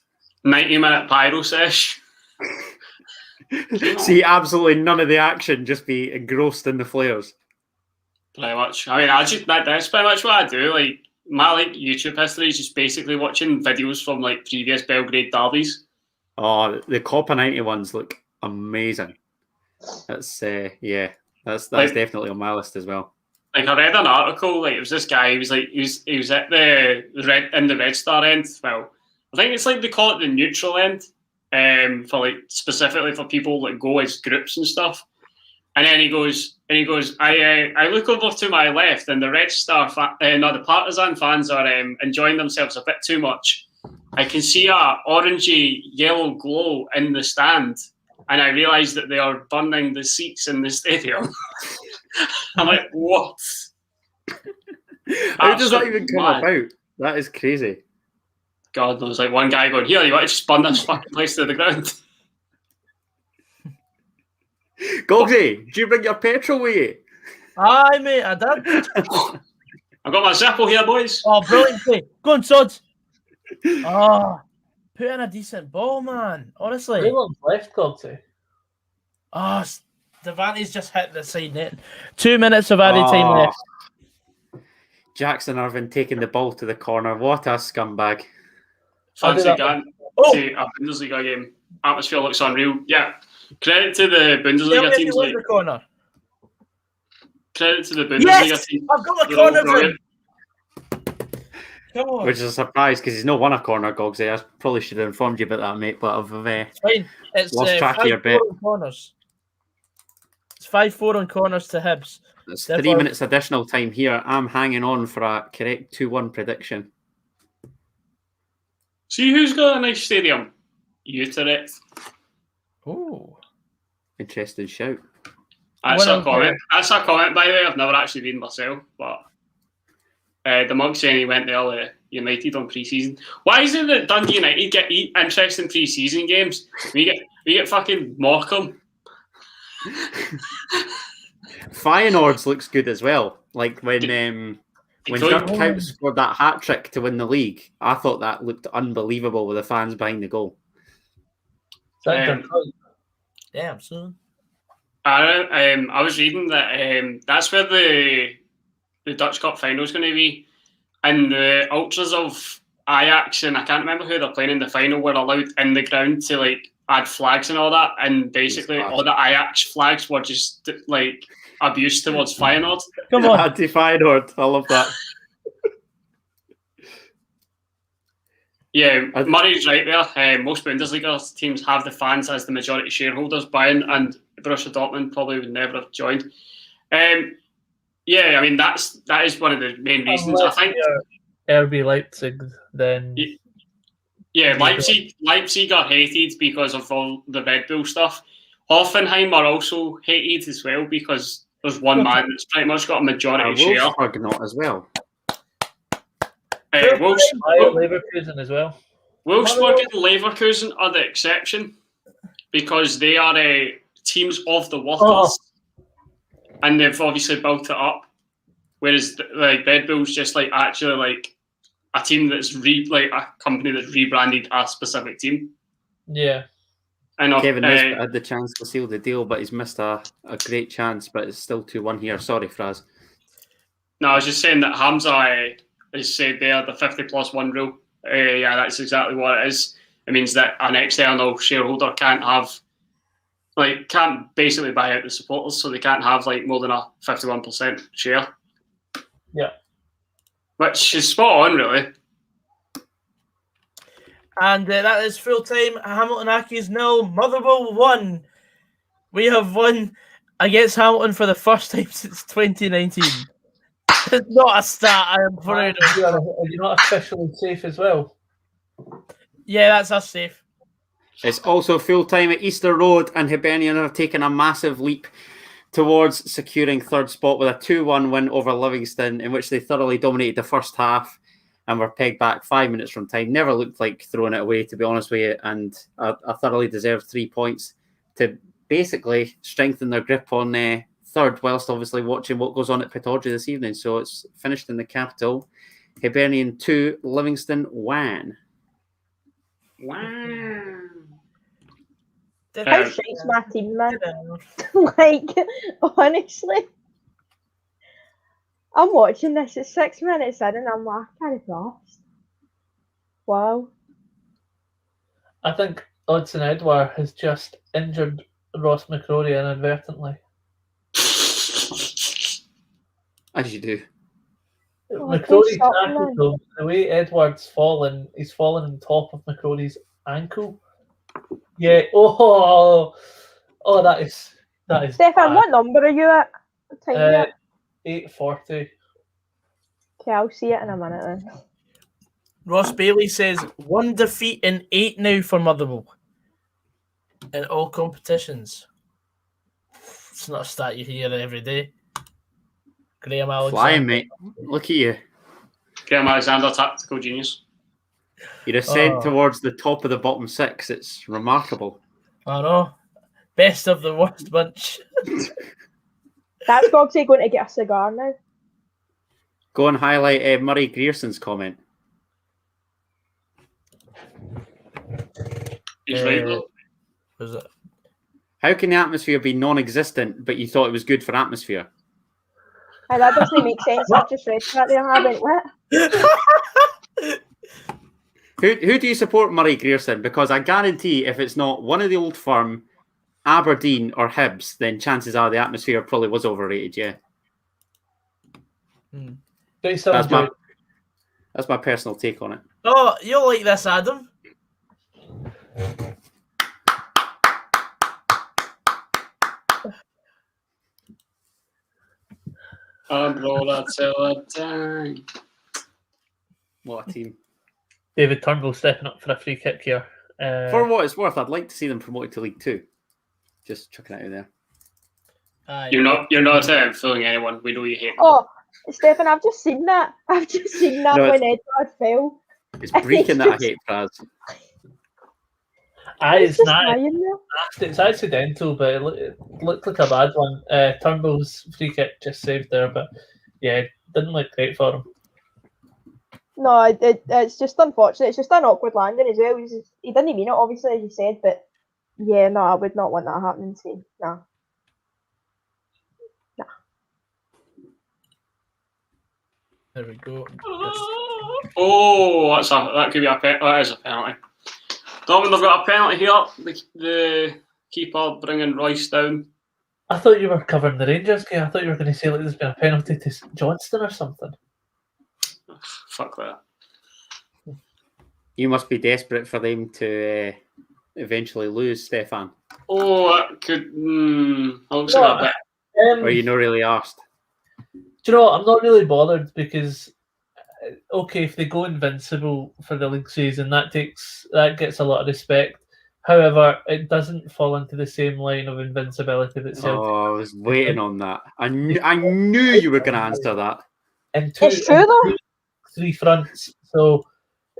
90-minute pyro sesh. See absolutely none of the action, just be engrossed in the flares. Pretty much. I mean, that's pretty much what I do. Like, my YouTube history is just basically watching videos from previous Belgrade derbies. Oh, the Copa 90 ones look amazing. That's that's definitely on my list as well. I read an article. It was this guy. He was at the Red Star end. Well, I think it's they call it the neutral end. For specifically for people that go as groups and stuff. And then he goes. I look over to my left, and the Red Star, the Partizan fans are enjoying themselves a bit too much. I can see a orangey yellow glow in the stand, and I realise that they are burning the seats in the stadium. I'm like, what? How does that even come about? That is crazy. God knows. One guy going, here, you want to just burn this fucking place to the ground? Goggsy, did you bring your petrol with you? Aye, mate, I did. I've got my Zippo here, boys. Oh, brilliant play. Go on, Sods. Oh, put in a decent ball, man. Honestly. Everyone's left, Goggsy. Oh, Devante's just hit the side net. 2 minutes of added time left. Jackson Irvine taking the ball to the corner. What a scumbag. Fancy going to a Bundesliga game. Atmosphere looks unreal. Yeah. Credit to the Bundesliga teams. The corner. Credit to the Bundesliga team. I've got my corner for him. Come on. Which is a surprise because he's not won a corner, Goggsy. I probably should have informed you about that, mate, but I've it's lost track of your bet. Corners. It's 5-4 on corners to Hibs. It's Therefore- 3 minutes additional time here. I'm hanging on for a correct 2-1 prediction. See who's got a nice stadium? Utrecht. Ooh. Interesting shout. That's Well, a comment. That's a comment, by the way. I've never actually been myself, but the monk saying he went there United on pre-season. Why is it that Dundee United get interesting pre-season games? We get fucking Morecambe. Feyenoord's looks good as well. Like when Dirk Kuyt scored that hat trick to win the league, I thought that looked unbelievable with the fans behind the goal. Damn, son. I was reading that that's where the Dutch Cup final is going to be, and the ultras of Ajax and I can't remember who they're playing in the final were allowed in the ground to like add flags and all that, and basically all the Ajax flags were just like abuse towards Feyenoord. Come on. Anti-Feyenoord. I love that. Yeah, Murray's right there. Most Bundesliga teams have the fans as the majority shareholders buying, and Borussia Dortmund probably would never have joined. Yeah, I mean that is one of the main reasons. I think RB Leipzig then. Yeah, Leipzig are hated because of all the Red Bull stuff. Hoffenheim are also hated as well because there's one man that's pretty much got a majority share. Wolfsburg not as well. Leverkusen as well. Wolfsburg and Leverkusen are the exception because they are teams of the workers, and they've obviously built it up. Whereas like Red Bull's just like actually like a team that's like a company that's rebranded a specific team. Yeah. And Kevin Nisbet had the chance to seal the deal, but he's missed a great chance. But it's still 2-1 here. Sorry, Fraz. No, I was just saying that Hamza has said there the 50+1 rule. Yeah, that's exactly what it is. It means that an external shareholder can't basically buy out the supporters, so they can't have like more than a 51% share. Yeah. Which is spot on, really. And that is full time. Hamilton Accies 0, Motherwell 1. We have won against Hamilton for the first time since 2019. It's not a stat I am proud of. Are you not officially safe as well? Yeah, that's us safe. It's also full time at Easter Road, and Hibernian have taken a massive leap towards securing third spot with a 2-1 win over Livingston, in which they thoroughly dominated the first half and were pegged back 5 minutes from time. Never looked like throwing it away, to be honest with you, and a thoroughly deserved 3 points to basically strengthen their grip on third, whilst obviously watching what goes on at Pittodrie this evening. So it's finished in the capital. Hibernian 2, Livingston 1. Wow. How shite's my team, man? Like, honestly. I'm watching this at 6 minutes in and I'm like, I can't lost. Wow. I think Odson Edouard has just injured Ross McCrory inadvertently. As you do. McCrory tackled him. The way Edward's fallen, he's fallen on top of McCrory's ankle. Yeah. Oh, that is. Stefan, what number are you at? What time are you at? 8:40. Okay, I'll see it in a minute then. Ross Bailey says 1 defeat in 8 now for Motherwell in all competitions. It's not a stat you hear every day. Graham Alexander. Flying, mate. Look at you. Graham Alexander, tactical genius. You're ascent towards the top of the bottom 6. It's remarkable. I know. Best of the worst bunch. That's Gogsy going to get a cigar now. Go and highlight Murray Grierson's comment. He's right, though. Was it? How can the atmosphere be non-existent, but you thought it was good for atmosphere? Hey, that doesn't make sense. I've just read that there. I went, what? Who do you support, Murray Grierson? Because I guarantee if it's not one of the old firm, Aberdeen or Hibs, then chances are the atmosphere probably was overrated, yeah. That's my personal take on it. Oh, you'll like this, Adam. Umbrella till a time. What a team. David Turnbull stepping up for a free kick here. For what it's worth, I'd like to see them promoted to League Two. Just chucking it out there. Aye. You're not fooling anyone. We know you hate. Oh, Stefan, I've just seen that. I've just seen that No, when Edward fell. It's breaking that I hate Praz. It's It's just not. lying there. It's accidental, but it looked like a bad one. Turnbull's free kick just saved there, but yeah, didn't look great for him. No, it's just unfortunate. It's just an awkward landing as well. He didn't mean it, obviously, as you said, but yeah, no, I would not want that happening to me. No. There we go. Oh, that could be that is a penalty. Dortmund have got a penalty here. The keeper bringing Royce down. I thought you were covering the Rangers game. I thought you were going to say like there's been a penalty to Johnston or something. Fuck that. You must be desperate for them to eventually lose, Stefan. Oh, that could. Looks like a bit. Or you not really asked. Do you know what? I'm not really bothered because, okay, if they go invincible for the league season, that gets a lot of respect. However, it doesn't fall into the same line of invincibility that Celtic. Oh, I was waiting on that. I knew you were going to answer that. In It's true, though. three fronts. So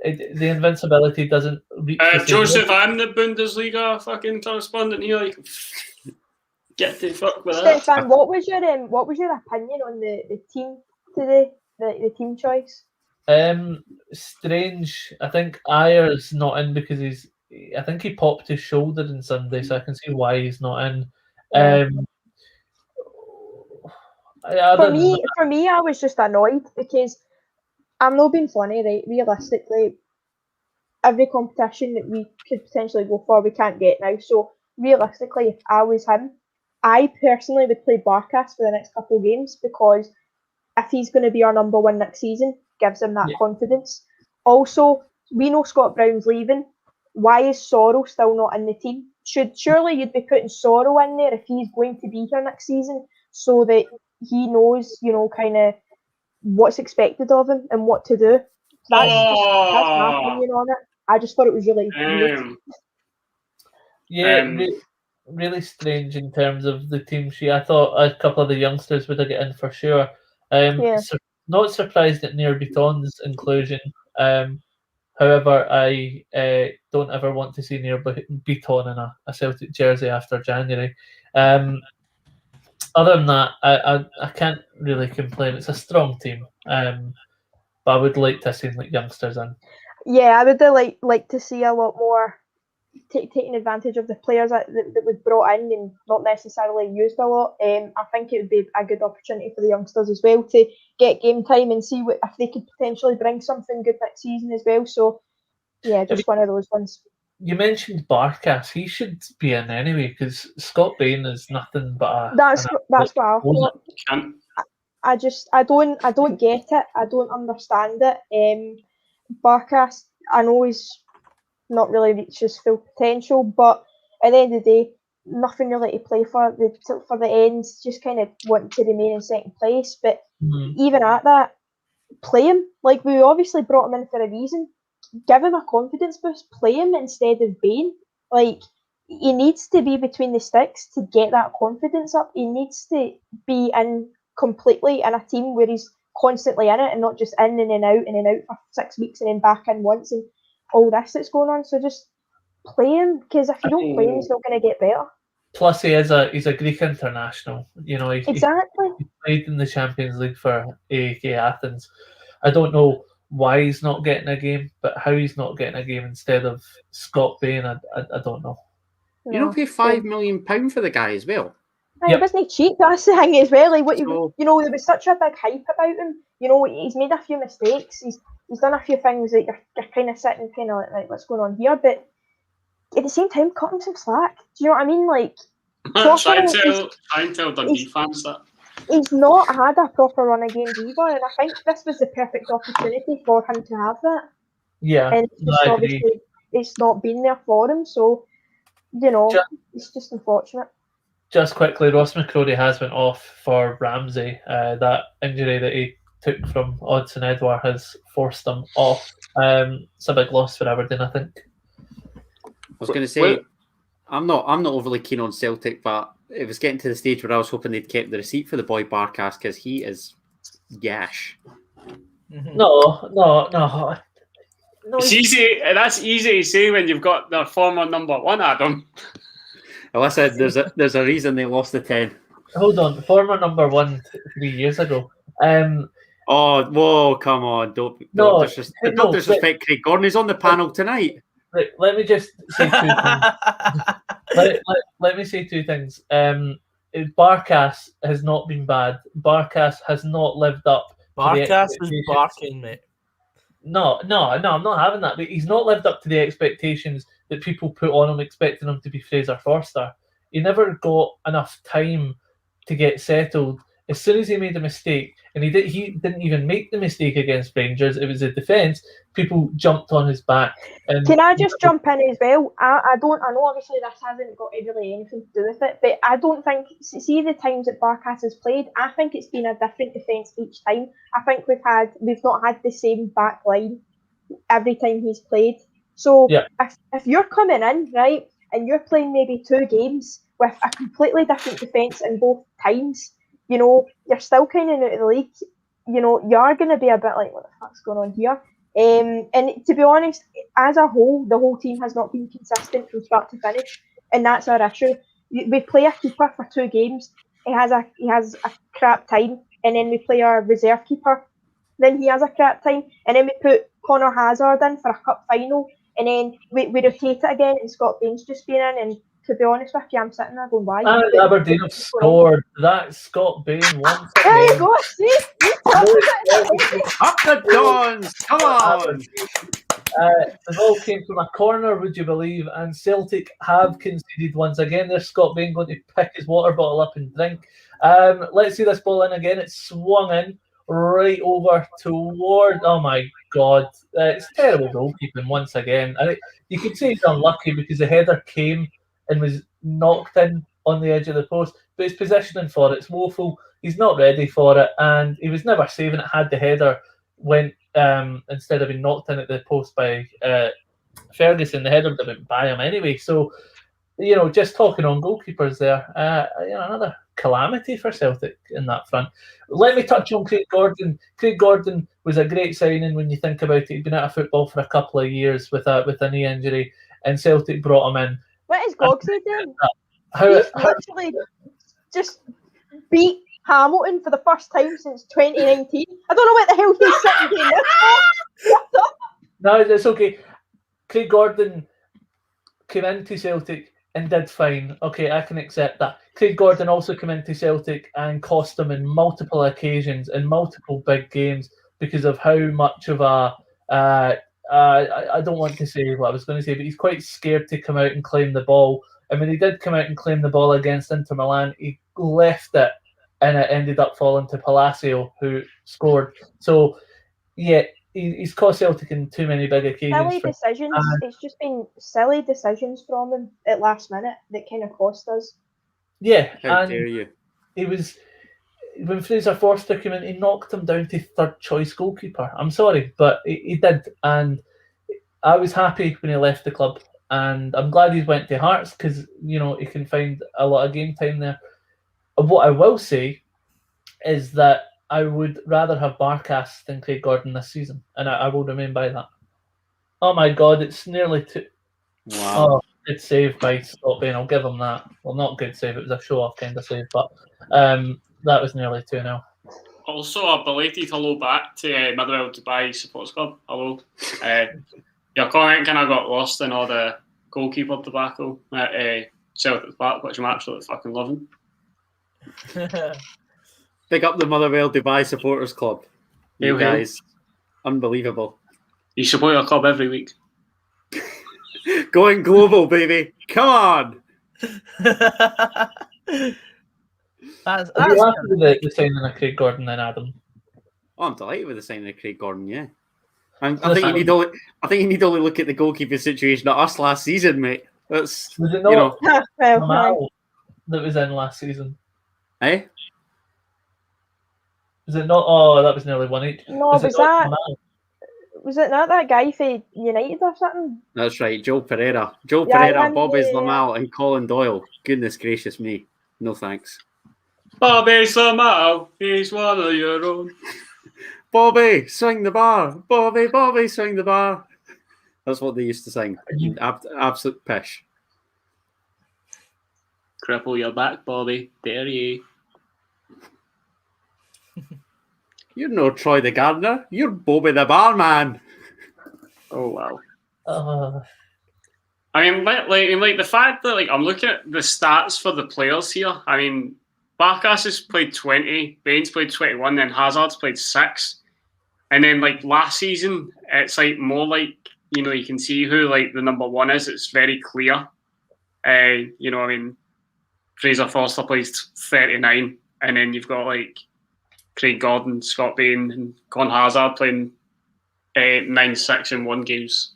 the invincibility doesn't reach the same Joseph, level. I'm the Bundesliga fucking correspondent here. You can get to fuck with that. Stefan, what was your opinion on the team today? The team choice? Strange. I think Ayer's not in because I think he popped his shoulder on Sunday, so I can see why he's not in. For me, I was just annoyed because I'm not being funny, right? Realistically, every competition that we could potentially go for, we can't get now. So realistically, if I was him, I personally would play Barkas for the next couple of games because if he's going to be our number one next season, gives him that confidence. Also, we know Scott Brown's leaving. Why is Sorrow still not in the team? Surely you'd be putting Sorrow in there if he's going to be here next season so that he knows, kind of what's expected of him and what to do. That's my opinion on it. I just thought it was really weird. Really strange in terms of the team sheet. I thought a couple of the youngsters would have got in for sure. Not surprised at Near Beton's inclusion. However, I don't ever want to see Near Beton in a Celtic jersey after January. Other than that, I can't really complain. It's a strong team, but I would like to see youngsters in. Yeah, I would like to see a lot more taking advantage of the players that was brought in and not necessarily used a lot. I think it would be a good opportunity for the youngsters as well to get game time and see if they could potentially bring something good next season as well. So, yeah, just one of those ones. You mentioned Barkas. He should be in anyway because Scott Bain is nothing but a. That's what I thought. I don't get it. I don't understand it. Barkas, I know he's not really reached his full potential, but at the end of the day, nothing really to play for. The ends, just kind of wanting to remain in second place. But even at that, play him. Like, we obviously brought him in for a reason. Give him a confidence boost. Play him instead of Bain. Like, he needs to be between the sticks to get that confidence up. He needs to be in completely in a team where he's constantly in it and not just in and out for 6 weeks and then back in once and all this that's going on. So just play him, because if you don't play him, he's not going to get better. Plus, he's a Greek international. Exactly. He played in the Champions League for AEK Athens. I don't know why he's not getting a game, but how he's not getting a game instead of Scott Bain, I don't know. You don't pay £5 million for the guy as well. He wasn't cheap. That's the thing as well. Like, there was such a big hype about him. He's made a few mistakes. He's done a few things that you're kind of sitting kind of like, what's going on here? But at the same time, cut him some slack. Do you know what I mean? Like, try and tell Dundee fans that. He's not had a proper run of games either, and I think this was the perfect opportunity for him to have that. Yeah, and obviously it's not been there for him, so it's just unfortunate. Just quickly, Ross McCrory has went off for Ramsey. That injury that he took from Odsonne Edouard has forced him off. It's a big loss for Aberdeen, I think. I was going to say, I'm not overly keen on Celtic, but it was getting to the stage where I was hoping they'd kept the receipt for the boy Barkas because he is gash. No. It's easy. That's easy to say when you've got their former number one, Adam. Listen, there's a reason they lost the 10. Hold on, former number one 3 years ago. Oh, whoa, come on. Don't disrespect Craig Gordon. He's on the panel tonight. Let me just say two things. Let me say two things. Barkas has not been bad. Barkas has not lived up. Barkas was barking, mate. No, I'm not having that. But he's not lived up to the expectations that people put on him, expecting him to be Fraser Forster. He never got enough time to get settled. As soon as he made a mistake, and he didn't even make the mistake against Rangers, it was a defence, people jumped on his back. Can I just jump in as well? I know obviously this hasn't got really anything to do with it, but I don't think, see the times that Barkas has played, I think it's been a different defence each time. I think we've not had the same back line every time he's played. So if you're coming in, right, and you're playing maybe 2 games with a completely different defence in both times, you know, you're still kind of out of the league, you know, you are going to be a bit like, what the fuck's going on here? And to be honest, as a whole, the whole team has not been consistent from start to finish, and that's our issue. We play a keeper for 2 games, he has a crap time, and then we play our reserve keeper, then he has a crap time, and then we put Connor Hazard in for a cup final, and then we rotate it again, and Scott Bain's just been in, and to be honest with you, I'm sitting there going, why? And Aberdeen have scored. That Scott Bain once again. There you go, see? Up the Dons! Come on! The ball came from a corner, would you believe? And Celtic have conceded once again. There's Scott Bain going to pick his water bottle up and drink. Let's see this ball in again. It's swung in right over toward. Oh my God. It's terrible goalkeeping once again. You could say he's unlucky because the header came and was knocked in on the edge of the post, but his positioning for it's woeful. He's not ready for it, and he was never saving it had the header went instead of being knocked in at the post by Ferguson. The header would have went by him anyway. So, you know, just talking on goalkeepers there, another calamity for Celtic in that front. Let me touch on Craig Gordon. Craig Gordon was a great signing when you think about it. He'd been out of football for a couple of years with a knee injury, and Celtic brought him in. What is Goggsy doing? He's literally just beat Hamilton for the first time since 2019. I don't know what the hell he's sitting doing this for. No, it's okay. Craig Gordon came into Celtic and did fine. Okay, I can accept that. Craig Gordon also came into Celtic and cost them in multiple occasions in multiple big games because of how much of a I don't want to say what I was going to say, but he's quite scared to come out and claim the ball. And when he did come out and claim the ball against Inter Milan, he left it, and it ended up falling to Palacio, who scored. So, yeah, he's cost Celtic in too many big occasions. Silly decisions. It's just been silly decisions from him at last minute that kind of cost us. Yeah, How dare you? He was. When Fraser Forster came in, he knocked him down to 3rd choice goalkeeper. I'm sorry, but he did. And I was happy when he left the club. And I'm glad he went to Hearts because, you know, he can find a lot of game time there. What I will say is that I would rather have Barkas than Craig Gordon this season. And I will remain by that. Oh my God, it's nearly 2. Wow. Oh, good save by Scott Bain. I'll give him that. Well, not good save. It was a show-off kind of save. But that was nearly 2-0. Also, a belated hello back to Motherwell Dubai Supporters Club. Hello. Your comment kind of got lost in all the goalkeeper debacle at Celtic Park, which I'm absolutely fucking loving. Pick up the Motherwell Dubai Supporters Club. You Hail, hail. guys. Unbelievable. You support your club every week. Going global, baby. Come on. That's happy with the signing of Craig Gordon then, Adam? Oh, I'm delighted with the signing of Craig Gordon, yeah. I think you need to only look at the goalkeeping situation at us last season, mate. That's Was it not? you know. that was in last season? Eh? Was it not? Oh, that was nearly one each. No, Was was it not that? Jamal? Was it not that guy for United or something? That's right, Joe Pereira. Joe Yeah, Pereira, him, Bobby's yeah. Lamal, and Colin Doyle. Goodness gracious me. No thanks. Bobby Slamow, he's one of your own. Bobby, swing the bar. Bobby, Bobby, swing the bar. That's what they used to sing. Absolute pish. Cripple your back, Bobby. Dare you? You're no Troy the Gardener. You're Bobby the Barman. Oh wow. Uh, I mean, like the fact that I'm looking at the stats for the players here. I mean, Barkas has played 20, Baines played 21, then Hazard's played 6, and then last season, it's more you can see who the number one is. It's very clear. I mean, Fraser Forster plays 39, and then you've got Craig Gordon, Scott Bain, and Con Hazard playing 9, 6, and 1 games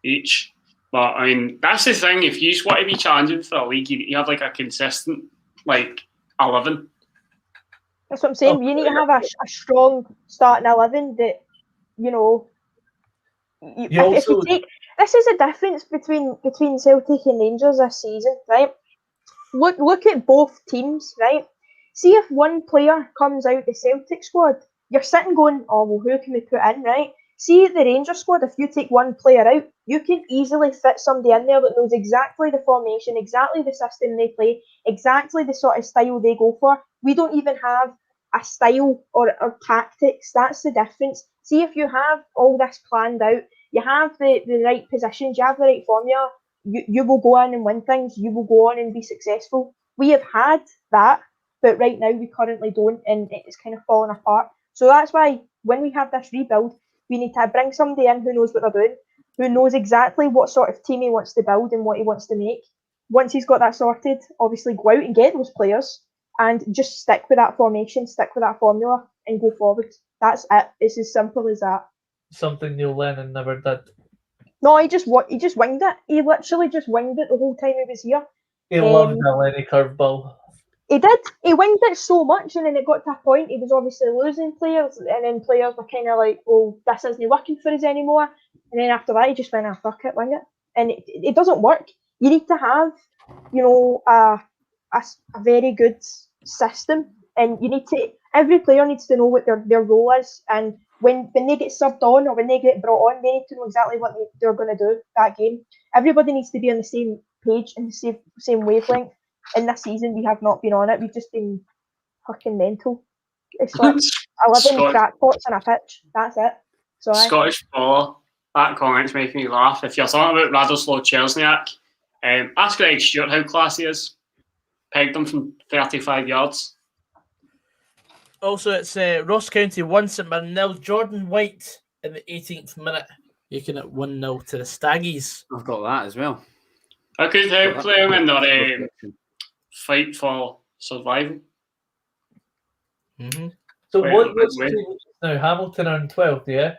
each. But I mean, that's the thing. If you just want to be challenging for a league, you have a consistent 11. That's what I'm saying. You need to have a strong starting 11 that, if you take, this is a difference between Celtic and Rangers this season, right? Look at both teams, right? See if one player comes out the Celtic squad, you're sitting going, oh well, who can we put in, right? See the Rangers squad, if you take one player out, you can easily fit somebody in there that knows exactly the formation, exactly the system they play, exactly the sort of style they go for. We don't even have a style or tactics. That's the difference. See if you have all this planned out, you have the right positions, you have the right formula, you will go on and win things, you will go on and be successful. We have had that, but right now we currently don't, and it's kind of falling apart. So that's why when we have this rebuild, we need to bring somebody in who knows what they're doing, who knows exactly what sort of team he wants to build and what he wants to make. Once he's got that sorted, obviously go out and get those players and just stick with that formation, stick with that formula and go forward. That's it. It's as simple as that. something Neil Lennon never did. No, he just winged it. He literally just winged it the whole time he was here. He loved a Lenny curveball. He did. He winged it so much, and then it got to a point he was obviously losing players, and then players were kind of like, "Oh, this isn't working for us anymore." And then after that, he just went, "Fuck it, wing it." And it doesn't work. You need to have, a very good system, and you need to. Every player needs to know what their role is, and when they get subbed on or when they get brought on, they need to know exactly what they're going to do that game. Everybody needs to be on the same page and the same wavelength. In this season, we have not been on it. We've just been fucking mental. It's like 11 crackpots on a pitch. That's it. So Scottish baller. That comment's making me laugh. If you're talking about Radoslaw Chelsniak, ask Greg Stewart how class he is. Pegged him from 35 yards. Also, it's Ross County 1, St Mirren 0. Jordan White in the 18th minute, making it 1-0 to the Staggies. I've got that as well. I could play him in their fight for survival. Mm-hmm. So what's the team now? Hamilton are in 12th, yeah?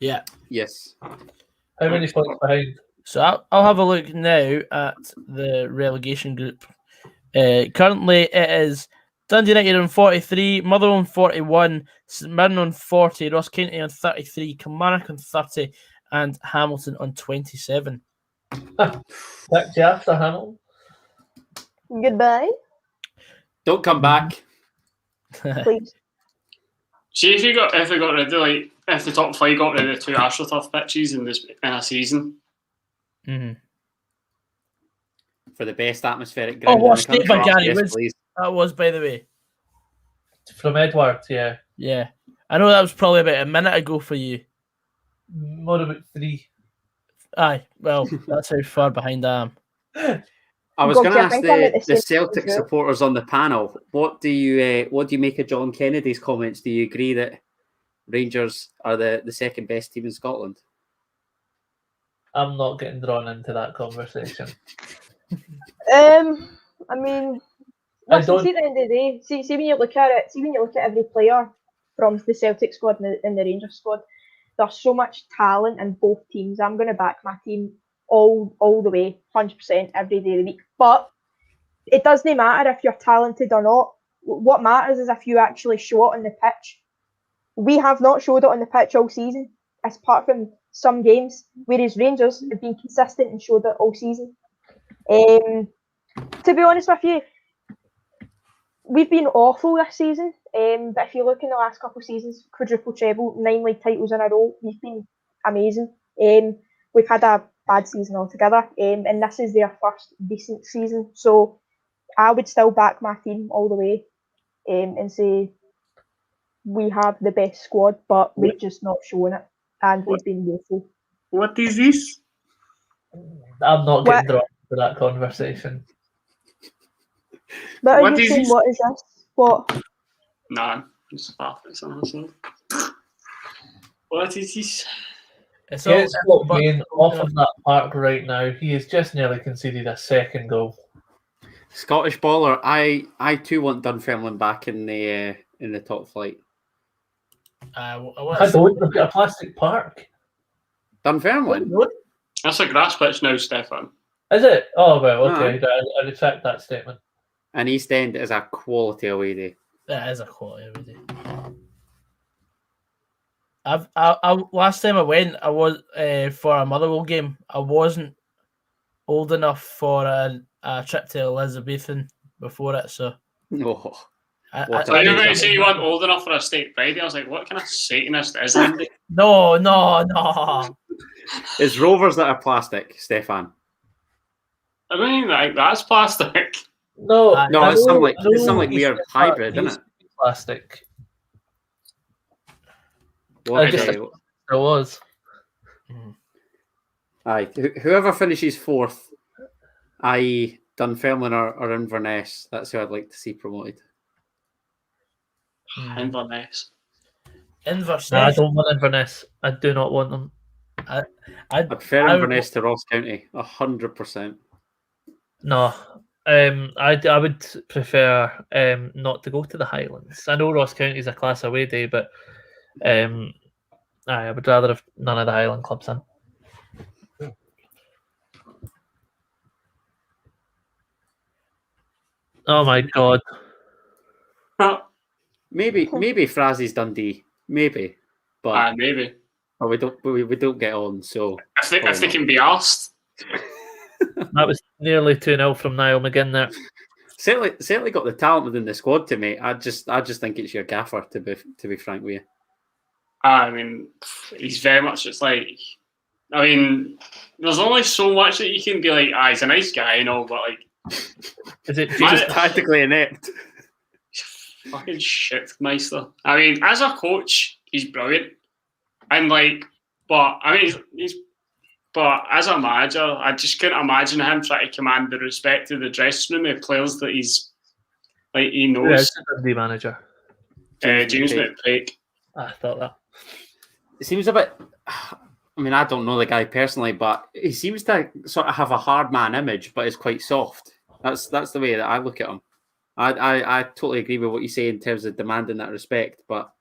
Yeah. Yes. How many points behind? So I'll have a look now at the relegation group. Currently, it is Dundee United on 43, Motherwell on 41, St Mirren on 40, Ross County on 33, Kilmarnock on 30, and Hamilton on 27. Back to after Hamilton. goodbye, Don't come back. please. See if we got rid of if the top 5 got rid of the 2 AstroTurf pitches in a season. Mm-hmm. For the best atmospheric ground. what in the state country. by Gary Yes, Woods please. that was, by the way. From Edward, yeah. Yeah. I know that was probably about a minute ago for you. More about 3. Aye, well, that's how far behind I am. I was going to I ask think I'm at the the same Celtic as well. supporters on the panel. What do you make of John Kennedy's comments? Do you agree that Rangers are the second best team in Scotland? I'm not getting drawn into that conversation. I mean, I listen, don't- see at the end of the day, see when you look at it, see when you look at every player from the Celtic squad and the Rangers squad, there's so much talent in both teams. I'm going to back my team all the way, 100% every day of the week. But it doesn't matter if you're talented or not. What matters is if you actually show it on the pitch. We have not showed it on the pitch all season, apart from some games, whereas Rangers have been consistent and showed it all season. To be honest with you, we've been awful this season, but if you look in the last couple of seasons, quadruple treble, 9 league titles in a row, we've been amazing. We've had a bad season altogether, and this is their first decent season. So I would still back my team all the way and say we have the best squad, but we've just not shown it, and we've been woeful. What is this? I'm not getting drawn into that conversation. But What are you is saying, this? what is this? What? Nah, just laughing at something. What is this? It's Get Scott but- Bain off of that park right now. He has just nearly conceded a second goal. Scottish baller. I too want Dunfermline back in the top flight. I don't. They've got a plastic park. Dunfermline. That's a grass pitch now, Stefan. Is it? Oh well, okay. I retract that statement. And East End is a quality away day. That is a quality every day. I last time I went, I was for a Motherwell game. I wasn't old enough for a trip to Elizabethan before it, so. Oh, I thought you were going to say you weren't old enough for a state pride. I was like, what kind of Satanist is Andy? No. It's Rovers that are plastic, Stefan. I mean, like, that's plastic. No, it's some like weird hybrid, isn't it? Plastic. What It was. Aye, whoever finishes fourth, i.e. Dunfermline or Inverness, that's who I'd like to see promoted. Inverness. Inverness. No, I don't want Inverness. I do not want them. I prefer Inverness to Ross County, 100%. No, I would prefer not to go to the Highlands. I know Ross County is a class away day, but I would rather have none of the Highland clubs in. Oh my god! Maybe Frazzie's Dundee, maybe, but maybe. But we don't get on. So if they can be asked. That was nearly 2-0 from Niall McGinn there. Certainly got the talent within the squad to me. I just think it's your gaffer to be frank with you. I mean, he's very much just like. I mean, there's only so much that you can be like. He's a nice guy, you know, but like, is it just tactically inept? Fucking shit, Meister. I mean, as a coach, he's brilliant, and like, but I mean, but as a manager, I just couldn't imagine him trying to command the respect of the dressing room of players that he knows. Yeah, it's a Dundee manager. James McPake. I thought that. It seems a bit. I mean, I don't know the guy personally, but he seems to sort of have a hard man image, but is quite soft. That's the way that I look at him. I totally agree with what you say in terms of demanding that respect, but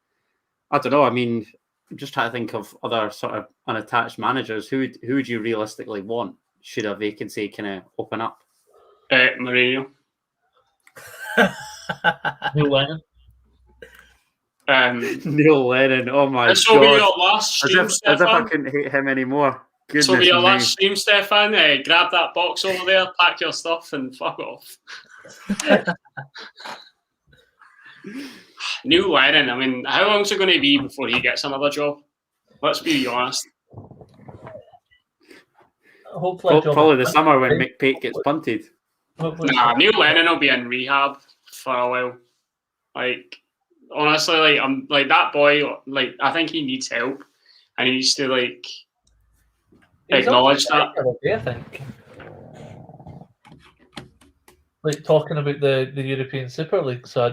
I don't know. I mean, I'm just trying to think of other sort of unattached managers. Who would you realistically want should a vacancy kind of open up? Mourinho. Neil Lennon. Neil Lennon. Oh my god! This will be your last stream, as if I Stefan. couldn't hate him anymore. Goodness This will be your me. last stream, Stefan. Grab that box over there, pack your stuff, and fuck off. Neil Lennon. I mean, how long's it going to be before he gets another job? Let's be honest. Hopefully, probably the summer when McPake gets punted. Nah, Neil Lennon will be in rehab for a while. Like, honestly, like I'm like that boy. Like, I think he needs help, and he needs to like acknowledge that. I think. Like talking about the European Super League, so I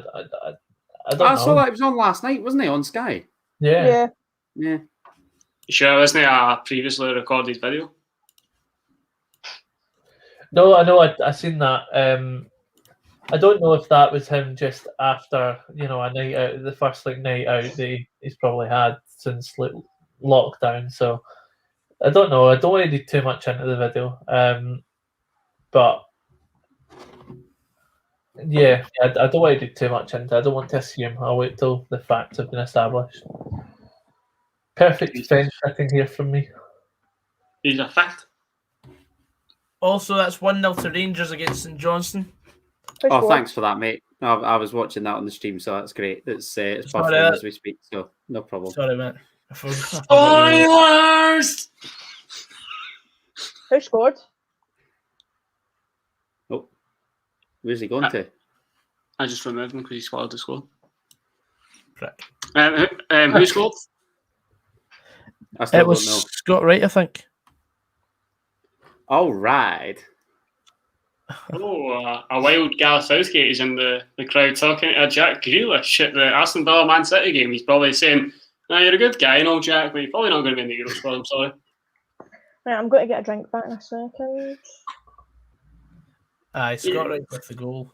don't know. I saw that it was on last night, wasn't it, on Sky? Yeah. Yeah. You sure it wasn't a previously recorded video? No, I know. I seen that. I don't know if that was him just after a night out, the first night out that he's probably had since lockdown. So I don't know. I don't want to do too much into the video. But Yeah, I don't want to do too much into it. I don't want to assume. I'll wait till the facts have been established. Perfect defence sitting here from me. He's a fact. Also, that's 1-0 to Rangers against St Johnstone. Who Oh, scored? thanks for that, mate. I was watching that on the stream, so that's great. It's Sorry, buffering as we speak, so no problem. Sorry, mate. I forgot. Spoilers! Who scored? Oh, where's he going to? I just removed him because he swallowed the score. Prick. Who scored? I still It was don't know. Scott Wright, I think. All right. Oh, a wild Gareth Southgate is in the crowd talking to Jack Grealish at the Aston Villa Man City game. He's probably saying, "No, you're a good guy, and all, Jack, but you're probably not going to be in the Euro squad. I'm sorry." Right, I'm going to get a drink back in a second. Aye, Scott Wright with the goal.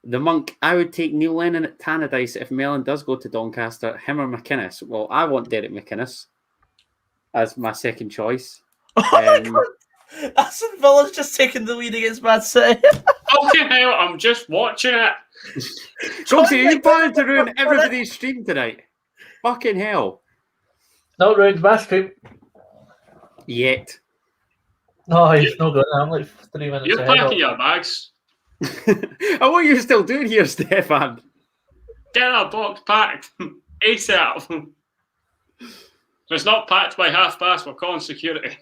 The Monk, I would take Neil Lennon at Tannadice if Mellon does go to Doncaster, him or McInnes. Well, I want Derek McInnes as my second choice. Oh my God! Aston Villa's just taken the lead against Man City. Fucking hell, I'm just watching it. Coby, are you planning to ruin everybody's stream tonight? Fucking hell. Not round my stream. Yet. No, he's not going. I'm like 3 minutes You're ahead. packing your bags. Oh, what are you still doing here, Stefan? Get that box packed. ASAP. If it's not packed by past, we're calling security.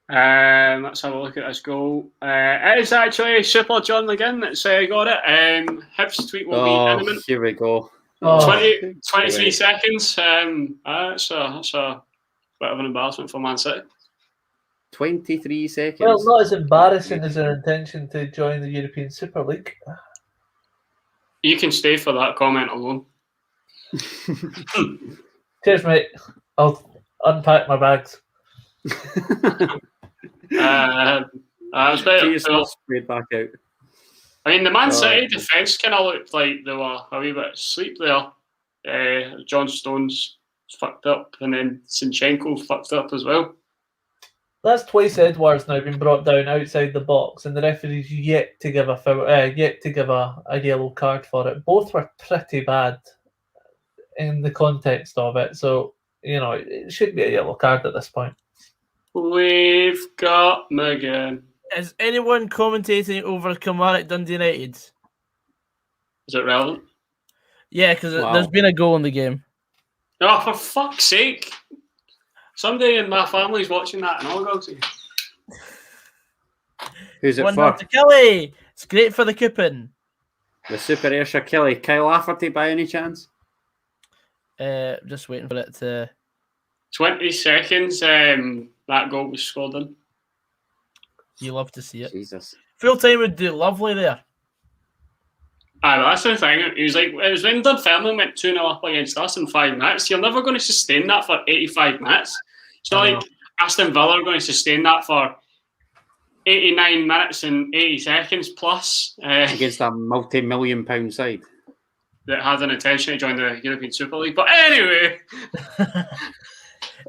Let's have a look at this goal. It is actually Super John McGinn that's got it. Hibs tweet will be imminent. Here we go. Oh, 23 seconds. That's a bit of an embarrassment for Man City. 23 seconds. well, not as embarrassing as their intention to join the European Super League. You can stay for that comment alone. Cheers, mate. I'll unpack my bags. I was better. Get yourself sprayed back out. I mean, the Man City defence kind of looked like they were a wee bit asleep there. John Stones fucked up, and then Zinchenko fucked up as well. That's twice Edwards now been brought down outside the box, and the referee's yet to give a foul, yet to give a yellow card for it. Both were pretty bad in the context of it, so it should be a yellow card at this point. We've got McGinn. Is anyone commentating over Kilmarnock Dundee United? Is it relevant? Yeah, because there's been a goal in the game. Oh, for fuck's sake! Somebody in my family's watching that in August. Who's it 1-0 for? to Kelly. It's great for the coupon. The Super Ayrshire Kelly. Kyle Lafferty by any chance? Just waiting for it to. 20 seconds. That goal was scored in. You love to see it. Jesus. Full time would do lovely there. Aye, but that's the thing. It was when Dunfermline went 2-0 up against us in 5 minutes. You're never going to sustain that for 85 minutes. It's not like Aston Villa are going to sustain that for 89 minutes and 80 seconds plus. Against a multi-million pound side. That had an intention to join the European Super League. But anyway.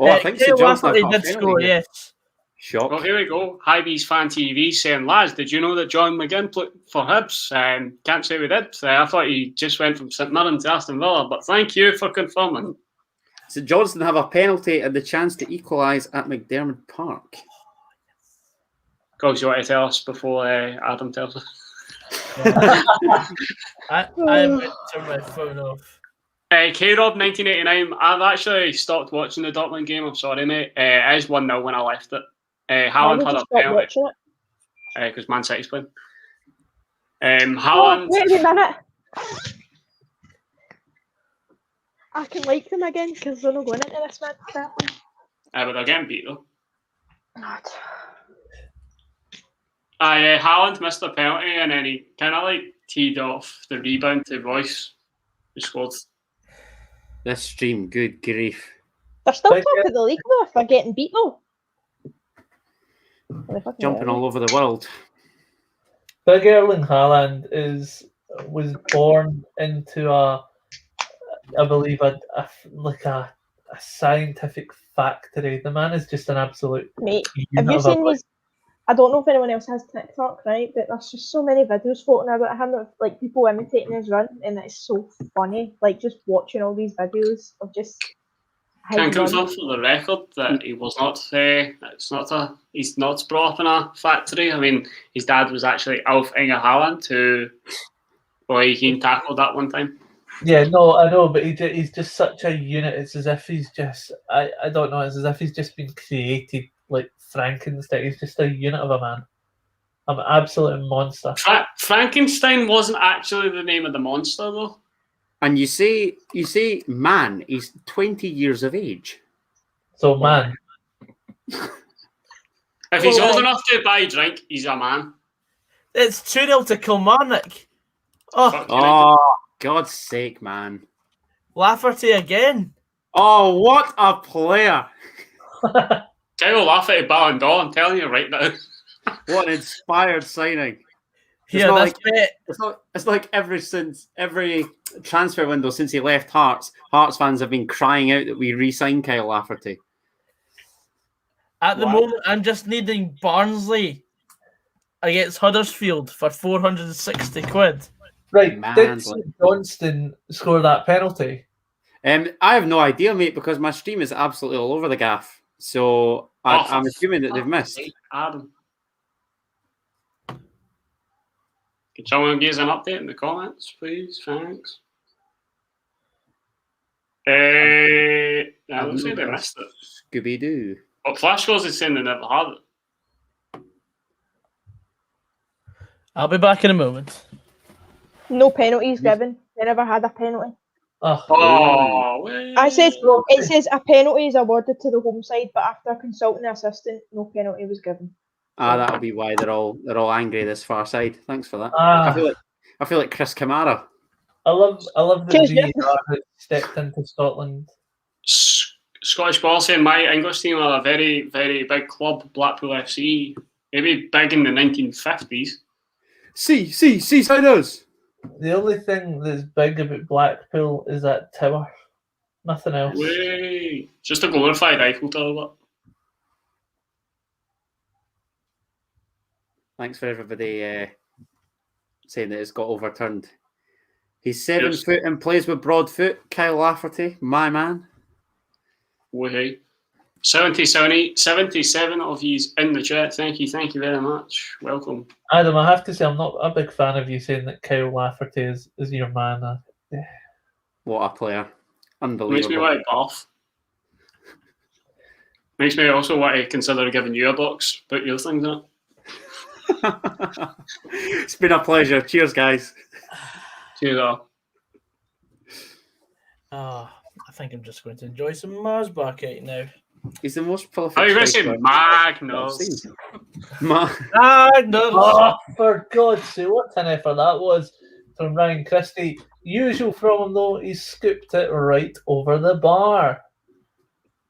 I think St Johnstone did score, yes. Shock. Well, here we go. Highbees Fan TV saying, lads, did you know that John McGinn played for Hibs? Can't say we did. I thought he just went from St Mirren to Aston Villa, but thank you for confirming. St Johnstone have a penalty and the chance to equalise at McDermott Park. Gogs, you want to tell us before Adam tells us? I went to turn my phone off. K-Rob 1989. I've actually stopped watching the Dortmund game. I'm sorry, mate. It is 1-0 when I left it. Haaland had a penalty because Man City's playing. Haaland. Wait a minute. I can like them again because they're not going into this match. But they're getting beat though. God. Haaland missed a penalty and then he kind of teed off the rebound to Royce, who scored. This stream, good grief. They're still top of the league though if they're getting beat though. Jumping all over the world. Big Erling Haaland was born into I believe a a scientific factory. The man is just an absolute Mate, unit have you of a seen these? I don't know if anyone else has TikTok, right? But there's just so many videos floating about him of like people imitating his run, and it's so funny. Like just watching all these videos of just Can his run. confirm for the record that he was not. He's not brought up in a factory. I mean, his dad was actually Alf Inge Haaland, who he tackled that one time. Yeah, no, I know, but he's just such a unit. It's as if he's just, I don't know, it's as if he's just been created like Frankenstein. He's just a unit of a man. I'm an absolute monster. Frankenstein wasn't actually the name of the monster, though. And you say, man, he's 20 years of age. So, man. If he's old enough to buy a drink, he's a man. It's 2-0 to Kilmarnock. Oh, God's sake, man. Lafferty again. Oh, what a player. Kyle Lafferty Ballon d'Or, I'm telling you right now. What an inspired signing. Yeah, It's like every transfer window since he left Hearts fans have been crying out that we re-sign Kyle Lafferty. At the moment, I'm just needing Barnsley against Huddersfield for 460 quid. Right, Man, did Johnston score that penalty? I have no idea, mate, because my stream is absolutely all over the gaff. So I'm assuming that they've missed. Adam. Can someone give us an update in the comments, please? Thanks. I don't say they missed it. Scooby-Doo. But Flash Scores is saying they never had it. I'll be back in a moment. No penalties given. They never had a penalty. It says a penalty is awarded to the home side, but after consulting the assistant, no penalty was given. That'll be why they're all angry this far side. Thanks for that. I feel like Chris Kamara. I love the VAR that stepped into Scotland. Scottish Ball saying my English team are a very, very big club, Blackpool FC. Maybe big in the 1950s. Seasiders. The only thing that's big about Blackpool is that tower. Nothing else. Wait, just a glorified Eiffel Tower. Thanks for everybody saying that it's got overturned. He's 7 foot and plays with broad foot. Kyle Lafferty, my man. Way. 77 of yous in the chat. Thank you very much. Welcome. Adam, I have to say I'm not a big fan of you saying that Kyle Lafferty is your man. What a player. Unbelievable. Makes me want to golf. Makes me also want to consider giving you a box. Put your things in it. It's been a pleasure. Cheers, guys. Cheers all. I think I'm just going to enjoy some Marsbach right now. He's the most prolific. Are you going to say Magnus? Magnus! Oh, for God's sake, what an effort that was from Ryan Christie. Usual from him, though, he scooped it right over the bar.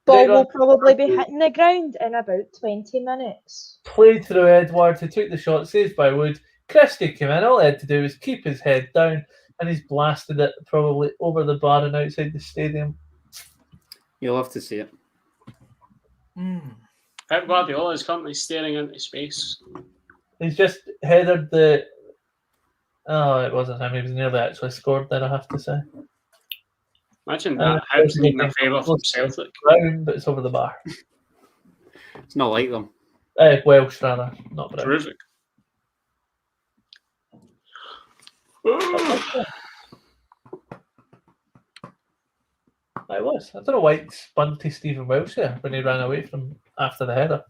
Ball will probably be hitting the ground in about 20 minutes. Played through Edward, who took the shot, saved by Wood. Christie came in, all he had to do was keep his head down, and he's blasted it probably over the bar and outside the stadium. You'll have to see it. Pep Guardiola is currently staring into space. He's just headed the... Oh, it wasn't him. He was nearly actually scored there, I have to say. Imagine that. Hibs needing a favour from Celtic. But it's over the bar. It's not like them. Welsh, rather. Not British. Terrific. I was. I don't know why it spun to Stephen Welsh there when he ran away from after the header.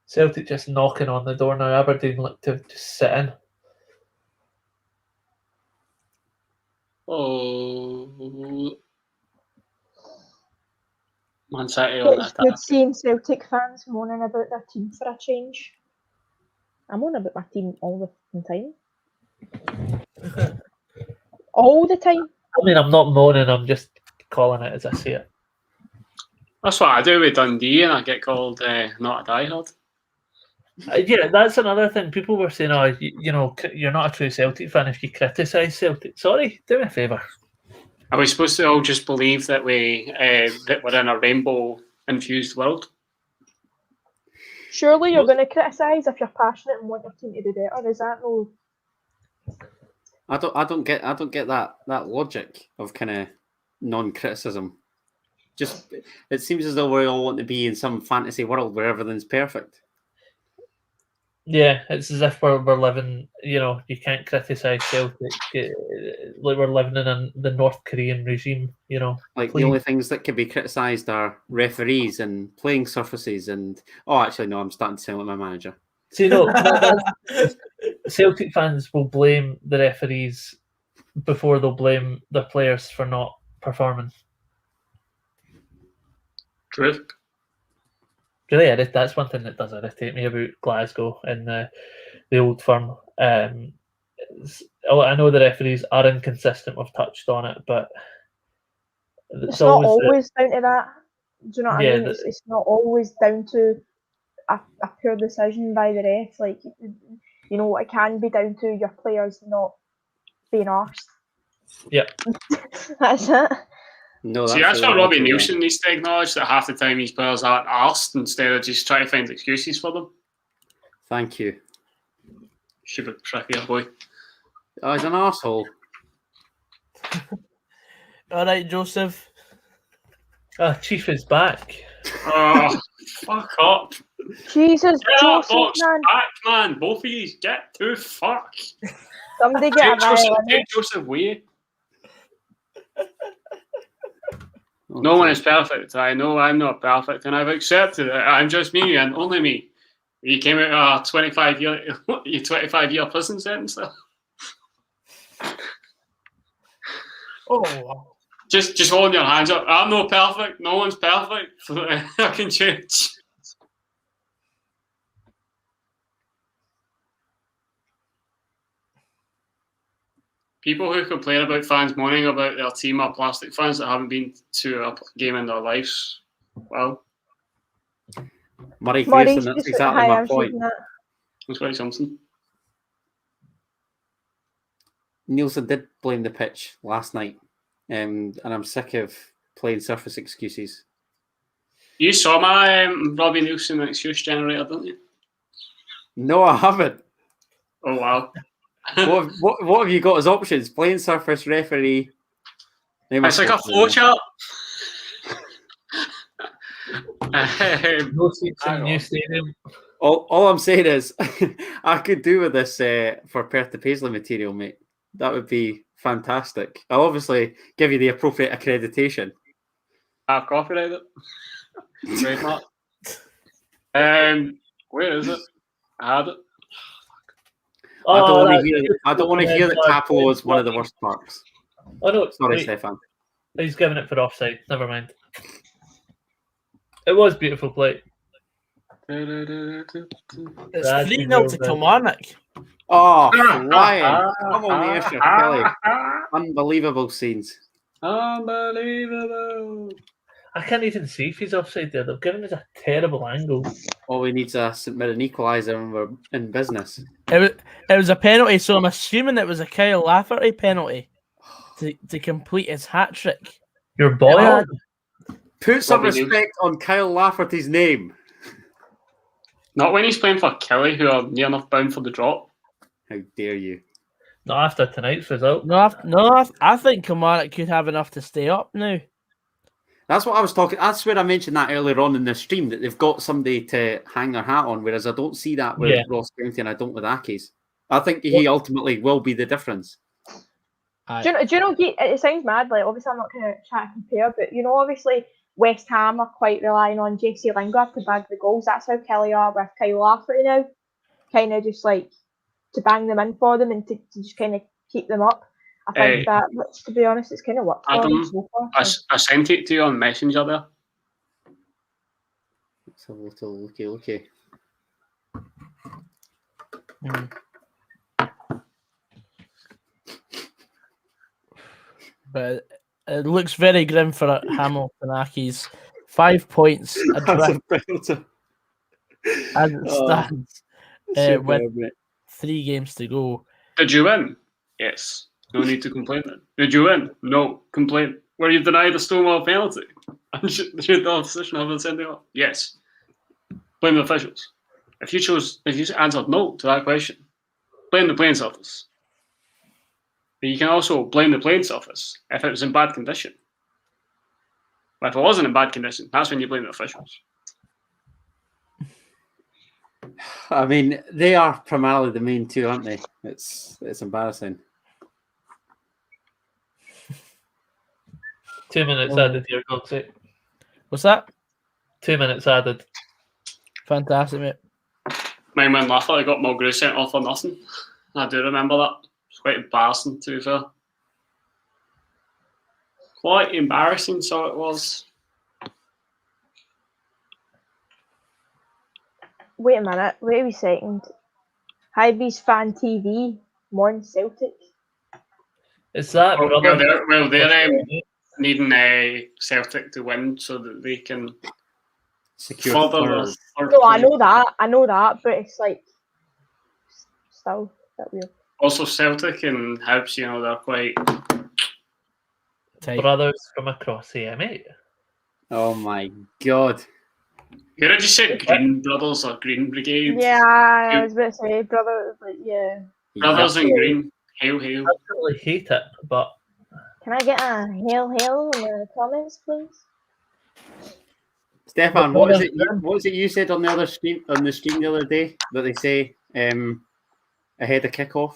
Celtic just knocking on the door now. Aberdeen look to just sit in. Oh, Man City on It's good seeing Celtic fans moaning about their team for a change. I'm moaning about my team all the time. All the time. I mean, I'm not moaning, I'm just calling it as I see it. That's what I do with Dundee, and I get called not a diehard. Yeah, that's another thing. People were saying, "Oh, you're not a true Celtic fan if you criticise Celtic." Sorry, do me a favour. Are we supposed to all just believe that that we're in a rainbow-infused world? Surely you're going to criticise if you're passionate and want your team to do better. Is that no? I don't get that logic of kind of non-criticism. Just it seems as though we all want to be in some fantasy world where everything's perfect. Yeah, it's as if we're living. You can't criticise Celtic like we're living in the North Korean regime. Like please. the only things that can be criticised are referees and playing surfaces and actually no, I'm starting to sound like my manager. See, Celtic fans will blame the referees before they'll blame the players for not performing. True. Really, that's one thing that does irritate me about Glasgow and the Old Firm. I know the referees are inconsistent. We've touched on it, but it's not always down to that. Do you know what I mean? It's not always down to a poor decision by the ref. Like, it can be down to your players not being arsed. Yeah. That's it. No, that's what Robbie Nielsen needs to acknowledge, that half the time these players aren't arsed instead of just trying to find excuses for them. Thank you. Should be trickier, boy. Oh, he's an arsehole. All right, Joseph. Chief is back. Oh, fuck up. Jesus, Joseph, man. Back, man. Both of you get to fuck. Somebody get a violin. Take Joseph away. No one is perfect. I know I'm not perfect, and I've accepted it. I'm just me and only me. You came out a 25-year prison sentence. Oh, just holding your hands up. I'm not perfect. No one's perfect. I can change. People who complain about fans moaning about their team are plastic fans that haven't been to a game in their lives. Well, Murray Pearson, that's exactly my point. That's quite something. Nielsen did blame the pitch last night, and I'm sick of playing surface excuses. You saw my Robbie Nielsen excuse generator, didn't you? No, I haven't. Oh, wow. What have you got as options? Playing surface, referee. It's like a flowchart. No seats in the new stadium. All I'm saying is, I could do with this for Perth to Paisley material, mate. That would be fantastic. I'll obviously give you the appropriate accreditation. I've copyrighted it. Trademark. Where is it? I had it. I don't want to hear that Capo is one of the worst parts. Oh no! Sorry, Stefan. He's giving it for offside. Never mind. It was beautiful play. It's 3-0 to Kilmarnock. Oh, Ryan. Come on, Ayrshire, Kelly. Unbelievable scenes. Unbelievable. I can't even see if he's offside there. They've given us a terrible angle. All we need is a St Mirren equaliser and we're in business. It was a penalty, so I'm assuming it was a Kyle Lafferty penalty to complete his hat trick. Your boy. Put some respect on Kyle Lafferty's name. Not when he's playing for Kelly, who are near enough bound for the drop. How dare you? Not after tonight's result. I think Kilmarnock could have enough to stay up now. That's what I was talking. That's where I mentioned that earlier on in the stream, that they've got somebody to hang their hat on, whereas I don't see that with Ross County and I don't with Aki's. I think he ultimately will be the difference. Do you know, it sounds mad, like obviously I'm not going to try to compare, but obviously West Ham are quite relying on Jesse Lingard to bag the goals. That's how Kelly are with Kyle Lafferty now. Kind of just like to bang them in for them and to just kind of keep them up. I think that, to be honest, it's kind of worked for them so far. I sent it to you on Messenger there. Let's have a little looky. But it looks very grim for Hamilton Aki's 5 points That's adrift a belter. as it Oh, stands. superb, With mate. 3 games to go. Did you win? Yes. No need to complain then. Did you win? No. Complain. Were you denied a Stonewall penalty? And should the opposition have been sending off? Yes. Blame the officials. If you answered no to that question, blame the planes office. But you can also blame the planes office if it was in bad condition. But if it wasn't in bad condition, that's when you blame the officials. I mean, they are primarily the main two, aren't they? It's embarrassing. 2 minutes added here, Gogsy. What's that? 2 minutes added. Fantastic, mate. Mine when Laffy got Mulgrew sent off for nothing. I do remember that. It's quite embarrassing, to be fair. Quite embarrassing, so it was. Wait a minute. Wait a wee second. Hybe's Fan TV, Morn Celtic. Is that They're needing Celtic to win so that they can Secure further. third. No, I know that, but it's like still a bit weird. Also, Celtic and Hibs, they're quite. Tight. brothers from across the M8? Oh my god. Who did you say? Green Brothers or Green Brigade? Yeah, I was about to say, brother, but yeah. Brothers in Green. Hail, hail. I absolutely hate it, but Can I get a hail in the comments, please? Stefan, what is it you said on the other stream the other day that they say ahead of kickoff?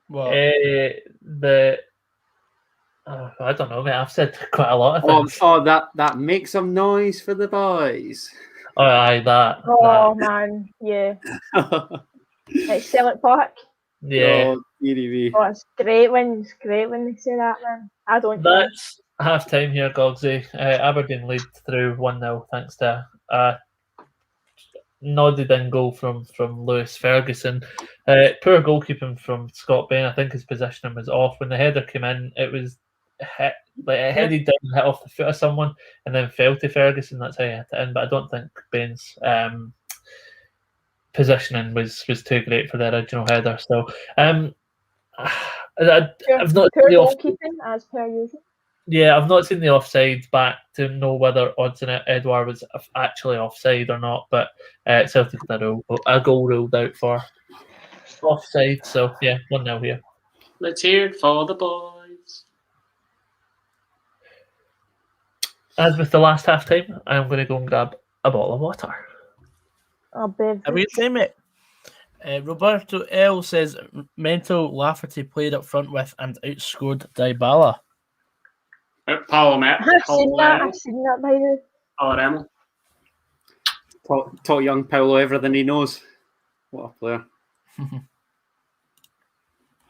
Well, I don't know, mate. I've said quite a lot of things. That makes some noise for the boys. Oh, aye, that. Oh man, yeah. It's Celtic Park. Yeah. Oh, dearie Oh, it's great when they say that, man. I don't care. That's half time here, Gogsy. Aberdeen lead through 1-0 thanks to a nodded in goal from Lewis Ferguson. Poor goalkeeping from Scott Bain. I think his positioning was off. When the header came in, it was hit, it headed down and hit off the foot of someone and then fell to Ferguson. That's how he hit it in. But I don't think Bain's positioning was too great for the original header. So I've not Poor seen the goalkeeping as per usual. yeah, I've not seen the offside back to know whether Edouard was actually offside or not. But Celtic had a goal ruled out for offside. So yeah, 1-0 here. Let's hear it for the boys. As with the last half time, I'm going to go and grab a bottle of water. Oh, babe. have you time it? Roberto L says mental Lafferty played up front with and outscored Dybala. Parliament. I've seen that by the Palermo. Taught young Paolo everything he knows. What a player.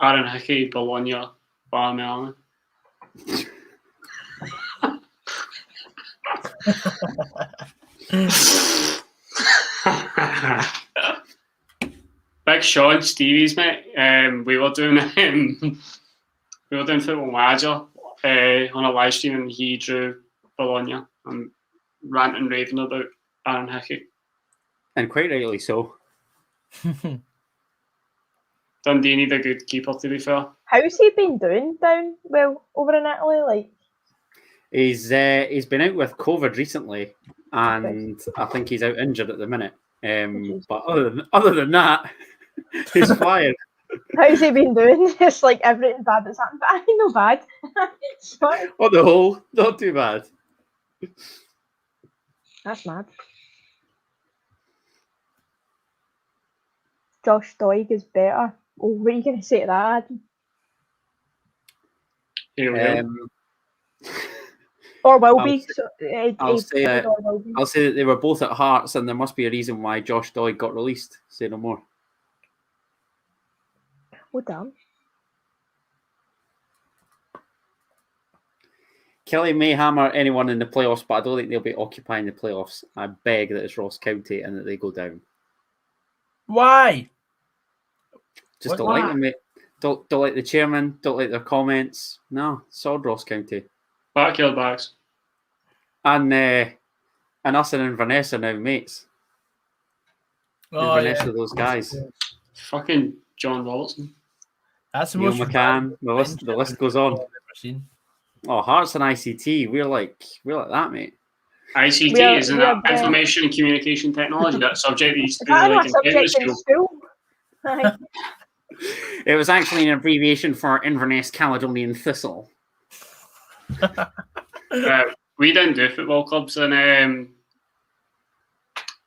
Aaron Hickey, Bologna, Parliament. Big Sean Stevie's, mate. We were doing Football Manager on a live stream, and he drew Bologna and ranting and raving about Aaron Hickey. And quite rightly so. Dundee need a good keeper, to be fair. how's he been doing down over in Italy? Like He's been out with COVID recently, and I think he's out injured at the minute. But other than that, he's fired. how's he been doing? It's like everything bad that's happened, but I think no bad. Sorry. On the whole, not too bad. That's mad. Josh Doig is better. Oh, what are you going to say to that, Adam? Here we go. Or will I'll be. say- So, I'll say that- or will be. I'll say that they were both at Hearts, and there must be a reason why Josh Doig got released. Say no more. Oh, damn. Kelly may hammer anyone in the playoffs, but I don't think they'll be occupying the playoffs. I beg that it's Ross County and that they go down. Why? Just don't Why? like them, mate. Don't like the chairman. Don't like their comments. No, sod Ross County. Backyard bags. And us and Inverness are now mates. Oh, Inverness yeah. are those guys. Fucking John Robertson. That's the Neil most McCann. The list goes on. I've ever seen. Oh, Hearts and ICT. We're like that, mate. ICT is information and communication technology. That subject that used to be Is that like a subject in school? Aye. It was actually an abbreviation for Inverness Caledonian Thistle. We didn't do football clubs in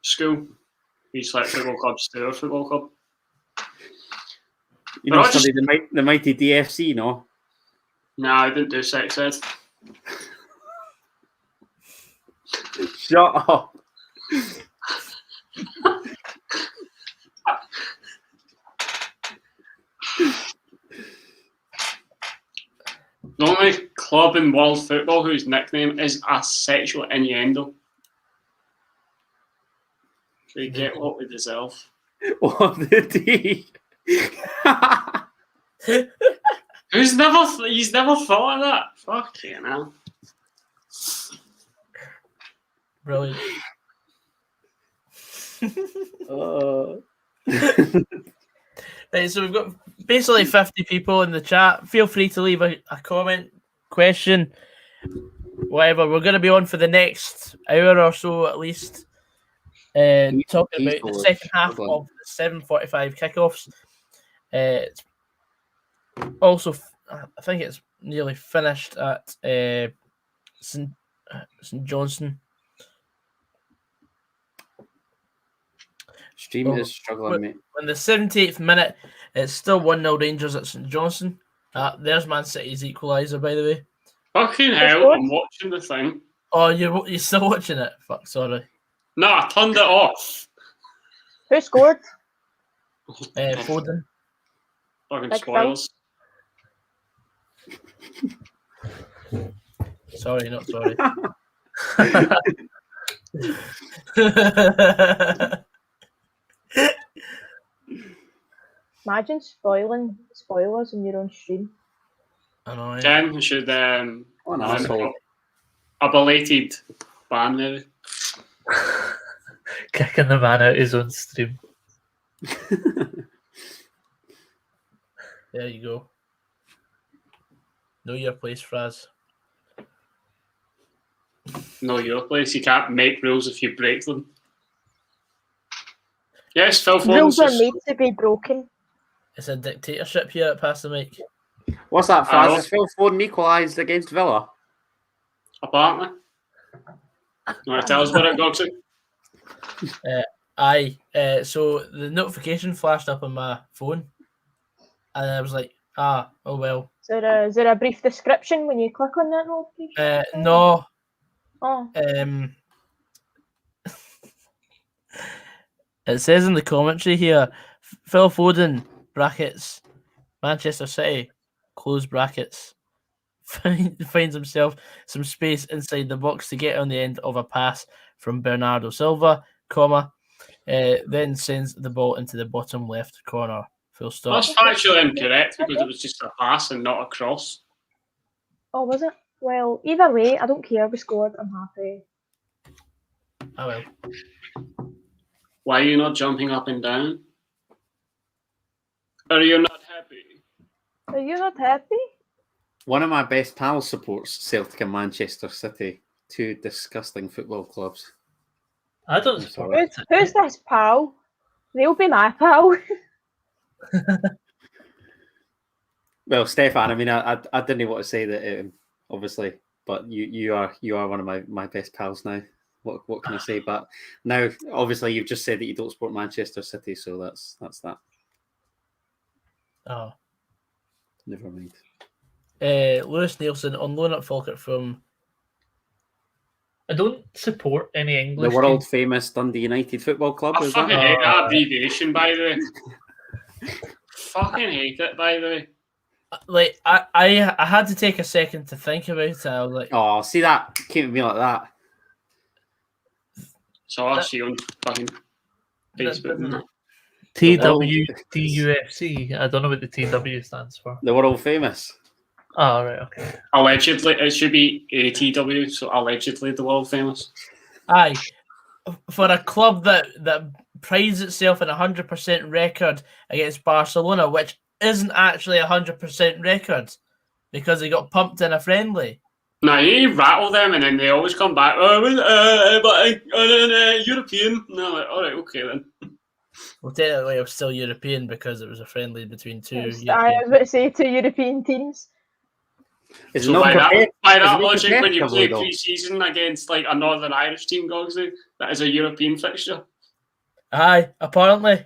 school. We just let football clubs do our football club. You know, study the mighty DFC, no? No, I didn't do sex ed. Shut up. The only club in world football whose nickname is a sexual innuendo. We get what we deserve. What did he? He's never thought of that. Fucking hell. Brilliant. Right, so we've got basically 50 people in the chat. Feel free to leave a comment, question, whatever. We're going to be on for the next hour or so at least, talking about the second half of the 7:45 kickoffs. It's also, I think it's nearly finished at St Johnstone. Stream is struggling, mate. In the 78th minute, it's still 1-0 Rangers at St Johnstone. There's Man City's equaliser, by the way. Fucking hell, I'm watching the thing. Oh, you're still watching it? Fuck, sorry. No, I turned it off. Who scored? Foden. Fucking Big spoilers. Sorry, not sorry. Imagine spoiling spoilers in your own stream. I know. Ken, we should An asshole. a belated ban maybe. Kicking the man out his own stream. There you go. Know your place, Fraz. Know your place. You can't make rules if you break them. Yes, Phil Rules are Foden's made to be broken. It's a dictatorship here at Pass the Mic. What's that, Faz? Has Phil Foden equalised against Villa? apparently. You want to tell us about it, Gogsy? Aye. So the notification flashed up on my phone, and I was like, oh well. Is there a brief description when you click on that notification? No. Oh. It says in the commentary here, Phil Foden, brackets, Manchester City, close brackets, finds himself some space inside the box to get on the end of a pass from Bernardo Silva, then sends the ball into the bottom left corner. Full stop. That's factually incorrect because it was just a pass and not a cross. Oh, was it? Well, either way, I don't care. We scored. I'm happy. Oh well. Why are you not jumping up and down? Are you not happy? Are you not happy? One of my best pals supports Celtic and Manchester City, two disgusting football clubs. I don't support it. Who's this pal? They'll be my pal. Well, Stefan, I mean, I didn't want to say that, obviously, but you are one of my best pals now. What can I say? But now, obviously, you've just said that you don't support Manchester City, so that's that. Oh. Never mind. Lewis Nielsen on loan at Falkirk from. I don't support any English. The world famous Dundee United Football Club. I fucking hate that abbreviation, by the way. Fucking hate it, by the way. Like I had to take a second to think about it. I was like, oh, see that came to me like that. So I'll see you on fucking Facebook. TWDUFC. I don't know what the TW stands for. The world famous. Oh, right, okay. Allegedly, it should be ATW, so allegedly the world famous. Aye, for a club that prides itself on 100% record against Barcelona, which isn't actually 100% record because they got pumped in a friendly. Now you rattle them, and then they always come back. European. No, like, all right, okay then. Well, technically, it was still European because it was a friendly between two. I was European. about to say 2 European teams. It's So not by competitive- that it's not logic, when you competitive, play though. pre-season against like a Northern Irish team, Goggsy, that is a European fixture. Aye, apparently.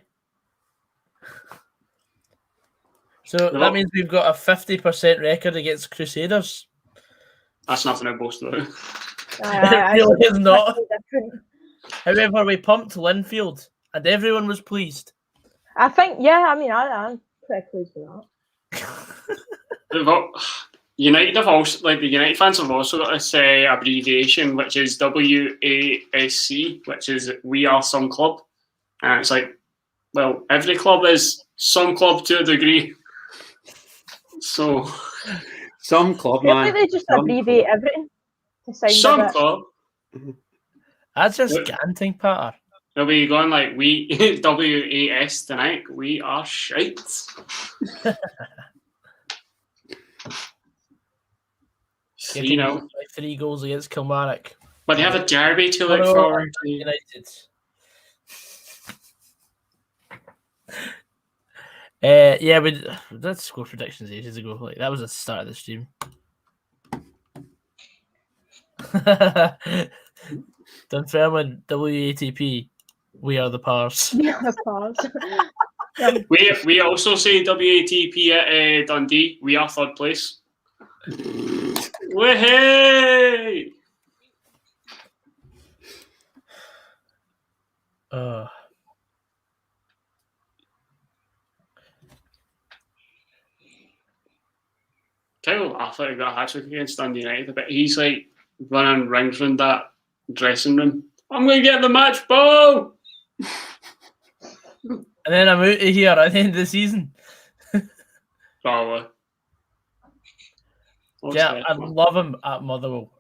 So No. that means we've got a 50% record against Crusaders. That's nothing to boast about. It really is not. Different. However, we pumped Linfield, and everyone was pleased. I think, I'm pretty pleased with that. United have also, like the United fans have also got this abbreviation, which is WASC, which is We Are Some Club. And it's like, well, every club is some club to a degree. So, Some club, I feel man. like they just Some abbreviate club. everything to sound some a bit. club. That's just Yep. ganting, Patter. They'll be going like, we, WAS tonight, we are shite. Getting 3-0. by 3 goals against Kilmarnock. But they have a derby to look Tomorrow, forward to. United. Yeah, we did score predictions ages ago. Like that was at the start of the stream. Dunfermline WATP. We are the Pars. Yeah, of course. We also say WATP at Dundee. We are third place. Wahey! Kyle Arthur got a hat trick against Dundee United, but he's like running rings around that dressing room. I'm going to get the match ball! And then I'm out of here at the end of the season. Probably. Yeah, I'd love him at Motherwell.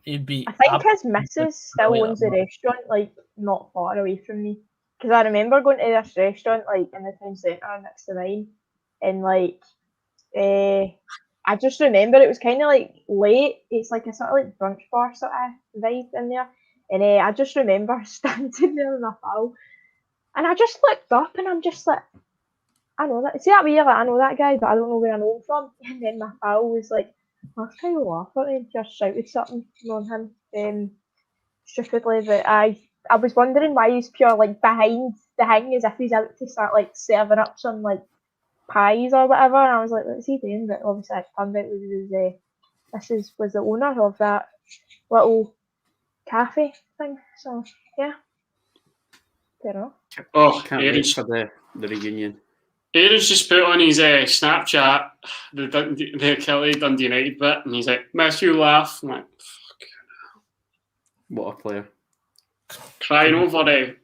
He'd be. I think his missus still owns a restaurant, like, not far away from me. Because I remember going to this restaurant, like, in the town centre next to mine. And, like, I just remember it was kind of, like, late. It's like a sort of, like, brunch bar sort of vibe in there. And I just remember standing there in a foul. And I just looked up and I'm just like, I know that. See that way, like, I know that guy, but I don't know where I know him from. And then my pal was like, that's kind of laugh at him, just shouted something on him, stupidly. But I was wondering why he's pure like behind the thing, as if he's out to start like serving up some like pies or whatever. And I was like, what's he doing? But obviously, it turned out this was the owner of that little cafe thing. So yeah, fair enough. Oh, Can't wait Aaron's, for the reunion. Aaron's just put on his Snapchat the Kelly Dundee United bit, and he's like, "Miss you laugh." I'm like, What a player. crying over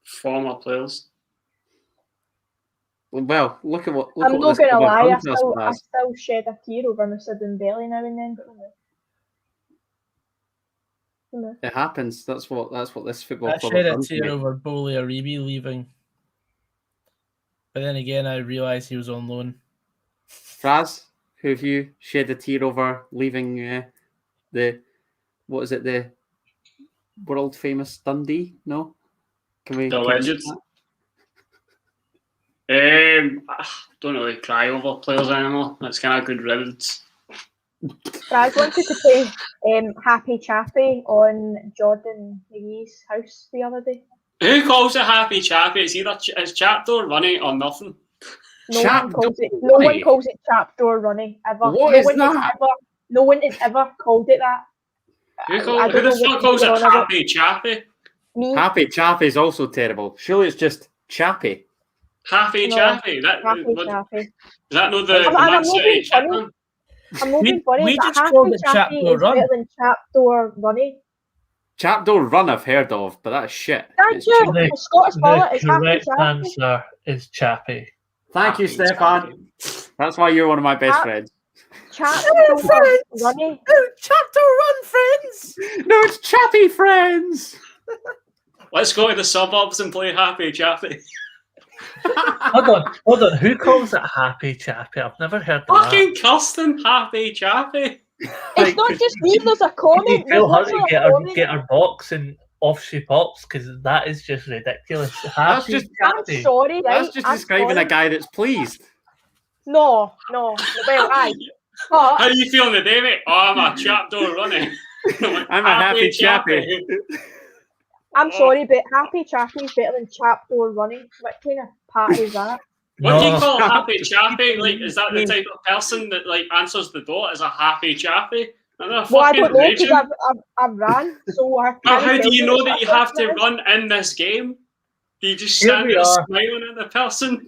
former players. Well, look at what. I'm not this gonna club lie, have done to us, I Baz. still shed a tear over Mr. Dembele now and then, but no. It happens. That's what this football I club shed have a done to tear me. over Bowley Aribi leaving. But then again, I realised he was on loan. Fraz, who have you shed a tear over leaving the world famous Dundee? No, can we? The can we legends. do Don't really cry over players anymore. That's kind of good riddance. Brad wanted to play Happy Chappy on Jordan McGee's house the other day. Who calls it Happy Chappy? It's either it's Chapter Running or nothing. No Chap one calls it. door No one running? calls it trapdoor running ever. What no is one has that? ever. No one has ever called it that. Who I the don't know fuck what calls it you're on about. Happy Chappy? Me, Happy Chappy is also terrible. Surely it's just Chappy. Happy No, Chappy? Happy Is Chappy. that not the I'm Man not City being funny. Chapman? I'm not being funny, we but just Happy called it Chappy Trapdoor is Run. better than trapdoor running. Chapdoor Run I've heard of, but that's shit. Thank It's you. Chappy. The- A Scottish ballot The is Happy correct Chappy. answer is Chappy. Thank you, Happy Stefan. Chappy. That's why you're one of my best Ha- friends. Chapter Runny. Oh, chapter run, friends! No, it's Chappy Friends! Let's go to the suburbs and play Happy Chappy. Hold on. Who calls it Happy Chappy? I've never heard that. Fucking Kirsten, Happy Chappy. It's not just me, there's a comment. Tell her There's to get her box and off she pops, because that is just ridiculous. Happy just- I'm Chappy. sorry, right? That's just I'm describing sorry. a guy that's pleased. No. Well, aye. How But are you feeling today, mate? Oh, I'm a trapdoor running. I'm a happy chappy. I'm sorry, but Happy Chappy is better than Chapdoor Running. What kind of party is that? What do you No. call a happy chappy? Like, is that the type of person that like answers the door as a happy chappy? Well, I don't know because I've ran, so I can't How tell do you know what that you that have to is. run in this game? Do you just Here stand we there are. smiling at the person?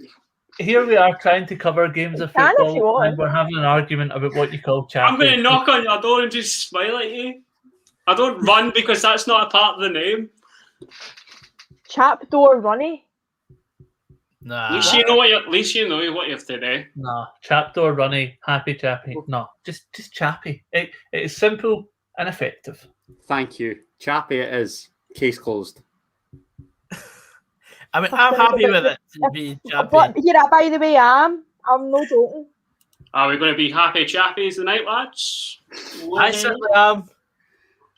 Here we are trying to cover games of You can if you football, want. and we're having an argument about what you call chappy. I'm going to knock on your door and just smile at you. I don't run because that's not a part of the name. Chapdoor Runny. Nah. At least you know what you have to do. No, trapdoor runny, happy chappy. No, just chappy. It is simple and effective. Thank you. Chappy it is. Case closed. I mean, I'm happy with it to be chappy. But yeah, by the way, I'm no joking. Are we going to be happy chappies tonight, lads? I certainly am.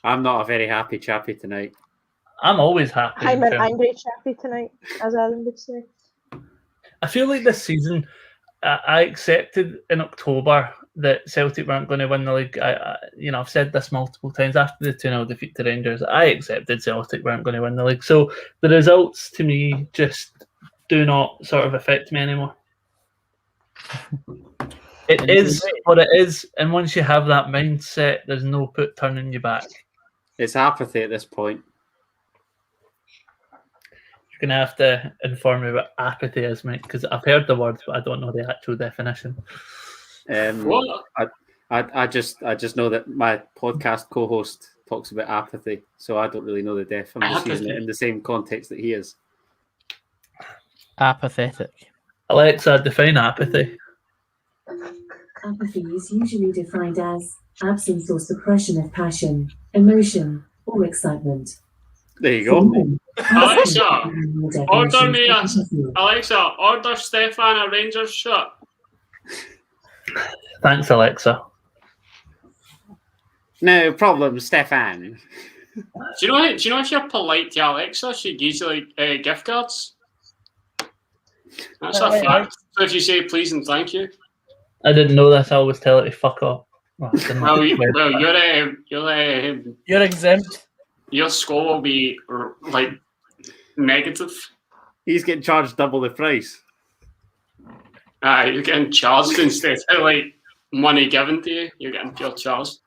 I'm not a very happy chappy tonight. I'm always happy. I'm in an terms- angry chappy tonight, as Alan would say. I feel like this season, I accepted in October that Celtic weren't going to win the league. I've said this multiple times after the 2-0 defeat to Rangers. I accepted Celtic weren't going to win the league. So the results to me just do not sort of affect me anymore. It is what it is, and once you have that mindset, there's no turning you back. It's apathy at this point. You're going to have to inform me what apathy is, mate, because I've heard the words, but I don't know the actual definition. What? I just know that my podcast co-host talks about apathy, so I don't really know the def. I'm just using it in the same context that he is. Apathetic. Alexa, define apathy. Apathy is usually defined as absence or suppression of passion, emotion, or excitement. There you go. Alexa, order me order Stefan a Rangers shirt. Thanks, Alexa. No problem, Stefan. Do you know if you're polite to Alexa, she gives you like gift cards? That's a fact. So if you say please and thank you. I didn't know this. I always tell it to fuck off. Well, You're exempt. Your score will be like negative. He's getting charged double the price. You're getting charged instead of like money given to you. You're getting pure charged.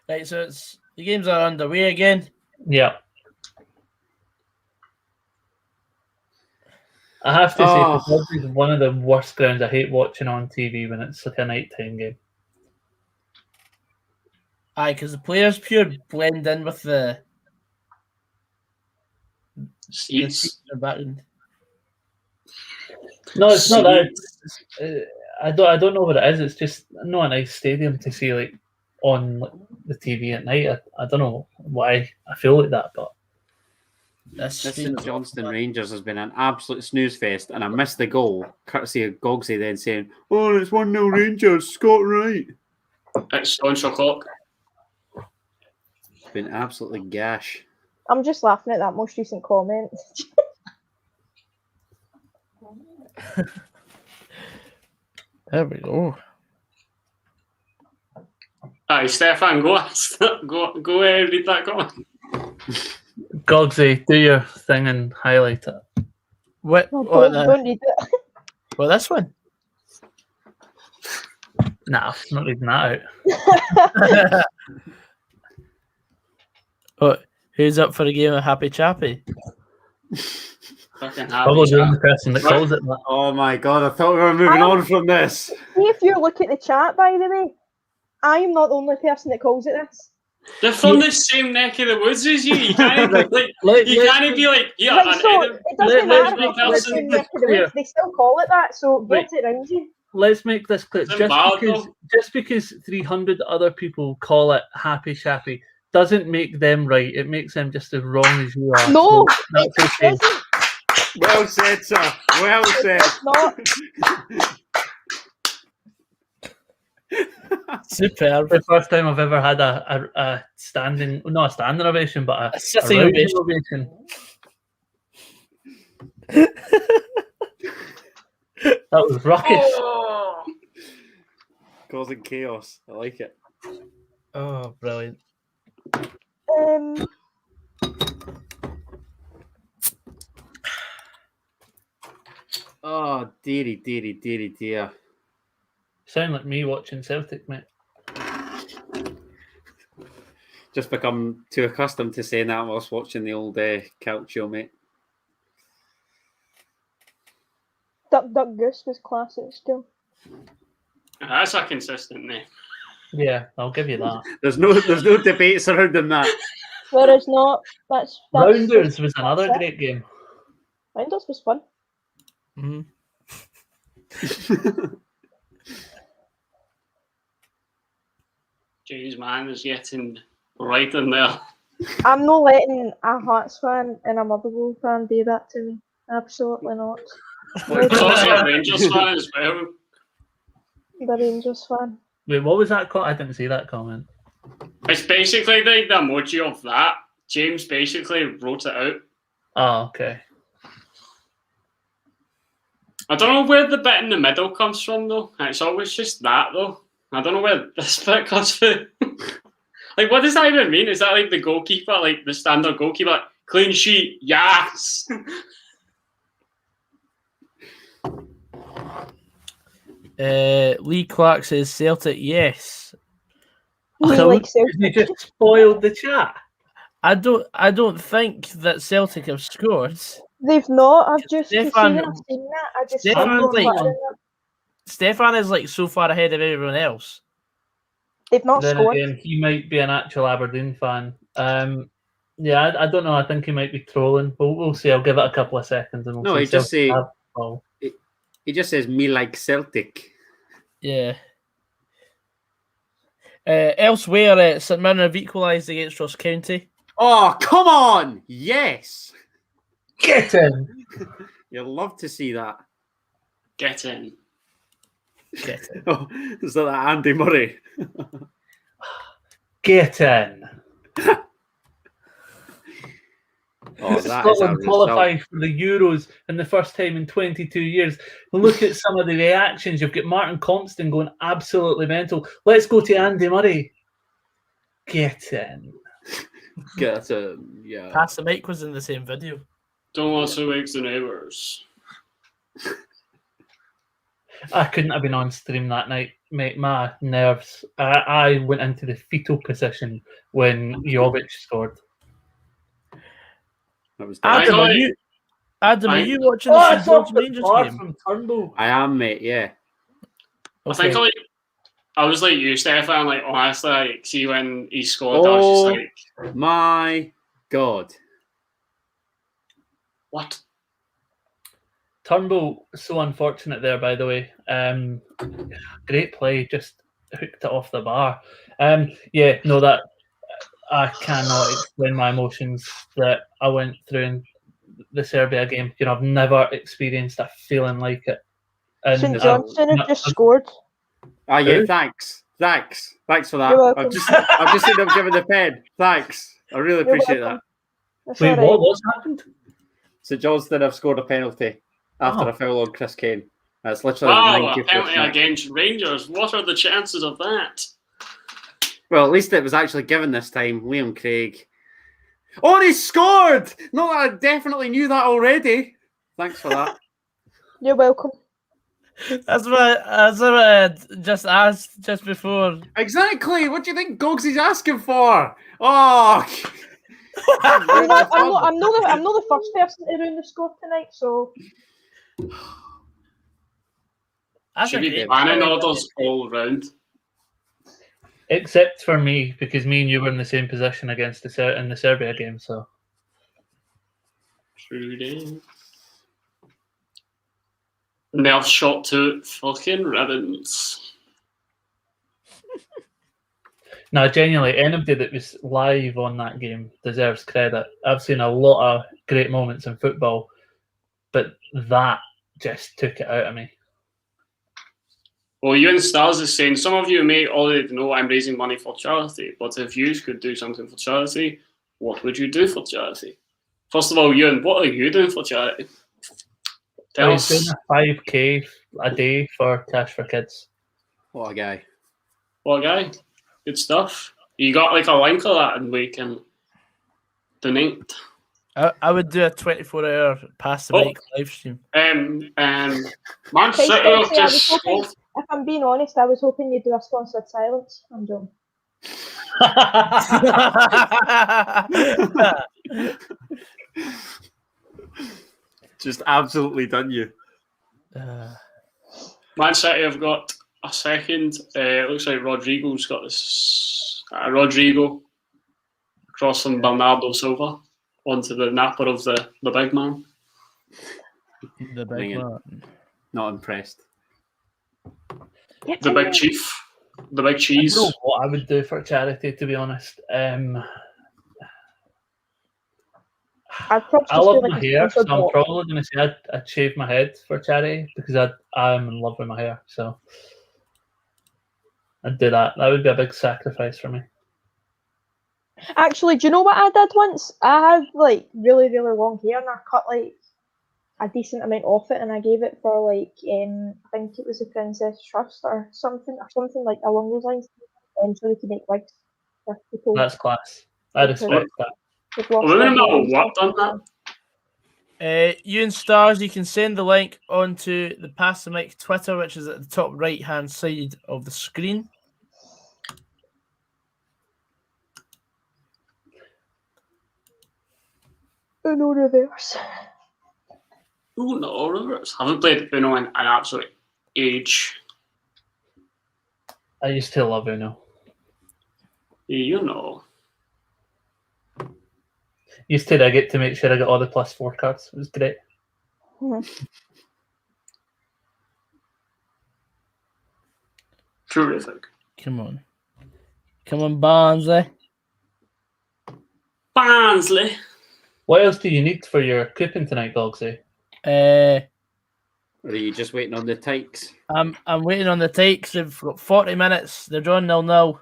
Right, so the games are underway again. Yeah. I have to say, this is one of the worst grounds I hate watching on TV when it's like a nighttime game. Aye, because the players pure blend in with the Seats. background. No, it's not that. I don't know what it is. It's just not a nice stadium to see like on like, the TV at night. I don't know why I feel like that, but This St Johnstone Rangers has been an absolute snooze fest, and I missed the goal, courtesy of Goggsy then saying, "Oh, it's 1-0 Rangers, Scott Wright." It's staunch o'clock. It's been absolutely gash. I'm just laughing at that most recent comment. There we go. Aye, Stefan, go read that comment. Goggsy, do your thing and highlight it. What? No, What, don't read it. well, this one. Nah, I'm not reading that out. What? Who's up for a game of Happy Chappy? Fucking Probably happy the only chat. person that calls it that. Oh my god, I thought we were moving on from this. See if you look at the chat, by the way, I am not the only person that calls it this. They're from the same neck of the woods as you. You can't be like, yeah, Right, an so Edinburgh. it doesn't matter let's if it's let's the same make neck of the this woods, they still call it that, so Right. get it around you. Let's make this clear. It's invalid, Just because 300 other people call it Happy Chappy doesn't make them right. It makes them just as wrong as you are. No, So it that's okay. doesn't. Well said, sir. Well said. It's not. Superb. The first time I've ever had a standing, not a standing ovation, but A sitting rousing ovation. That was ruckus. Oh. Causing chaos. I like it. Oh, brilliant. Oh, dear. Sound like me watching Celtic, mate. Just become too accustomed to saying that whilst watching the old couch show, mate. Duck Goose was classic still. That's a consistent name. Yeah, I'll give you that. There's no debate surrounding that. There is not. That's Rounders was another that's it. great game. Rounders was fun. Mhm. Jeez, man, is getting right in there. I'm not letting a Hearts fan and a Motherwell fan do that to me. Absolutely not. It's also a Rangers fan as well. The Rangers fan. Wait, what was that called? I didn't see that comment. It's basically the emoji of that. James basically wrote it out. Oh, okay. I don't know where the bit in the middle comes from, though. It's always just that, though. I don't know where this bit comes from. Like, what does that even mean? Is that like the goalkeeper, like the standard goalkeeper? Like, clean sheet, yes! Lee Clark says Celtic, yes. We So like Celtic. you just spoiled the chat. I don't think that Celtic have scored. They've not. I've just Stefan- I've seen that. I just Stefan's saw it like- on Twitter. Stefan is like so far ahead of everyone else. They've not Then scored. again, he might be an actual Aberdeen fan. Yeah, I don't know. I think he might be trolling. We'll see. I'll give it a couple of seconds and we'll No, see. he just Celtic say- have the ball. He just says, me like Celtic. Yeah. Elsewhere, St Mirren have equalised against Ross County. Oh, come on! Yes! Get in! You'll love to see that. Get in. Get it. Oh, is that Andy Murray? Get in! Oh, that is a Scotland result. qualify for the Euros in the first time in 22 years. Look at some of the reactions. You've got Martin Compston going absolutely mental. Let's go to Andy Murray. Get in. Get in, yeah. Pass the mic was in the same video. Don't want to make the neighbours. I couldn't have been on stream that night, mate. My nerves. I went into the fetal position when Jovic scored. That was Adam, I- are you I- watching the Oh, St it's off George the Rangers bar game? from Turnbull. I am, mate, yeah. I think I was like you, Stefan. Like honestly, like see when he scored, I was just like, My God. what? Turnbull, so unfortunate there, by the way. Great play, just hooked it off the bar. Yeah, no, that I cannot explain my emotions that I went through in the Serbia game. You know, I've never experienced a feeling like it. And St Johnstone have just scored. Ah, yeah, Who? thanks for that. You're welcome. I've just seen them giving the pen. Thanks. I really You're appreciate welcome. that. That's Wait, all right. what's happened? St Johnston have scored a penalty after Oh. a foul on Chris Kane. That's literally Wow, the 90th apparently minute. against Rangers. What are the chances of that? Well, at least it was actually given this time. Liam Craig. Oh, and he scored! No, I definitely knew that already. Thanks for that. You're welcome. That's what I just asked just before. Exactly. What do you think Goggsy's asking for? Oh, I'm not the first person to ruin the score tonight, so That's Should a be great banning play. orders all round. Except for me, because me and you were in the same position against in the Serbia game. So True days. Nerf shot to fucking ribbons. now, genuinely, anybody that was live on that game deserves credit. I've seen a lot of great moments in football, but that just took it out of me. Well, Ewan Stars is saying, some of you may already know I'm raising money for charity, but if you could do something for charity, what would you do for charity? First of all, Ewan, what are you doing for charity? Tell He's doing us. a 5k a day for Cash for Kids. What a guy. What a guy. Good stuff. You got like a link of that and we can donate. I would do a 24-hour pass the mic live stream. Man Hey, City Spencer, have just if I'm being honest, I was hoping you'd do a sponsored silence. I'm joking. Just absolutely done you. Man City have got a second. It looks like Rodrigo's got this. Rodrigo cross from Bernardo Silva onto the napper of the big man. The big man. Not impressed. The big chief. The big cheese. I don't know what I would do for charity, to be honest. I'd I probably love like my a hair, so sponsored I'm box. probably going to say I'd shave my head for charity because I'm in love with my hair. So I'd do that. That would be a big sacrifice for me. Actually, do you know what I did once? I had like really, really long hair and I cut like a decent amount off it and I gave it for like I think it was the Princess Trust or something like along those lines. So they could make wigs for people. That's class. I respect that. who've lost Well, their we hair know and what stuff. done that. Ewan Stars, you can send the link onto the Pass the Mic Twitter, which is at the top right hand side of the screen. Uno reverse. Uno reverse. Haven't played Uno in an absolute age. I used to love Uno. You know. Used to I get to make sure I got all the +4 cards. It was great. Terrific. Come on, Barnsley. Barnsley. What else do you need for your coupon tonight, Gogsy? Or are you just waiting on the tykes? I'm waiting on the takes. They've got 40 minutes. They're drawn 0-0.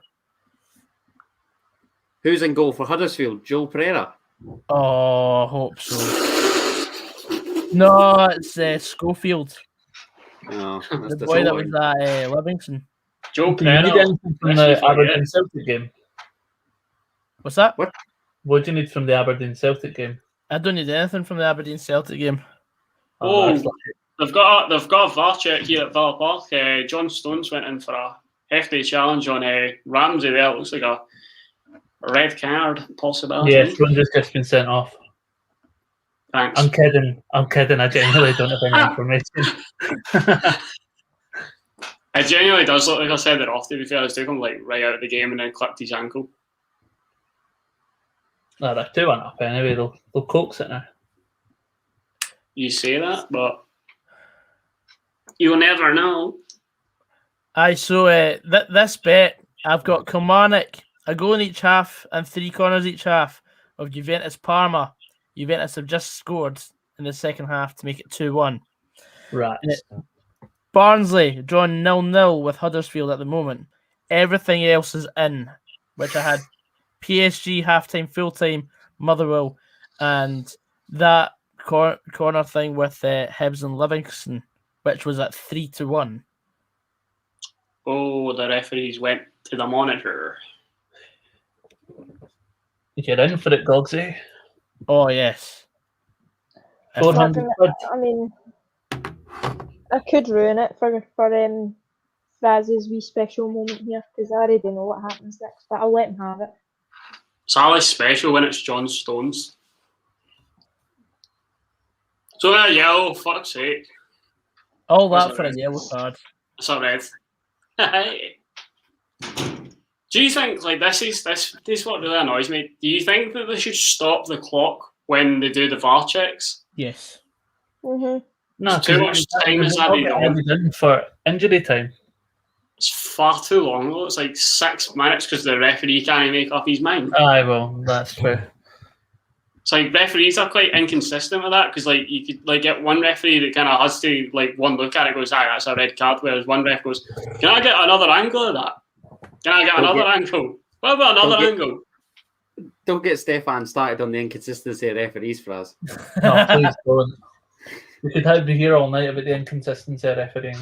Who's in goal for Huddersfield? Joel Pereira. Oh, I hope so. No, it's Schofield, Oh, the boy that was at Livingston. Joe Do you need Pereira. anything from the Aberdeen Celtic game? What's that? What do you need from the Aberdeen Celtic game? I don't need anything from the Aberdeen Celtic game. Oh, that's they've got a VAR check here at Villa Park. John Stones went in for a hefty challenge on Ramsey there. Looks like a red card possibility. yeah, Stones has just been sent off. Thanks. I'm kidding. I genuinely don't have any information. It genuinely does look like I said it off, to be fair. I was taking him like right out of the game and then clipped his ankle. No, they're 2-1 up anyway. They'll coax it now. You say that, but you'll never know. Aye, so this bet, I've got Kilmarnock, a goal in each half and 3 corners each half of Juventus Parma. Juventus have just scored in the second half to make it 2-1. Right. Barnsley drawn 0-0 with Huddersfield at the moment. Everything else is in, which I had PSG halftime, full time, Motherwell, and that corner thing with Hibs and Livingston, which was at 3-1. Oh, the referees went to the monitor. You're in for it, Gogsy. Oh yes. 400 quid. I mean, I could ruin it for Fraz's wee special moment here because I already know what happens next, but I'll let him have it. It's always special when it's John Stones. So that yellow, fuck's sake. All that That's for a alright. yellow card. It's not red. Do you think this is what really annoys me? Do you think that they should stop the clock when they do the VAR checks? Yes. Mhm. No, Too much time is added on. in for injury time. It's far too long though. It's like 6 minutes because the referee can't make up his mind. Aye, well, that's true. It's like referees are quite inconsistent with that because you could get one referee that kind of has to one look at it goes, that's a red card, whereas one ref goes, can I get another angle of that? Can I get another angle? What about another angle? Don't get Stefan started on the inconsistency of referees for us. No, please don't. We could be here all night about the inconsistency of refereeing.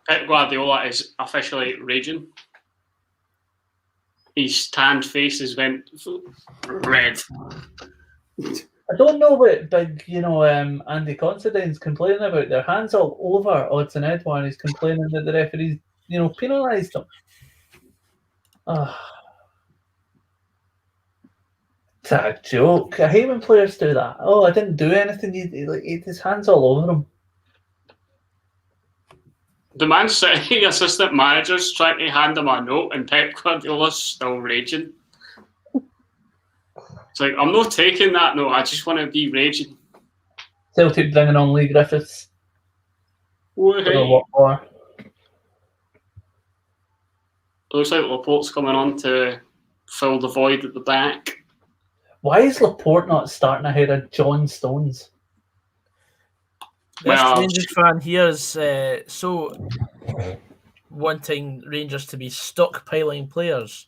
Pep Guardiola is officially raging. His tanned face has went red. I don't know what big, Andy Considine's complaining about. Their hands all over odds and ends while he's complaining that the referees, penalised them. It's a joke. I hate when players do that. Oh, I didn't do anything. His hands all over him. The Man City assistant manager's trying to hand him a note, and Pep Guardiola's still raging. It's like, I'm not taking that note. I just want to be raging. Celtic bringing on Lee Griffiths. Hey. Don't know what for. Looks like Laporte's coming on to fill the void at the back. Why is Laporte not starting ahead of John Stones? This Rangers fan here is so wanting Rangers to be stockpiling players.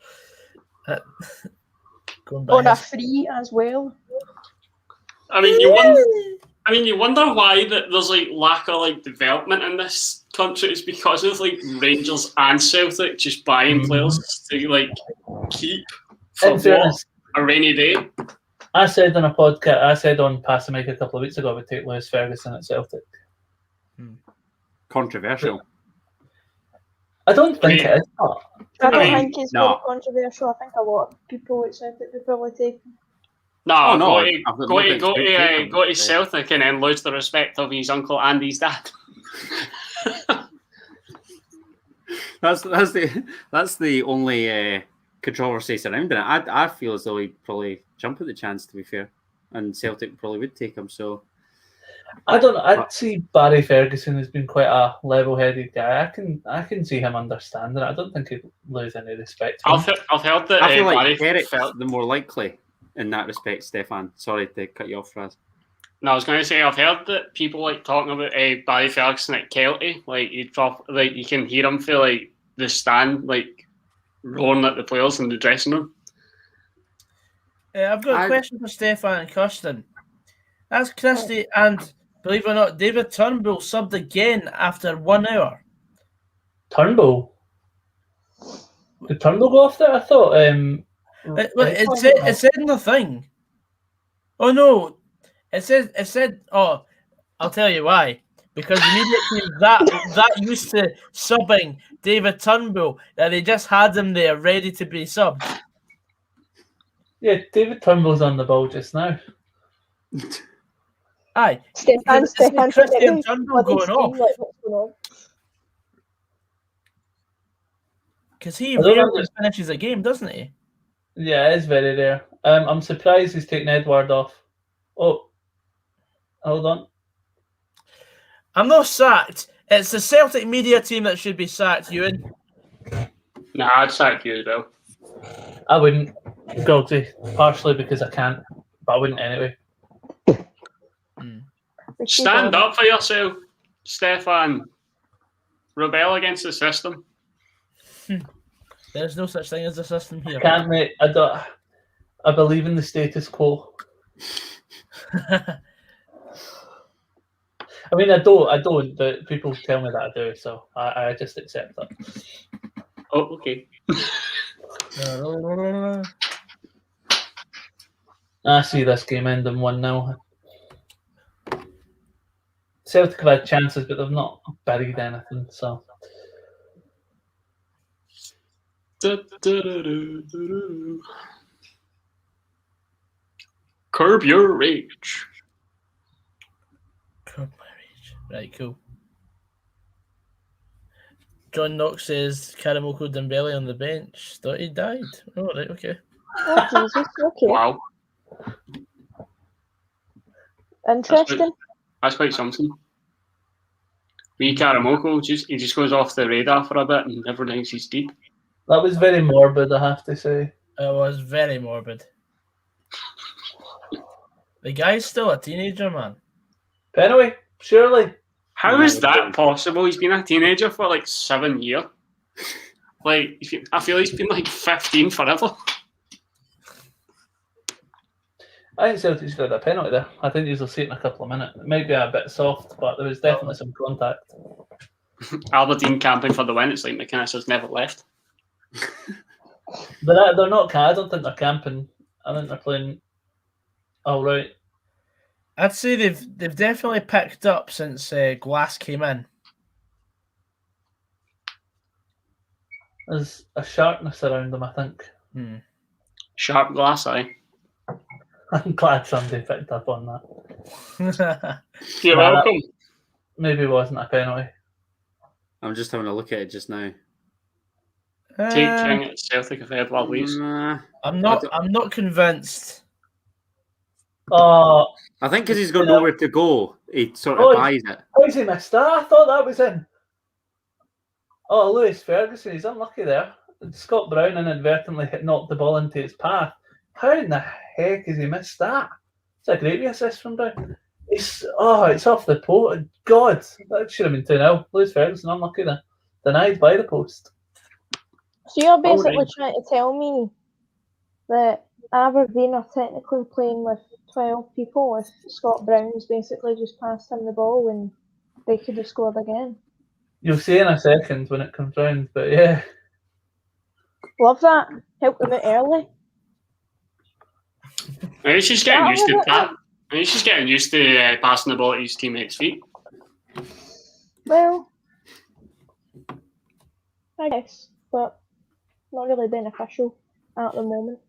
On a free as well. I mean, you wonder why that there's lack of development in this country. It's because of Rangers and Celtic just buying players to keep for a rainy day. I said on a podcast, I said on Pass the Mic a couple of weeks ago, I would take Lewis Ferguson at Celtic. Controversial. I don't think it is. I don't think it's very controversial. I think a lot of people at Celtic would probably take him. No, go to Celtic and then lose the respect of his uncle and his dad. That's the only controversy surrounding it. I feel as though he'd probably jump at the chance, to be fair, and Celtic probably would take him. So I don't know. I'd see Barry Ferguson as being quite a level-headed guy. I can see him understanding it. I don't think he'd lose any respect. I've heard that. I feel like Barry Derek felt the more likely in that respect. Stefan, sorry to cut you off, Raz. No, I was going to say I've heard that people talking about Barry Ferguson at Kelty. You can hear him feel the stand roaring at the players in the dressing room. I've got a question for Stefan and Kirsten. That's Christie, and believe it or not, David Turnbull subbed again after 1 hour. Turnbull? Did Turnbull go off there? I thought. It said in the thing. Oh no! It said. Oh, I'll tell you why. Because immediately that used to subbing David Turnbull that they just had him there ready to be subbed. Yeah, David Turnbull's on the ball just now. Aye. Stefan Christian Turnbull going off. What's going on? Because he rarely finishes a game, doesn't he? Yeah, it is very rare. I'm surprised he's taken Edward off. Oh, hold on. I'm not sacked. It's the Celtic media team that should be sacked, Ewan. Nah, I'd sack you as well. I wouldn't. Guilty. Partially because I can't, but I wouldn't anyway. Stand up for yourself, Stefan. Rebel against the system. There's no such thing as a system here. I can't, mate. I believe in the status quo. I mean, I don't, but people tell me that I do, so I just accept that. Oh, okay. I see this game ending 1-0. Celtic have had chances, but they've not buried anything, so. Curb your rage. Curb my rage. Right, cool. John Knox says Karamoko Dembele on the bench. Thought he died. Oh, right, okay. Oh Jesus. Okay. Wow, Interesting. that's quite something. Me Karamoko, he just goes off the radar for a bit and everyone thinks he's deep. That was very morbid, I have to say. It was very morbid. The guy's still a teenager, man. Anyway, surely. How is that possible? He's been a teenager for like 7 years. Like, I feel he's been like 15 forever. I think Celtic's got a penalty there. I think you'll see it in a couple of minutes. It might be a bit soft, but there was definitely some contact. Aberdeen camping for the win. It's like McInnes has never left. They're not. I don't think they're camping. I think they're playing. All right. I'd say they've definitely picked up since Glass came in. There's a sharpness around them, I think. Sharp glass eye. I'm glad somebody picked up on that. You're welcome. Maybe it wasn't a penalty. I'm just having a look at it just now. Take King at Celtic if Edward leaves. Nah, I'm not convinced. Oh, I think because he's got nowhere to go, he sort of Oh, buys it. oh, is he missed that? I thought that was in. Oh, Lewis Ferguson, he's unlucky there. Scott Brown inadvertently knocked the ball into his path. How in the heck has he missed that? It's a great assist from Brown. It's off the post. God, that should have been 2-0. Lewis Ferguson unlucky there. Denied by the post. So you're basically trying to tell me that Aberdeen are technically playing with 12 people if Scott Brown's basically just passed him the ball and they could have scored again. You'll see in a second when it comes round, but yeah. Love that. Help them out early. He's just getting used to that. He's just getting used to passing the ball at his teammates' feet. Well, I guess, but not really beneficial at the moment.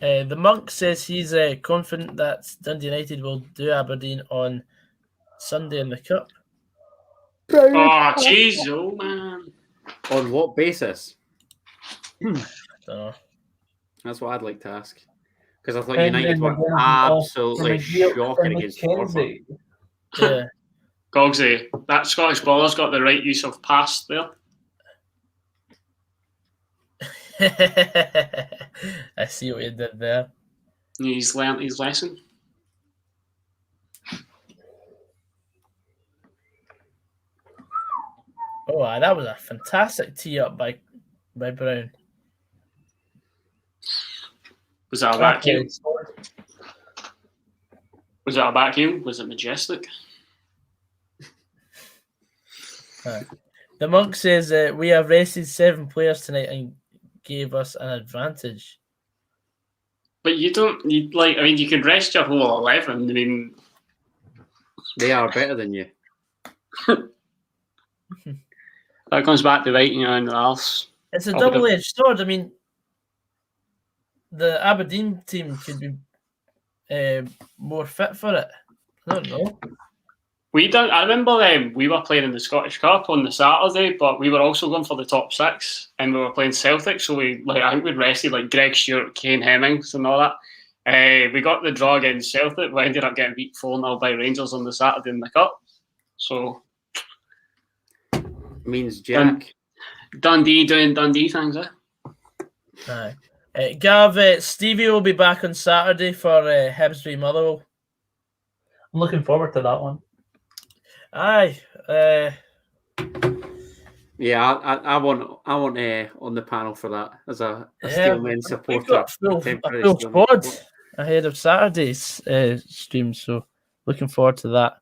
The Monk says he's confident that Dundee United will do Aberdeen on Sunday in the Cup. Oh, jeez, oh man. On what basis? Don't know. That's what I'd like to ask. Because I thought United were absolutely shocking against Bournemouth. Yeah. Goggsy, that Scottish baller's got the right use of pass there. I see what you did there. He's learnt his lesson. Oh, that was a fantastic tee up by Brown. Was that a back heel? Was that a back heel? Was it majestic? The Monk says we have rested 7 players tonight and gave us an advantage. But you don't need you could rest your whole 11. I mean, they are better than you. That comes back to biting you in the arse. It's a double-edged sword. I mean, the Aberdeen team could be more fit for it. I don't know. I remember we were playing in the Scottish Cup on the Saturday, but we were also going for the top 6, and we were playing Celtic. So I think we'd rested Greg Stewart, Kane Hemmings, and all that. We got the draw against Celtic. We ended up getting beat 4-0 by Rangers on the Saturday in the Cup. So means Jack. Dundee doing Dundee things, Gav, Stevie will be back on Saturday for Hibs v Motherwell. I'm looking forward to that one. Aye. Yeah, I want on the panel for that as a Steelman supporter. We've got a full squad ahead of Saturday's stream, so looking forward to that.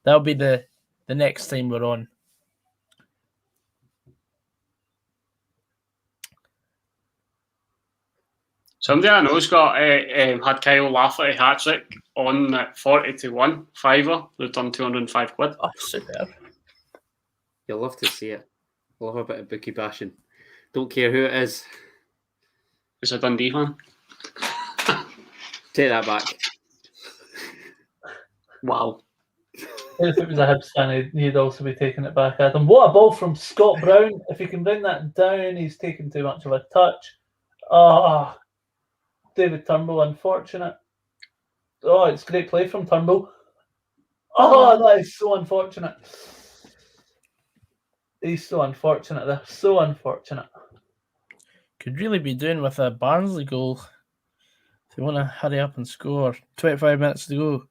That'll be the next time we're on. Somebody I know's got had Kyle Lafferty hat-trick on at 40-1 fiver. They've done 205 quid. Oh, superb. You'll love to see it. Love a bit of bookie bashing. Don't care who it is. It's a Dundee fan. Take that back. Wow. If it was a Hibs fan, he'd also be taking it back at him. What a ball from Scott Brown. If he can bring that down, he's taken too much of a touch. Oh, David Turnbull, unfortunate. Oh, it's great play from Turnbull. Oh, that is so unfortunate. He's so unfortunate. They're so unfortunate. Could really be doing with a Barnsley goal. If they want to hurry up and score. 25 minutes to go.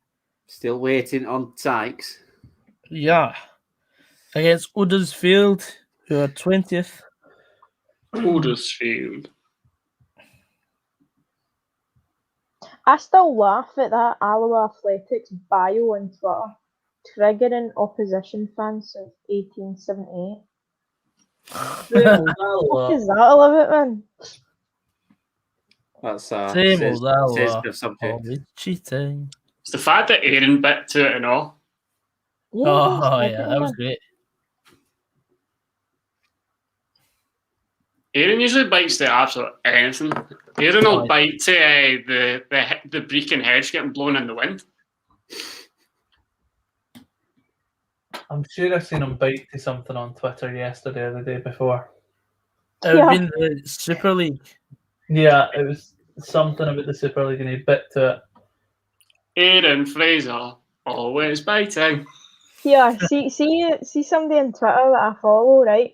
Still waiting on Sykes. Yeah. Against Huddersfield, who are 20th. Huddersfield. I still laugh at that Alloa Athletics bio on Twitter. Triggering opposition fans since 1878. What is that? I love it, man. That's Same old Alloa. sensitive subject. Always cheating. It's the fact that Aaron bit to it and all. Yeah, Oh, yeah, that was great. Aaron usually bites to absolute anything. Aaron will bite to the Brecon hedge getting blown in the wind. I'm sure I've seen him bite to something on Twitter yesterday or the day before. It would have been the Super League. Yeah, it was something about the Super League and he bit to it. Aaron Fraser, always biting. Yeah, see somebody on Twitter that I follow, right?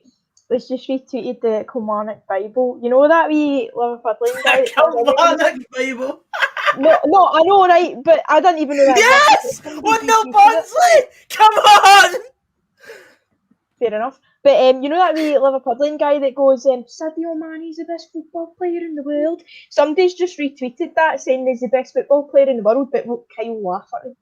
It's just retweeted the Kilmarnock Bible. You know that wee Liverpudlian guy? Kilmarnock Bible. No, I know, right? But I didn't even know that. Yes! 1-0 Barnsley! Come on! Fair enough. But you know that wee Liverpudlian guy that goes, Sadio Mane's the best football player in the world? Somebody's just retweeted that, saying he's the best football player in the world, but Kyle laugh at him.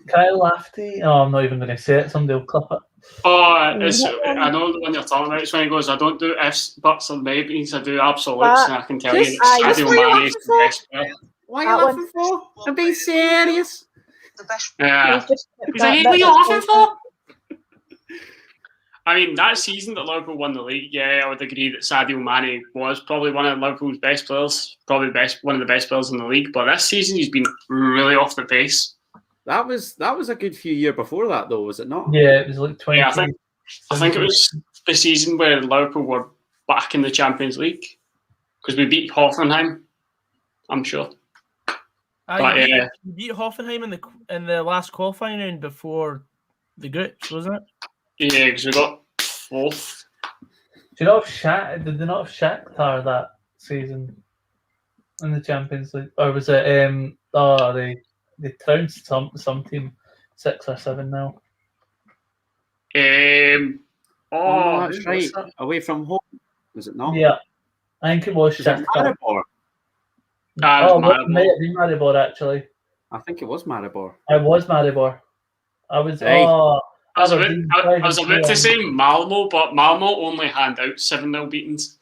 Kyle Lafty? Oh, I'm not even going to say it. Somebody will clip it. Oh, I know the one you're talking about. It's when he goes, I don't do ifs, buts, or maybes. I do absolutes, and I can tell you that Sadio Mane is the best player. Why are you laughing for? I'm being serious. Yeah. He's like, what are you laughing for? I mean, that season that Liverpool won the league, yeah, I would agree that Sadio Mane was probably one of Liverpool's best players, probably one of the best players in the league. But this season, he's been really off the pace. That was a good few years before that, though, was it not? Yeah, it was like 20. Yeah, I think it was the season where Liverpool were back in the Champions League because we beat Hoffenheim, I'm sure. You beat Hoffenheim in the last qualifying round before the groups, wasn't it? Yeah, because we got fourth. Do you not have did they not have Shakhtar that season in the Champions League? Or was it they trounced some team 6 or 7 now? Oh, that's right. Away from home, was it not? Yeah, I think it was Shakhtar. Maribor? It may have been Maribor, actually. I think it was Maribor. It was Maribor. I was about to say Malmo, but Malmo only hand out 7-0 beatings.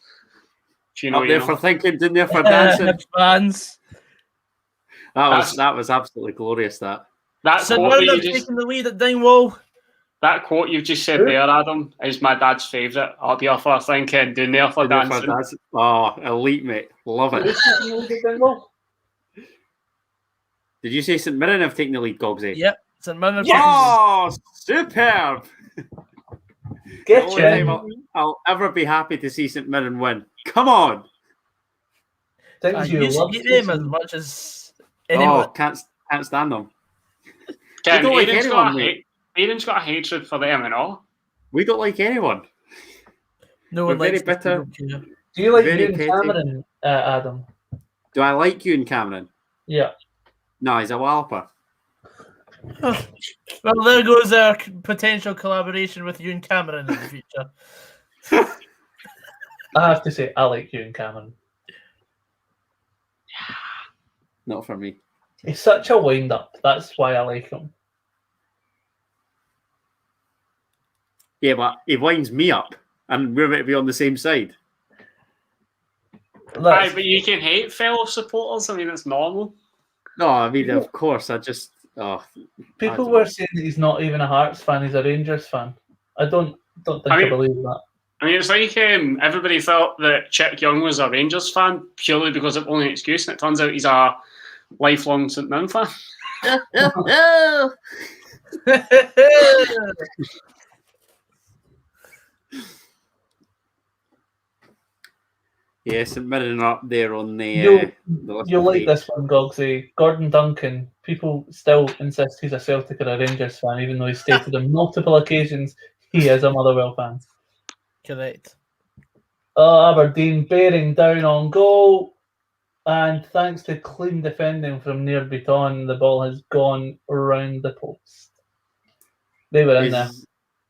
You know, up there for thinking, didn't they, for dancing? Fans. That was absolutely glorious. That quote you taking the lead at Dingwall. That quote you've just said there, Adam, is my dad's favourite. I'll be off for thinking, doing there for dancing. Oh, elite, mate. Love it. Did you say St Mirren have taken the lead, Goggsy? Yep, St Mirren have Oh, superb! The only time I'll ever be happy to see St Mirren win. Come on! You hate them as much as anyone. Oh, can't stand them. Aaron's got a hatred for them and all. We don't like anyone. No one likes very bitter. Do you like Ewan Cameron, Adam? Do I like Ewan Cameron? Yeah. No, he's a walloper. Well, there goes our potential collaboration with Ewan Cameron in the future. I have to say, I like Ewan Cameron. Not for me. He's such a wind-up. That's why I like him. Yeah, but he winds me up, and we're meant to be on the same side. Aye, but you can hate fellow supporters. I mean, it's normal. No, I mean, of course. People were saying that he's not even a Hearts fan; he's a Rangers fan. I don't think I believe that. I mean, it's like everybody thought that Chick Young was a Rangers fan purely because of only excuse, and it turns out he's a lifelong St Mirren fan. Yes, and mirroring up there on the. You'll like this one, Gogsy. Gordon Duncan. People still insist he's a Celtic or a Rangers fan, even though he's stated on multiple occasions he is a Motherwell fan. Correct. Aberdeen bearing down on goal, and thanks to clean defending from near Beaton, the ball has gone around the post. They were in there.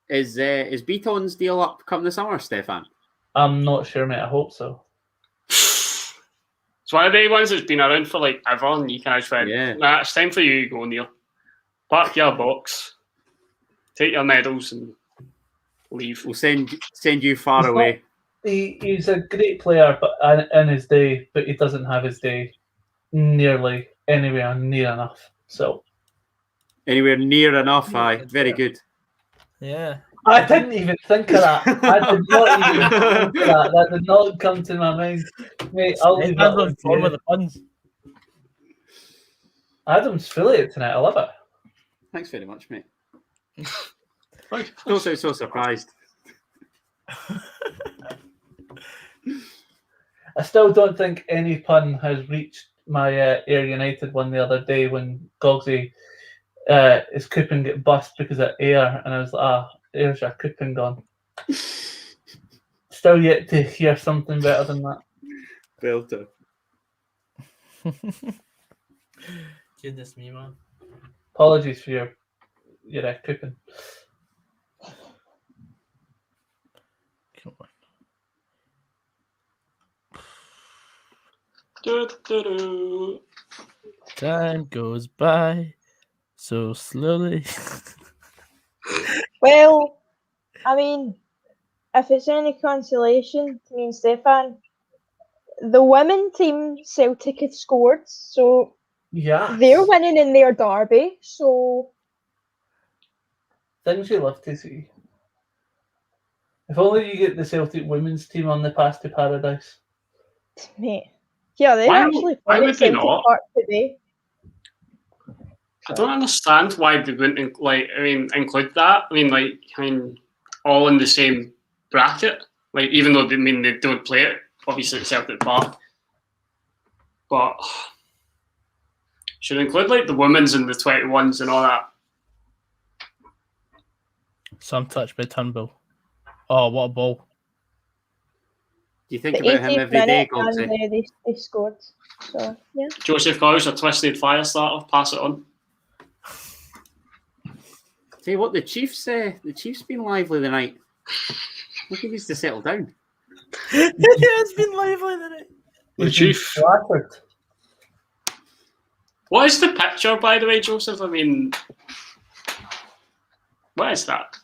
Is Beaton's deal up come the summer, Stefan? I'm not sure, mate. I hope so. It's one of the ones that's been around for like ever, and you kind of went, nah, it's time for you to go, Neil. Pack your box, take your medals, and leave. We'll send you far away. He's a great player, but in his day, but he doesn't have his day nearly anywhere near enough. So anywhere near enough, aye, very good. Yeah. I didn't even think of that. I did not even think of that. That did not come to my mind. Mate, I'll leave that one for the puns. Adam's affiliate tonight. I love it. Thanks very much, mate. Don't sound so surprised. I still don't think any pun has reached my Ayr United one the other day when Gogsy his coupon get bust because of Ayr, and I was like, there's your coupon gone. Still yet to hear something better than that. Belter. Goodness me, man. Apologies for your coupon. Come on. Time goes by so slowly. Well, I mean, if it's any consolation to me and Stefan, the women team Celtic have scored, so yeah, they're winning in their derby. So things you love to see. If only you get the Celtic women's team on the path to paradise. Mate, yeah, they actually why played would they Celtic not? Park today. I don't understand why they wouldn't include that. All in the same bracket. Like, even though they don't play it, obviously at Celtic Park, but should include like the women's and the 21s and all that. Some touch by Turnbull. Oh, what a ball! Do you think about him every day, Gogsy? And they scored. So yeah. Joseph Coyle's a twisted fire starter. Pass it on. Tell you what, the Chiefs been lively tonight. Look, he needs to settle down. Yeah, it's been lively tonight. The Chief. What is the picture, by the way, Joseph? I mean, what is that?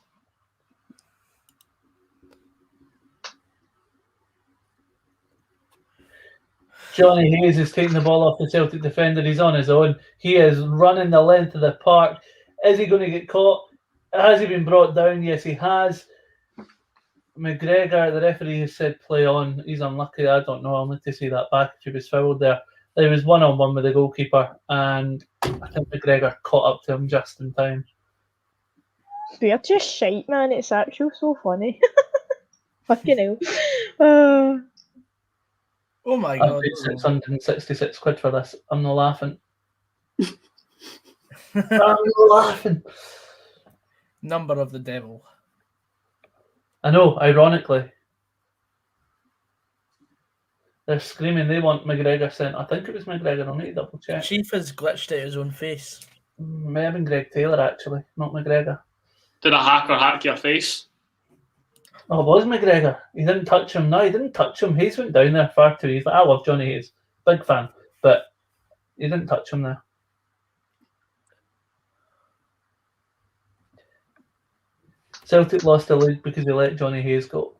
Johnny Hayes is taking the ball off the Celtic defender. He's on his own. He is running the length of the park. Is he going to get caught? Has he been brought down? Yes, he has. McGregor, the referee, has said play on. He's unlucky. I don't know. I'll need to see that back if he was fouled there. There was one-on-one with the goalkeeper, and I think McGregor caught up to him just in time. They're just shite, man. It's actually so funny. Fucking hell. Oh my I god. paid 666 quid for this. I'm not laughing. I'm not laughing. Number of the devil. I know, ironically. They're screaming they want McGregor sent. I think it was McGregor. I'll need to double check. Chief has glitched out his own face. May have been Greg Taylor, actually, not McGregor. Did a hacker hack your face? Oh, it was McGregor. He didn't touch him. No, he didn't touch him. Hayes went down there far too easily. I love Johnny Hayes. Big fan. But he didn't touch him there. Celtic lost the league because they let Johnny Hayes go.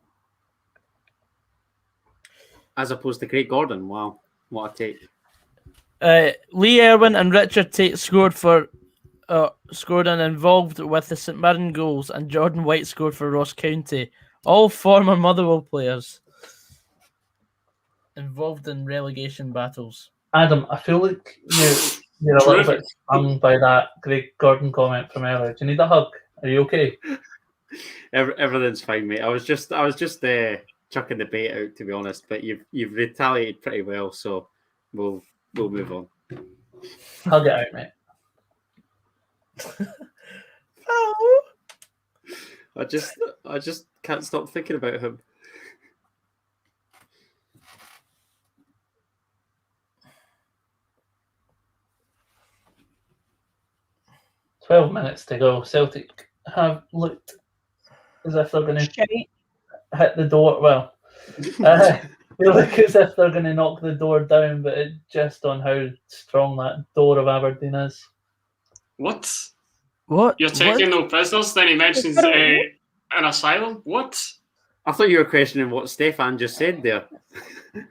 As opposed to Craig Gordon. Wow. What a take. Lee Irwin and Richard Tate scored and involved with the St Mirren goals, and Jordan White scored for Ross County. All former Motherwell players involved in relegation battles. Adam, I feel like You're a little Terrific. bit stung by that Greg Gordon comment from earlier. Do you need a hug? Are you okay? Everything's fine, mate. I was just chucking the bait out, to be honest. But you've retaliated pretty well, so we'll move on. Hug it out, mate. Oh. I just can't stop thinking about him. "12 minutes to go. Celtic have looked as if they're going to Shite. hit the door. Well, they look as if they're going to knock the door down, but it's just on how strong that door of Aberdeen is." What? What? You're taking no prisoners? Then he mentions an asylum? What? I thought you were questioning what Stefan just said there.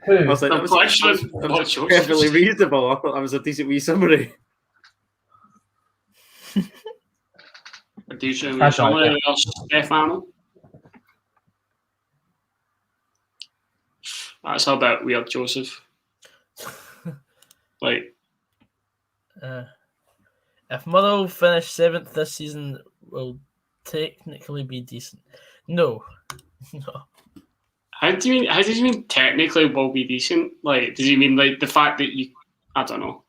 Who? I was like, I'm that was questioning what Joseph perfectly said. reasonable. I thought that was a decent wee summary. A decent That's all summary right. there, Stefano. That's a bit weird, Joseph. Like, If Motherwell finish 7th this season, will technically be decent. No. how does he mean technically will be decent? Like, does he mean like the fact that you? I don't know.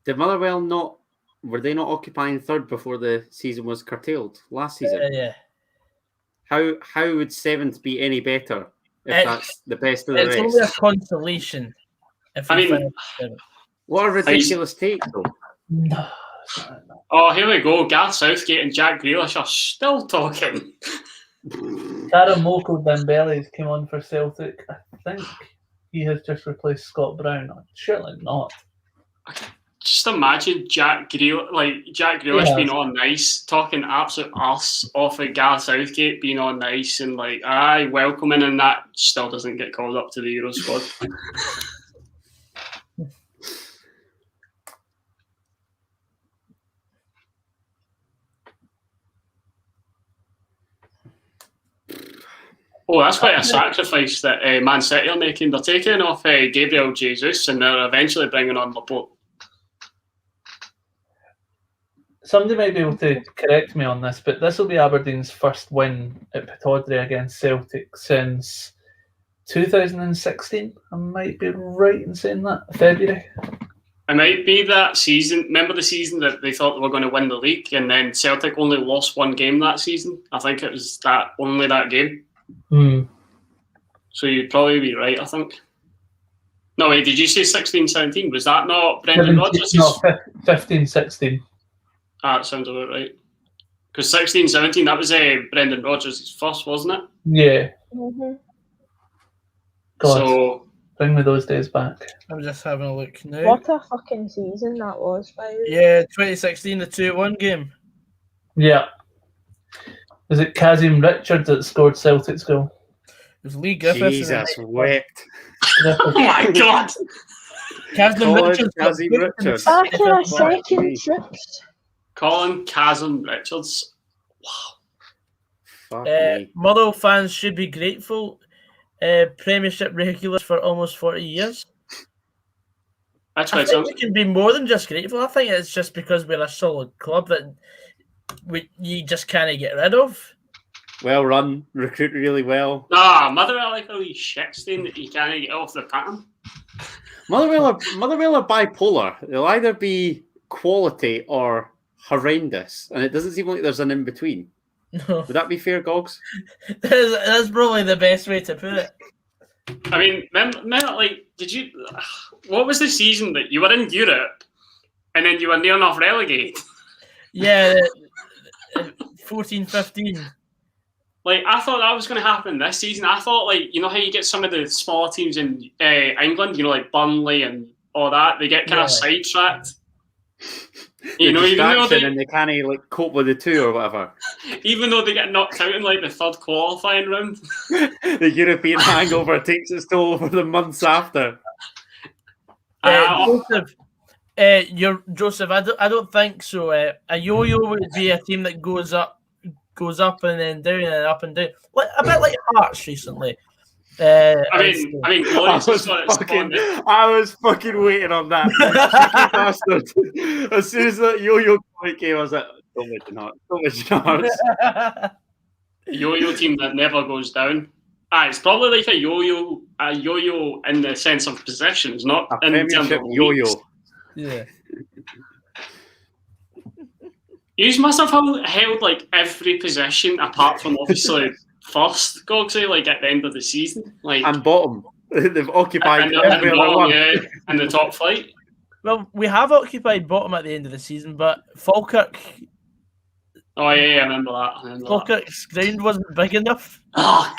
Did Motherwell were they not occupying third before the season was curtailed last season? Yeah. How would 7th be any better if It- that's the best of the It's only a rest? consolation. If I we mean- finish 7th. What a ridiculous take, though. No. Oh, here we go. Gareth Southgate and Jack Grealish are still talking. Karamoko Dembele's came on for Celtic. I think he has just replaced Scott Brown. Surely not. Just imagine Jack Grealish Yeah. being on nice, talking absolute arse off of Gareth Southgate being on nice and like, aye, welcoming, and that still doesn't get called up to the Euro squad. Oh, that's quite a sacrifice that Man City are making. They're taking off Gabriel Jesus and they're eventually bringing on Laporte. Somebody might be able to correct me on this, but this will be Aberdeen's first win at Pittodrie against Celtic since 2016. I might be right in saying that. February. It might be that season. Remember the season that they thought they were going to win the league and then Celtic only lost one game that season? I think it was only that game. So you'd probably be right, I think. No, wait, did you say 16-17? Was that not Brendan Rodgers? No, 15-16. That sounds about right. Because 16-17, that was Brendan Rodgers' first, wasn't it? Yeah. Mm-hmm. God, So, bring me those days back. I'm just having a look now. What a fucking season that was, by the way. Yeah, 2016, the 2-1 game. Yeah. Is it Kazim Richards that scored Celtic's goal? It was Lee Griffiths. Jesus wept. oh my God! Kazim Colin Richards. got Kazim booked in the Richards. Back in a Fuck second me. trips. Colin Kazim Richards. Fuck me. Motherwell fans should be grateful. Premiership regulars for almost 40 years. That's I quite think we something. can be more than just grateful. I think it's just because we're a solid club that you just can't get rid of. Well run, recruit really well. Nah, Motherwell like a wee shit stain that you can't get off the pattern. Motherwell are bipolar. They'll either be quality or horrendous, and it doesn't seem like there's an in between. No, Would that be fair, Gogs? that's probably the best way to put it. I mean, remember, like, what was the season that you were in Europe and then you were near enough relegated? Yeah, 14-15. Like, I thought that was going to happen this season. I thought, like, you know how you get some of the smaller teams in England, you know, like Burnley and all that, they get kind of sidetracked. You know, and they can't like cope with the two or whatever. even though they get knocked out in like the third qualifying round. The European hangover takes its toll for the months after. Joseph, Joseph. I don't think so. A yo-yo would be a team that goes up and then down and up and down, a bit like Hearts recently. I mean, Glorious has got it spawned. I was fucking waiting on that. You cheeky bastard. As soon as that yo-yo point came, I was like, don't mention Hearts. Don't mention Hearts. Yo-yo team that never goes down. It's probably like a yo-yo in the sense of positions, not A in terms Premiership of yo-yo. weeks. Yeah. You must have held like every position apart from obviously first, Gogsy, like at the end of the season. Like And bottom. They've occupied and every other one. in the top flight. Well, we have occupied bottom at the end of the season, but Falkirk. Oh yeah, I remember that. Falkirk's ground wasn't big enough. Oh,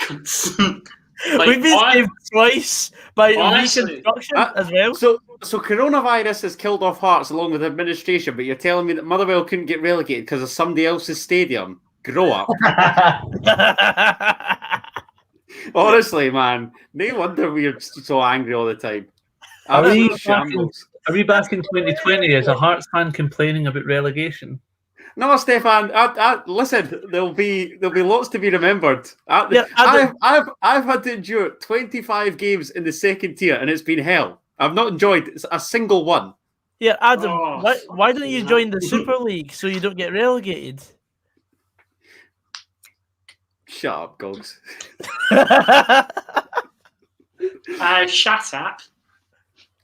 like, We've been saved twice by honestly, reconstruction as well. So coronavirus has killed off Hearts along with administration, but you're telling me that Motherwell couldn't get relegated because of somebody else's stadium? Grow up. Honestly, man. No wonder we're so angry all the time. Are we Shambles. back in 2020 as a Hearts fan complaining about relegation? No, Stefan. Listen. There'll be lots to be remembered. I've had to endure 25 games in the second tier, and it's been hell. I've not enjoyed a single one. Yeah, Adam. Why don't you join the Super League so you don't get relegated? Shut up, Gogs. Shut up.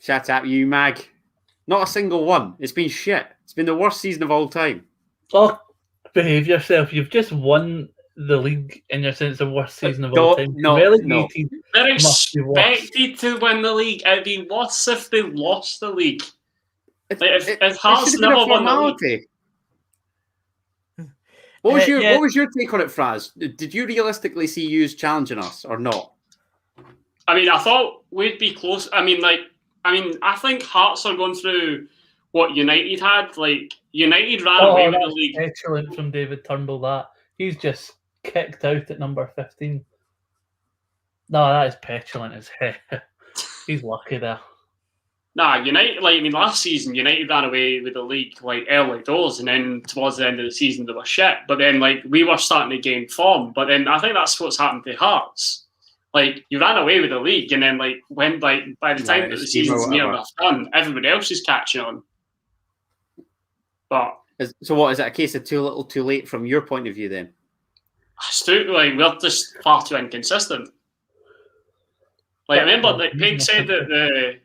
Shut up, you mag. Not a single one. It's been shit. It's been the worst season of all time. Oh, behave yourself. You've just won the league in your sense of worst season of all time. Relegated They're must be worse. expected to win the league. It'd be worse if they lost the league. Like if Hearts never won the league. What was your take on it, Fraz? Did you realistically see yous challenging us or not? I mean, I thought we'd be close. I think Hearts are going through what United had. Like United ran away with the league. Excellent from David Turnbull. That he's just kicked out at number 15. No, that is petulant as hell. He's lucky there. Nah, United. Last season United ran away with the league like early doors, and then towards the end of the season they were shit. But then we were starting to gain form. But then I think that's what's happened to Hearts. You ran away with the league, and then when by the time that the season's near enough done, everybody else is catching on. But so what is it? A case of too little, too late from your point of view? Then we're just far too inconsistent. I remember that Peg said that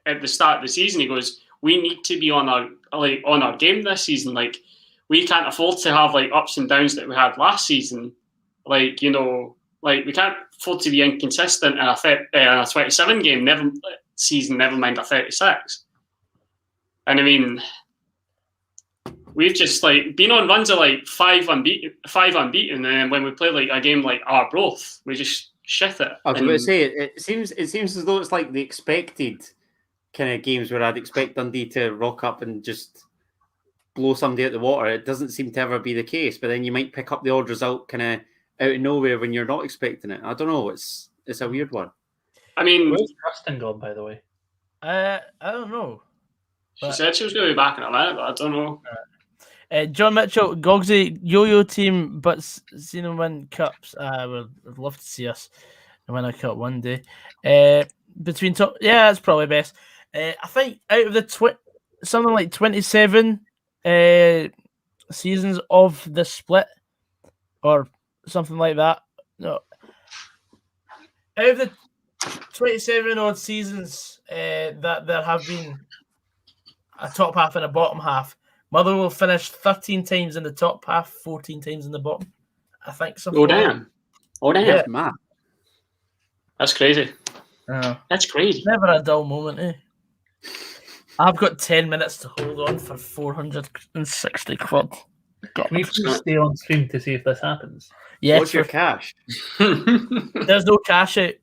at the start of the season, he goes, "We need to be on our game this season. We can't afford to have ups and downs that we had last season. We can't afford to be inconsistent in a 27 game season, never mind a 36." And I mean, we've just been on runs of 5 unbeaten, and then when we play a game like Arbroath, we just shit it. I was going to say it seems as though it's the expected kind of games where I'd expect Dundee to rock up and just blow somebody out the water. It doesn't seem to ever be the case, but then you might pick up the odd result kind of out of nowhere when you're not expecting it. I don't know. It's a weird one. I mean, where's Kristen gone, by the way? I don't know. She said she was going to be back in a minute, but I don't know. John Mitchell, Gogsy, yo-yo team, but seen them win cups. Would love to see us win a cup one day. Between top, yeah, that's probably best. I think out of the something like 27 seasons of the split, or something like that. No, out of the 27 odd seasons that there have been a top half and a bottom half, Motherwell finished 13 times in the top half, 14 times in the bottom. I think something. Oh damn! Yeah. Man, that's crazy. That's crazy. Never a dull moment, eh? I've got 10 minutes to hold on for 460 quid. Can we please stay on stream to see if this happens? Yes. What's your cash? There's no cash out.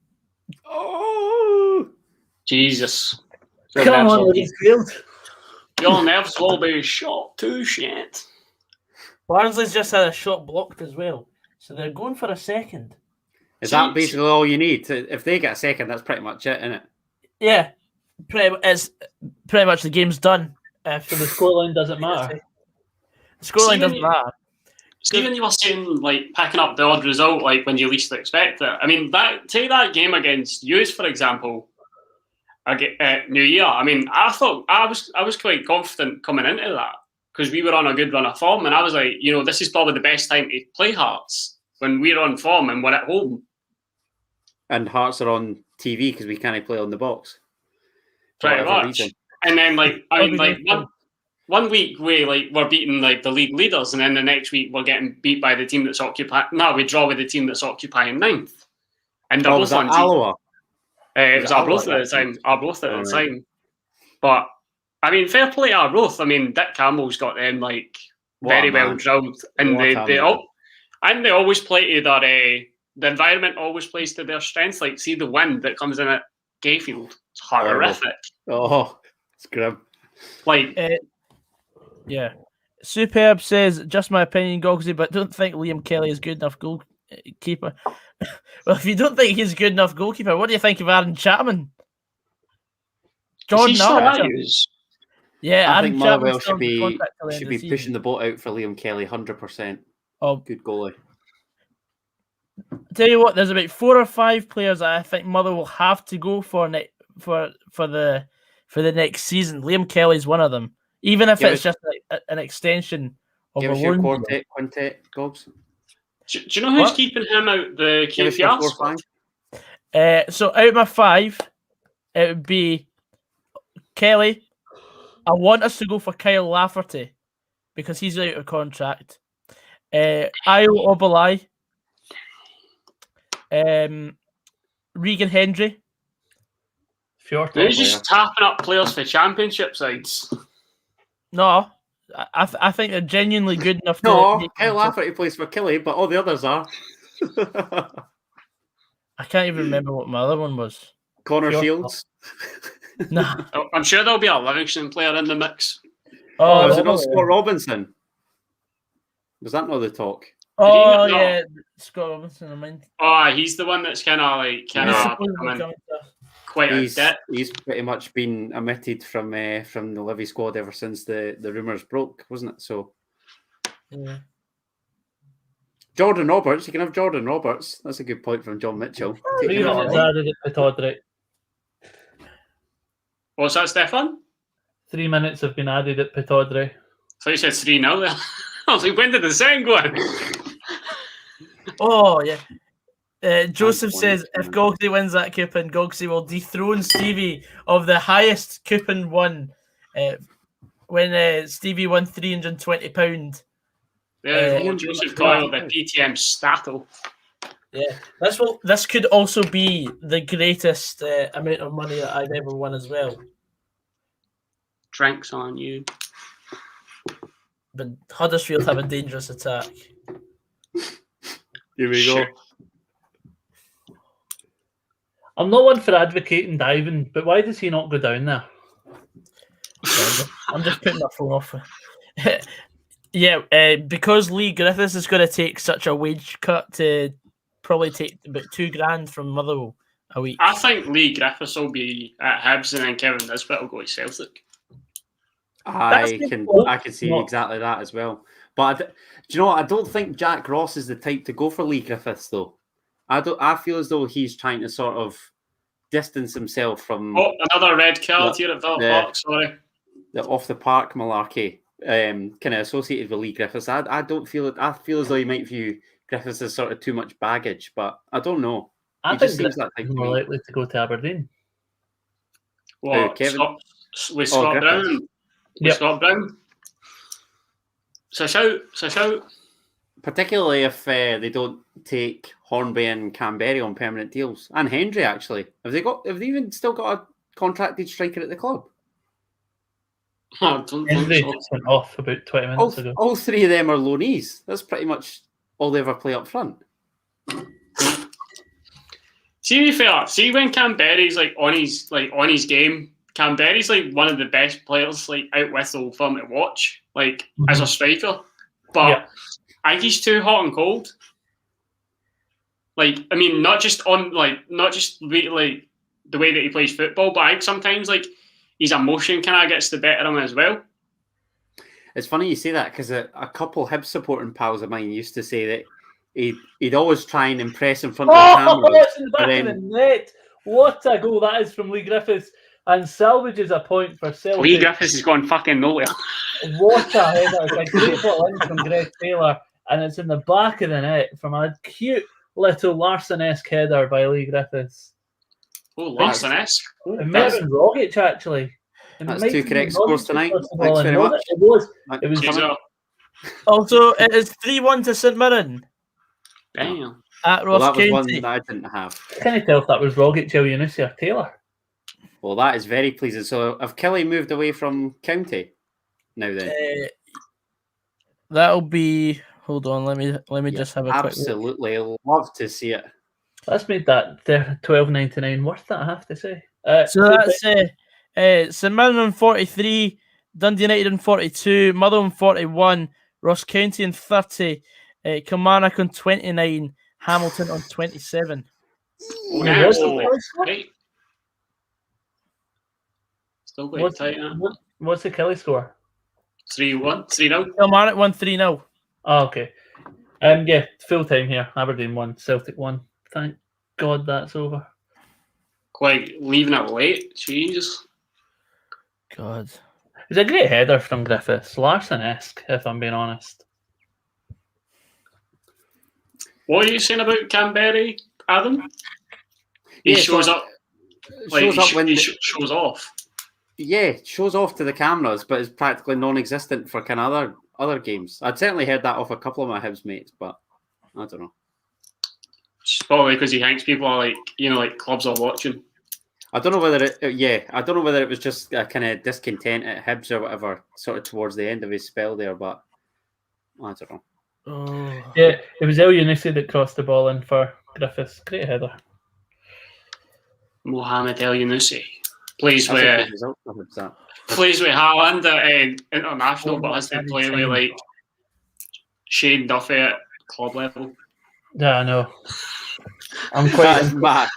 Oh, Jesus! Come on, Livingsfield. Your nerves will be shot to shit. Barnsley's just had a shot blocked as well, so they're going for a second. Is that basically all you need? If they get a second, that's pretty much it, isn't it? Yeah, it's pretty much the game's done. So the scoreline doesn't matter. The scoreline doesn't matter. See, when you were saying like picking up the odd result, like when you least expect it. I mean, take that game against Hughes, for example, New Year. I mean, I thought I was quite confident coming into that because we were on a good run of form, and I was like, this is probably the best time to play Hearts when we're on form and we're at home. And Hearts are on TV because we can't play on the box. Pretty much. And then one week we're beating like the league leaders, and then the next week we're getting beat by the team that's occupying. No, we draw with the team that's occupying 9th. And they're both on Alloa? It was Arbroath at the time. Arbroath at the time. But I mean, fair play to Arbroath. I mean, Dick Campbell's got them like very well drilled, and they always play to their the environment always plays to their strengths. Like, see the wind that comes in at Gayfield. It's horrific. Oh, it's grim. Like. Yeah. Superb says, just my opinion, Gogsy, but don't think Liam Kelly is good enough goalkeeper. Well, if you don't think he's good enough goalkeeper, what do you think of Aaron Chapman? Jordan Archer. Yeah, I think Motherwell should be pushing the boat out for Liam Kelly 100%. Oh, good goalie. Tell you what, there's about 4 or 5 players that I think Motherwell will have to go for the next season. Liam Kelly's one of them. Even if it's just like an extension of give a us your loan. quintet, Gogs. Do you know who's keeping him out the QPR squad? So out of my 5, it would be Kelly. I want us to go for Kyle Lafferty because he's out of contract. Ayo Obalai. Regan Hendry. He's just tapping up players for championship sides. No, I think they're genuinely good enough. No, Kyle Lafferty plays for Killie, but all the others are. I can't even remember what my other one was. Connor Shields. No, I'm sure there'll be a Livingston player in the mix. Oh, was it not Scott Robinson? Was that not the talk? Oh yeah, Scott Robinson. I mean, he's the one that's kind of quite a debt. He's pretty much been omitted from the Livy squad ever since the rumours broke, wasn't it? So, yeah. Jordan Roberts, you can have Jordan Roberts. That's a good point from John Mitchell. 3 minutes added at Pittodrie. What's that, Stefan? 3 minutes have been added at Pittodrie. So you said 3 now there. I was like, when did the second go in? Oh yeah. Joseph says if Gogsy wins that coupon, Gogsy will dethrone Stevie of the highest coupon won when Stevie won £320. Joseph Coyle, the PTM Stattle. Yeah, this could also be the greatest amount of money that I've ever won as well. Drinks on you. But Huddersfield have a dangerous attack. Here we go. I'm not one for advocating diving, but why does he not go down there? I'm just putting my phone off. Yeah, because Lee Griffiths is going to take such a wage cut to probably take about $2,000 from Motherwell a week. I think Lee Griffiths will be at Hibs and then Kevin Nisbet will go to Celtic. I can see exactly that as well. But do you know what? I don't think Jack Ross is the type to go for Lee Griffiths, though. I feel as though he's trying to sort of distance himself from. Oh, another red card here at Villa Park. Sorry, the off the park malarkey, kind of associated with Lee Griffiths. I don't feel it. I feel as though he might view Griffiths as sort of too much baggage, but I don't know. I think he's more likely to go to Aberdeen. What, Kevin? With Scott Brown? Yep. Scott Brown? So shout. Particularly if they don't take Hornby and Canberry on permanent deals, and Hendry actually. Have they even still got a contracted striker at the club? Hendry just went off about 20 minutes ago. All 3 of them are loanees. That's pretty much all they ever play up front. See, to be fair, see when Canberry's on his game, Canberry's one of the best players out with Old Firm to watch, as a striker. But I think he's too hot and cold. I mean, not just the way that he plays football, but I think sometimes his emotion kind of gets the better of him as well. It's funny you say that because a couple Hibs supporting pals of mine used to say that he'd always try and impress in front of the camera. It's in the back of the net. What a goal that is from Lee Griffiths, and salvages a point for Celtic. Lee Griffiths has gone fucking nowhere. What a header. It's a great ball in from Greg Taylor, and it's in the back of the net from a cute little Larson-esque header by Lee Griffiths. Oh, Larson-esque. It might have been Rogic, actually. That's two correct scores tonight. Thanks very much. It was. Also, it is 3-1 to St Mirren. Damn. At Ross That was County. one that I didn't have. Can't tell if that was Rogic, Elyounoussi or Taylor. Well, that is very pleasing. So, have Kelly moved away from County now then? That'll be. Hold on, let me just have a quick look. Absolutely love to see it. That's made that $12.99 worth it, I have to say. So that's St Mirren on 43, Dundee United on 42, Motherwell on 41, Ross County on 30, Kilmarnock on 29, Hamilton on 27. Right. Still quite tight, huh? What's the Kelly score? 3-1, 3-0. Kilmarnock won 3-0. Oh, okay. Yeah, full time here. Aberdeen won, Celtic won. Thank God that's over. Quite leaving it late. Jesus. God. It was a great header from Griffiths. Larson-esque, if I'm being honest. What are you saying about Canberra, Adam? He shows up. Shows off. Yeah, shows off to the cameras, but is practically non-existent for kind of other games. I'd certainly heard that off a couple of my Hibs mates, but I don't know. It's probably because he thinks people are like clubs are watching. I don't know whether it was just a kind of discontent at Hibs or whatever, sort of towards the end of his spell there, but I don't know. Oh. Yeah, it was Elyounoussi that crossed the ball in for Griffiths. Great header. Mohamed Elyounoussi plays with Haaland at international, but has to play with like Shane Duffy at club level. Yeah, I know. I'm quite bad.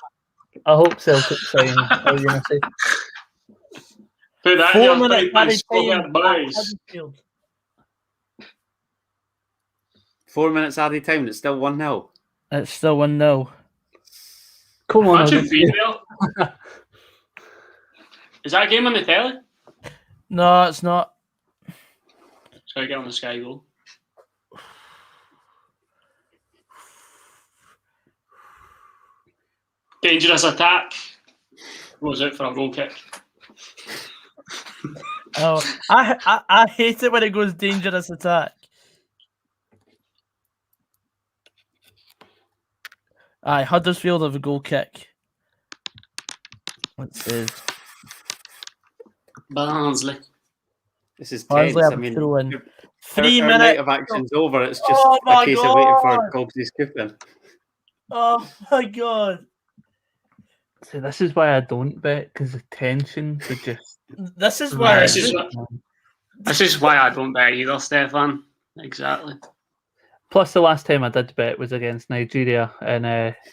I hope Celtic sign Elyounoussi. Put that 4 in minutes added your boys. time. 4 minutes added time. It's still 1-0. It's still 1-0. Come on. Imagine being there. Is that a game on the telly? No, it's not. So I get on the Sky Go. Dangerous attack. Goes out for a goal kick. Oh, I hate it when it goes dangerous attack. Aye, Huddersfield have a goal kick. Let's see. Barnsley. This is Barnsley tense. have I mean, through in. our 3 night minutes. of action's over. It's just Oh a case of waiting for Goggs' scooping. Oh my God. See, this is why I don't bet, because the tension would just. This is why. This is why I don't bet either, Stefan. Exactly. Plus, the last time I did bet was against Nigeria and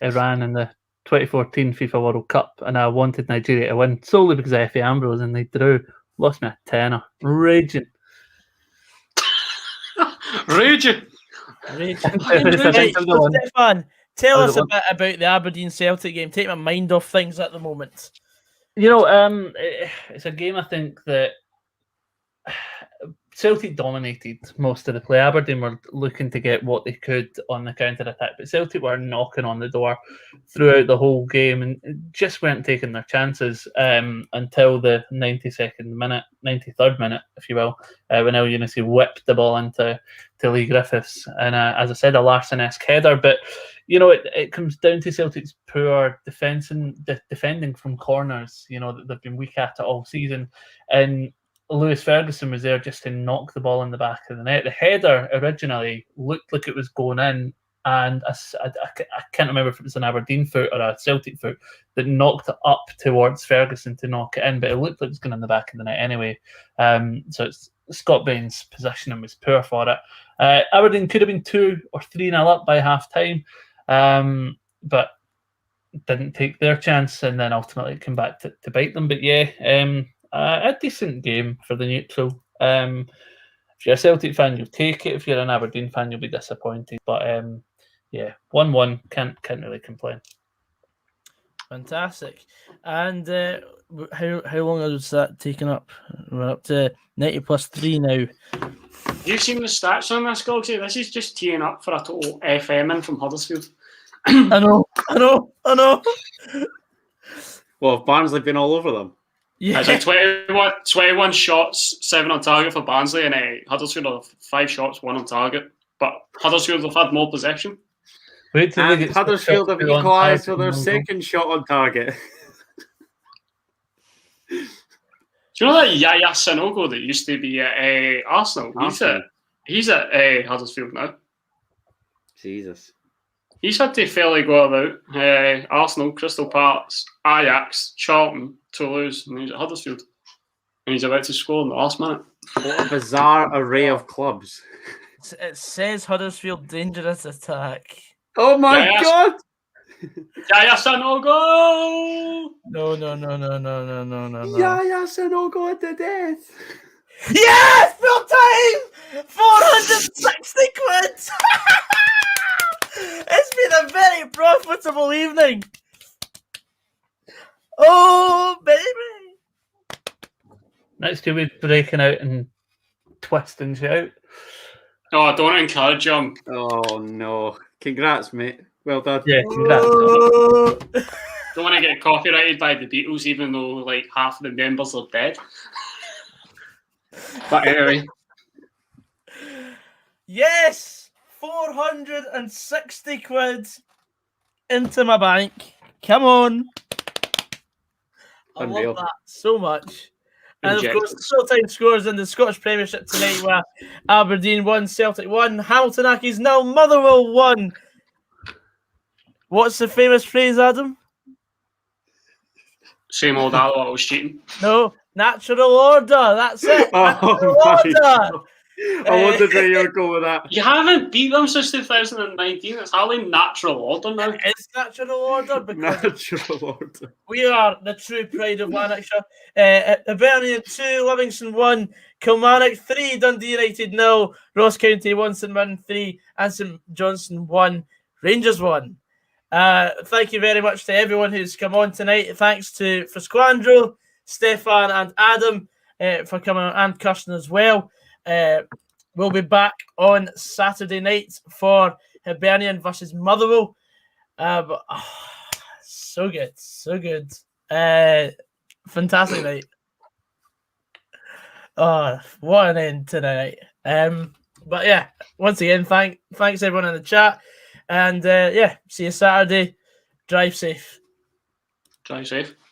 Iran in the 2014 FIFA World Cup, and I wanted Nigeria to win solely because of Effie Ambrose, and they drew. Lost me a tenner. Raging. Raging. Right, so Stefan, tell us a bit about the Aberdeen Celtic game. Take my mind off things at the moment. You know, it's a game I think that Celtic dominated most of the play. Aberdeen were looking to get what they could on the counter-attack, but Celtic were knocking on the door throughout the whole game and just weren't taking their chances until the 93rd minute, if you will, when Elyounoussi whipped the ball into Lee Griffiths. And as I said, a Larson-esque header, but you know, it comes down to Celtic's poor defending from corners, you know, that they've been weak at it all season. And Lewis Ferguson was there just to knock the ball in the back of the net. The header originally looked like it was going in, and I can't remember if it was an Aberdeen foot or a Celtic foot that knocked it up towards Ferguson to knock it in, but it looked like it was going in the back of the net anyway. So Scott Bain's positioning was poor for it. Aberdeen could have been 2 or 3-0 up by half time, but didn't take their chance, and then ultimately came back to bite them. But yeah, a decent game for the neutral. If you're a Celtic fan, you'll take it. If you're an Aberdeen fan, you'll be disappointed. But yeah, 1-1, can't really complain. Fantastic. And how long has that taken up? We're up to 90 plus 3 now. You've seen the stats on this, Goggsy? This is just teeing up for a total FM in from Huddersfield. I know. Well, have Barnsley been all over them? Yeah. It's like 21 shots, 7 on target for Barnsley, and Huddersfield have 5 shots, 1 on target. But Huddersfield have had more possession. Wait till And Huddersfield have equalised for their second shot on target. Do you know that Yaya Sanogo that used to be at Arsenal? He's at Huddersfield now. Jesus. He's had to fairly go about Arsenal, Crystal Palace, Ajax, Charlton, Toulouse, and he's at Huddersfield. And he's about to score in the last minute. What a bizarre array of clubs. It says Huddersfield dangerous attack. Oh my God! Yaya Sanogo! No. Yaya Sanogo to death. Yes! Full time! 460 quid! It's been a very profitable evening. Oh, baby! Next to be breaking out and twisting shout. Oh, don't encourage him. Oh no. Congrats, mate. Well done. Yeah, congrats. Oh. Don't want to get copyrighted by the Beatles, even though like half of the members are dead. But anyway. Yes! 460 quid into my bank. Come on. I Unreal. love that so much. And of Injected. course, the showtime scores in the Scottish Premiership tonight were Aberdeen 1, Celtic 1, Hamilton Accies 0, Motherwell 1. What's the famous phrase, Adam? Same old Allo, I was cheating. No, natural order. That's it. Natural my order. God. I wondered where you were going with that. You haven't beat them since 2019. It's hardly natural order now. It's natural order because Natural order. we are the true pride of Lanarkshire. Burnian 2, Livingston 1, Kilmarnock 3, Dundee United 0, Ross County 1, St Mirren 3, and St Johnstone 1, Rangers 1. Thank you very much to everyone who's come on tonight. Thanks to Fosquandro, Stefan, and Adam for coming on, and Kirsten as well. We'll be back on Saturday night for Hibernian versus Motherwell. So good. Fantastic night. Oh, what an end to the night. But yeah, once again, thanks everyone in the chat. And yeah, see you Saturday. Drive safe. Drive safe.